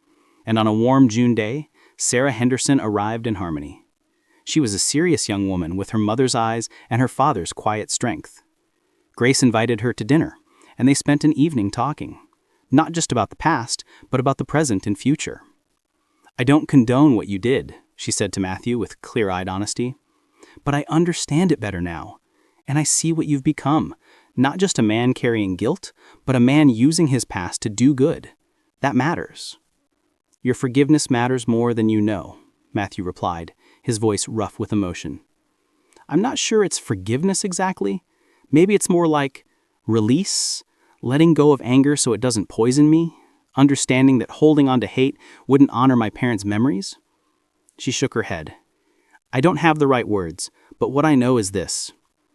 and on a warm June day, Sarah Henderson arrived in Harmony. She was a serious young woman with her mother's eyes and her father's quiet strength. Grace invited her to dinner, and they spent an evening talking, not just about the past, but about the present and future. "I don't condone what you did," she said to Matthew with clear-eyed honesty, "but I understand it better now, and I see what you've become. Not just a man carrying guilt, but a man using his past to do good. That matters." "Your forgiveness matters more than you know," Matthew replied, his voice rough with emotion. "I'm not sure it's forgiveness exactly. Maybe it's more like release, letting go of anger so it doesn't poison me, understanding that holding on to hate wouldn't honor my parents' memories." She shook her head. "I don't have the right words, but what I know is this.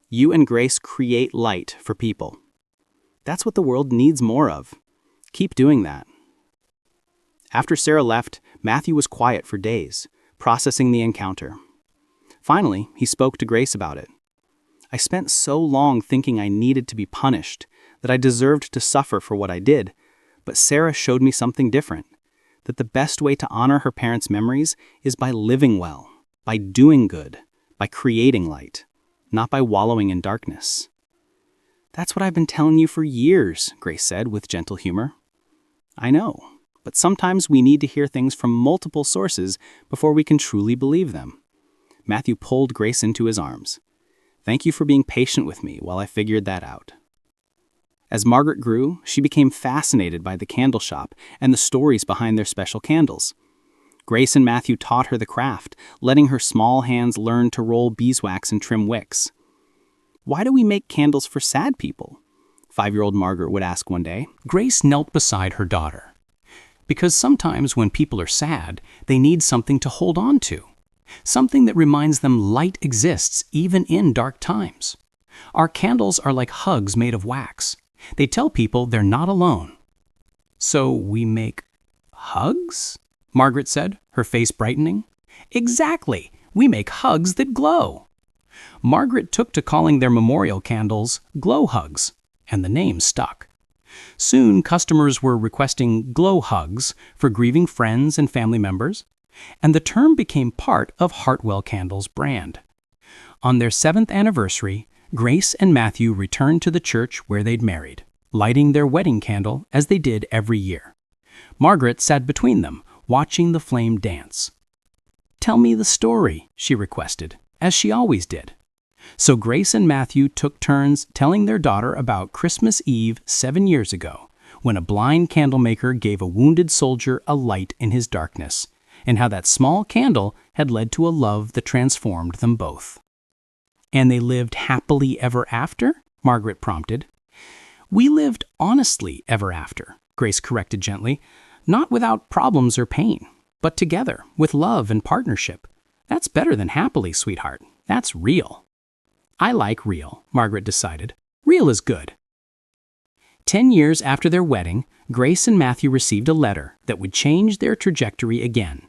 You and Grace create light for people. That's what the world needs more of. Keep doing that." After Sarah left, Matthew was quiet for days, processing the encounter. Finally, he spoke to Grace about it. "I spent so long thinking I needed to be punished, that I deserved to suffer for what I did, but Sarah showed me something different, that the best way to honor her parents' memories is by living well, by doing good, by creating light, not by wallowing in darkness." "That's what I've been telling you for years," Grace said with gentle humor. "I know, but sometimes we need to hear things from multiple sources before we can truly believe them." Matthew pulled Grace into his arms. "Thank you for being patient with me while I figured that out." As Margaret grew, she became fascinated by the candle shop and the stories behind their special candles. Grace and Matthew taught her the craft, letting her small hands learn to roll beeswax and trim wicks. "Why do we make candles for sad people?" 5-year-old Margaret would ask one day. Grace knelt beside her daughter. "Because sometimes when people are sad, they need something to hold on to. Something that reminds them light exists even in dark times. Our candles are like hugs made of wax. They tell people they're not alone." "So we make hugs?" Margaret said, her face brightening. "Exactly! We make hugs that glow." Margaret took to calling their memorial candles glow hugs, and the name stuck. Soon, customers were requesting glow hugs for grieving friends and family members, and the term became part of Hartwell Candles' brand. On their 7th anniversary, Grace and Matthew returned to the church where they'd married, lighting their wedding candle as they did every year. Margaret sat between them, watching the flame dance. "Tell me the story," she requested, as she always did. So Grace and Matthew took turns telling their daughter about Christmas Eve 7 years ago, when a blind candlemaker gave a wounded soldier a light in his darkness, and how that small candle had led to a love that transformed them both. "And they lived happily ever after?" Margaret prompted. "We lived honestly ever after," Grace corrected gently, "not without problems or pain, but together, with love and partnership. That's better than happily, sweetheart. That's real." "I like real," Margaret decided. "Real is good." 10 years after their wedding, Grace and Matthew received a letter that would change their trajectory again.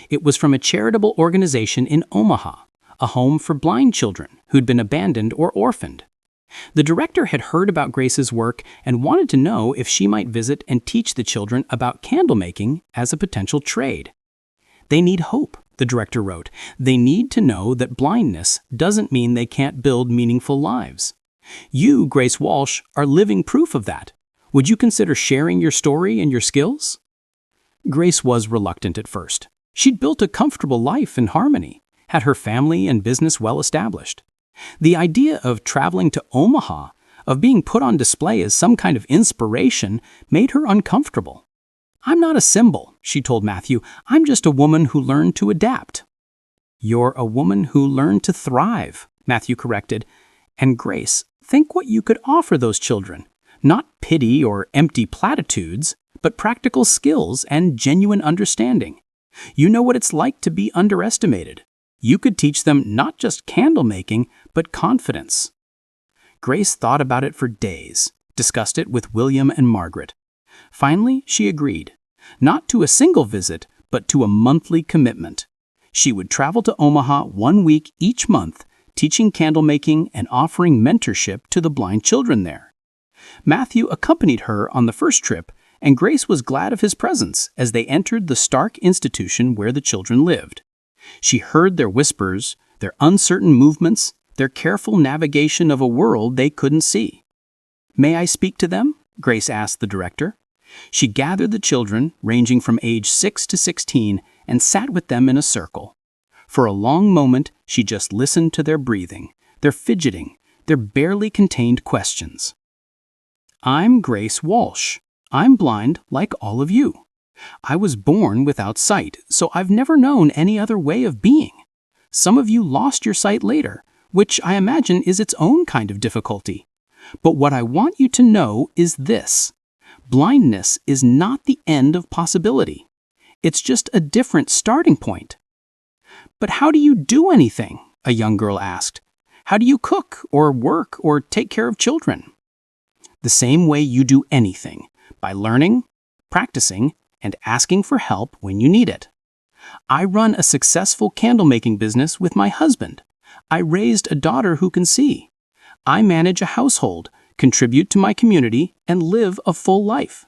It was from a charitable organization in Omaha, a home for blind children who'd been abandoned or orphaned. The director had heard about Grace's work and wanted to know if she might visit and teach the children about candle making as a potential trade. "They need hope," the director wrote. "They need to know that blindness doesn't mean they can't build meaningful lives. You, Grace Walsh, are living proof of that. Would you consider sharing your story and your skills?" Grace was reluctant at first. She'd built a comfortable life in Harmony, had her family and business well established. The idea of traveling to Omaha, of being put on display as some kind of inspiration, made her uncomfortable. "I'm not a symbol," she told Matthew. "I'm just a woman who learned to adapt." "You're a woman who learned to thrive," Matthew corrected. "And Grace, think what you could offer those children. Not pity or empty platitudes, but practical skills and genuine understanding. You know what it's like to be underestimated. You could teach them not just candle making, but confidence." Grace thought about it for days, discussed it with William and Margaret. Finally, she agreed. Not to a single visit, but to a monthly commitment. She would travel to Omaha 1 week each month, teaching candle making and offering mentorship to the blind children there. Matthew accompanied her on the first trip, and Grace was glad of his presence as they entered the stark institution where the children lived. She heard their whispers, their uncertain movements, their careful navigation of a world they couldn't see. "May I speak to them?" Grace asked the director. She gathered the children, ranging from age 6 to 16, and sat with them in a circle. For a long moment, she just listened to their breathing, their fidgeting, their barely contained questions. "I'm Grace Walsh. I'm blind like all of you. I was born without sight, so I've never known any other way of being. Some of you lost your sight later, which I imagine is its own kind of difficulty. But what I want you to know is this. Blindness is not the end of possibility. It's just a different starting point." "But how do you do anything?" a young girl asked. "How do you cook or work or take care of children?" "The same way you do anything, by learning, practicing, and asking for help when you need it. I run a successful candle-making business with my husband. I raised a daughter who can see. I manage a household, contribute to my community, and live a full life.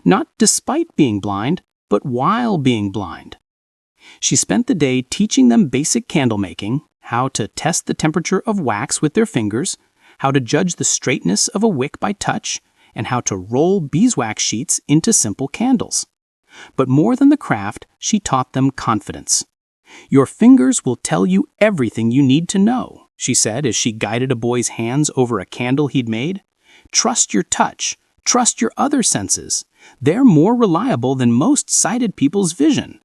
Not despite being blind, but while being blind." She spent the day teaching them basic candle making, how to test the temperature of wax with their fingers, how to judge the straightness of a wick by touch, and how to roll beeswax sheets into simple candles. But more than the craft, she taught them confidence. "Your fingers will tell you everything you need to know," she said as she guided a boy's hands over a candle he'd made. "Trust your touch. Trust your other senses. They're more reliable than most sighted people's vision."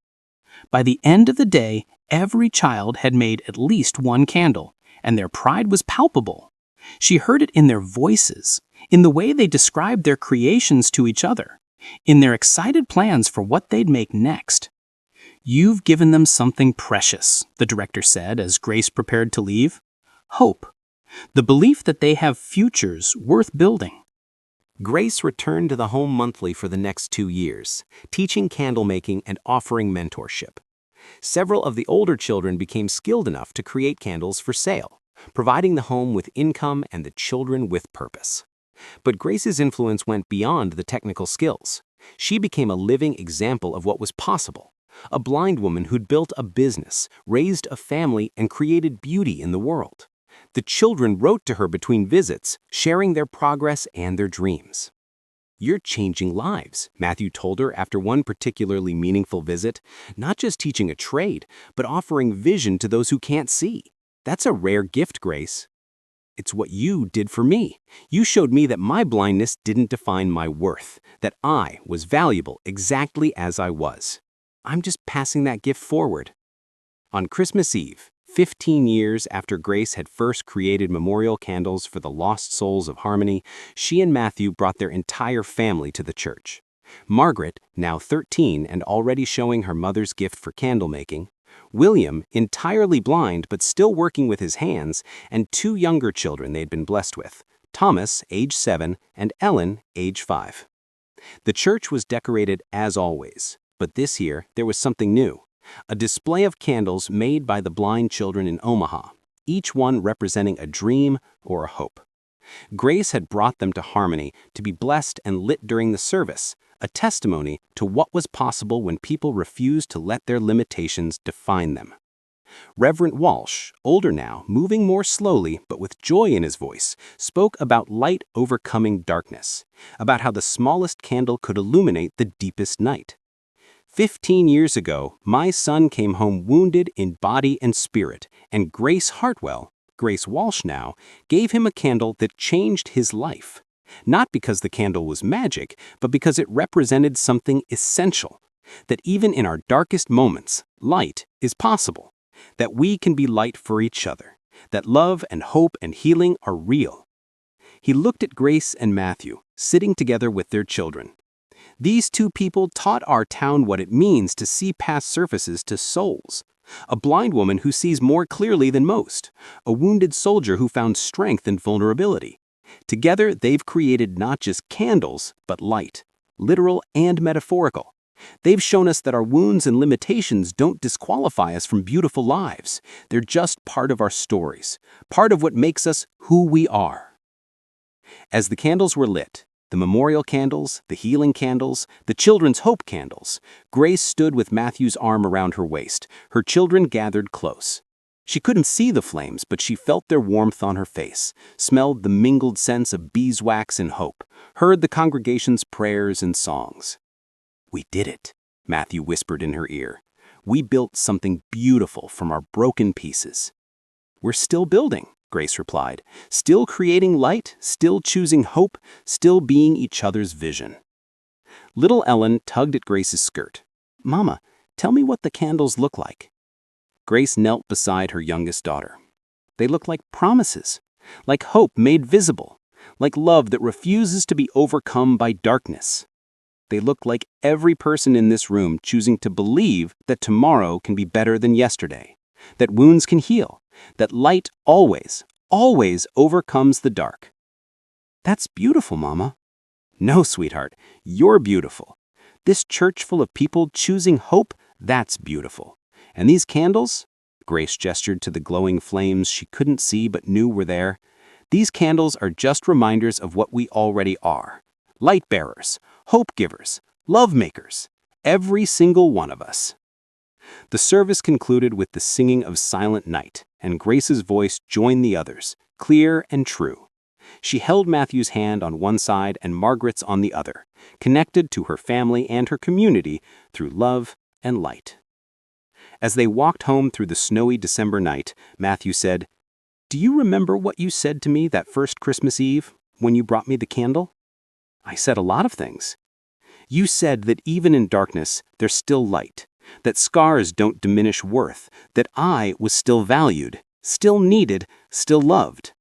By the end of the day, every child had made at least one candle, and their pride was palpable. She heard it in their voices, in the way they described their creations to each other, in their excited plans for what they'd make next. "You've given them something precious," the director said as Grace prepared to leave. "Hope. The belief that they have futures worth building." Grace returned to the home monthly for the next 2 years, teaching candle making and offering mentorship. Several of the older children became skilled enough to create candles for sale, providing the home with income and the children with purpose. But Grace's influence went beyond the technical skills. She became a living example of what was possible. A blind woman who'd built a business, raised a family, and created beauty in the world. The children wrote to her between visits, sharing their progress and their dreams. "You're changing lives," Matthew told her after one particularly meaningful visit. "Not just teaching a trade, but offering vision to those who can't see. That's a rare gift, Grace." "It's what you did for me. You showed me that my blindness didn't define my worth, that I was valuable exactly as I was. I'm just passing that gift forward." On Christmas Eve, 15 years after Grace had first created memorial candles for the lost souls of Harmony, she and Matthew brought their entire family to the church. Margaret, now 13 and already showing her mother's gift for candle making, William, entirely blind but still working with his hands, and 2 younger children they'd been blessed with, Thomas, age 7, and Ellen, age 5. The church was decorated as always, but this year there was something new. A display of candles made by the blind children in Omaha, each one representing a dream or a hope. Grace had brought them to Harmony to be blessed and lit during the service, a testimony to what was possible when people refused to let their limitations define them. Reverend Walsh, older now, moving more slowly but with joy in his voice, spoke about light overcoming darkness, about how the smallest candle could illuminate the deepest night. 15 years ago, my son came home wounded in body and spirit, and Grace Hartwell, Grace Walsh now, gave him a candle that changed his life. Not because the candle was magic, but because it represented something essential. That even in our darkest moments, light is possible. That we can be light for each other. That love and hope and healing are real. He looked at Grace and Matthew, sitting together with their children. These two people taught our town what it means to see past surfaces to souls. A blind woman who sees more clearly than most. A wounded soldier who found strength in vulnerability. Together, they've created not just candles, but light, literal and metaphorical. They've shown us that our wounds and limitations don't disqualify us from beautiful lives. They're just part of our stories, part of what makes us who we are. As the candles were lit, the memorial candles, the healing candles, the children's hope candles, Grace stood with Matthew's arm around her waist, her children gathered close. She couldn't see the flames, but she felt their warmth on her face, smelled the mingled scents of beeswax and hope, heard the congregation's prayers and songs. "We did it," Matthew whispered in her ear. "We built something beautiful from our broken pieces." "We're still building," Grace replied, "still creating light, still choosing hope, still being each other's vision." Little Ellen tugged at Grace's skirt. "Mama, tell me what the candles look like." Grace knelt beside her youngest daughter. "They look like promises, like hope made visible, like love that refuses to be overcome by darkness. They look like every person in this room choosing to believe that tomorrow can be better than yesterday, that wounds can heal, that light always, always overcomes the dark." "That's beautiful, Mama." "No, sweetheart, you're beautiful. This church full of people choosing hope, that's beautiful. And these candles," Grace gestured to the glowing flames she couldn't see but knew were there, "these candles are just reminders of what we already are. Light bearers, hope givers, love makers, every single one of us." The service concluded with the singing of Silent Night, and Grace's voice joined the others, clear and true. She held Matthew's hand on one side and Margaret's on the other, connected to her family and her community through love and light. As they walked home through the snowy December night, Matthew said, "Do you remember what you said to me that first Christmas Eve, when you brought me the candle?" "I said a lot of things." "You said that even in darkness, there's still light, that scars don't diminish worth, that I was still valued, still needed, still loved."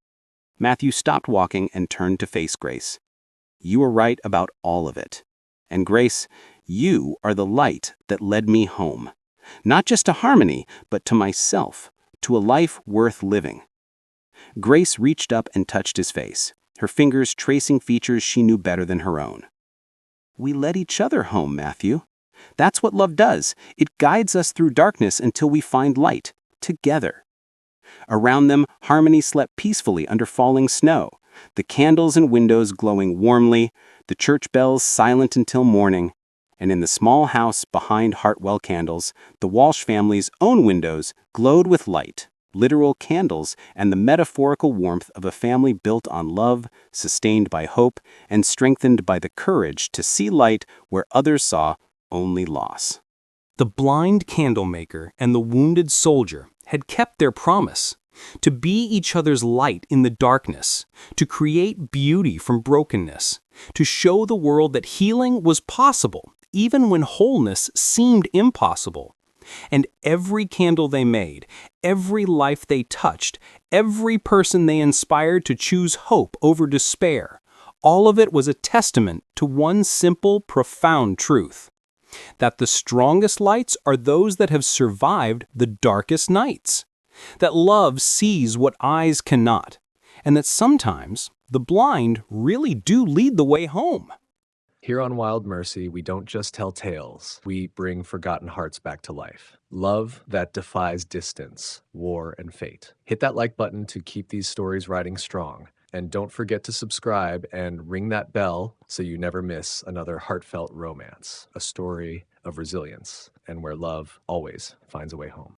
Matthew stopped walking and turned to face Grace. "You were right about all of it. And Grace, you are the light that led me home. Not just to harmony, but to myself, to a life worth living." Grace reached up and touched his face, her fingers tracing features she knew better than her own. "We led each other home, Matthew. That's what love does. It guides us through darkness until we find light, together." Around them, Harmony slept peacefully under falling snow, the candles and windows glowing warmly, the church bells silent until morning. And in the small house behind Hartwell candles, the Walsh family's own windows glowed with light, literal candles, and the metaphorical warmth of a family built on love, sustained by hope, and strengthened by the courage to see light where others saw only loss. The blind candlemaker and the wounded soldier had kept their promise to be each other's light in the darkness, to create beauty from brokenness, to show the world that healing was possible even when wholeness seemed impossible. And every candle they made, every life they touched, every person they inspired to choose hope over despair, all of it was a testament to one simple, profound truth: that the strongest lights are those that have survived the darkest nights, that love sees what eyes cannot, and that sometimes the blind really do lead the way home. Here on Wild Mercy, we don't just tell tales, we bring forgotten hearts back to life. Love that defies distance, war, and fate. Hit that like button to keep these stories riding strong. And don't forget to subscribe and ring that bell so you never miss another heartfelt romance, a story of resilience, and where love always finds a way home.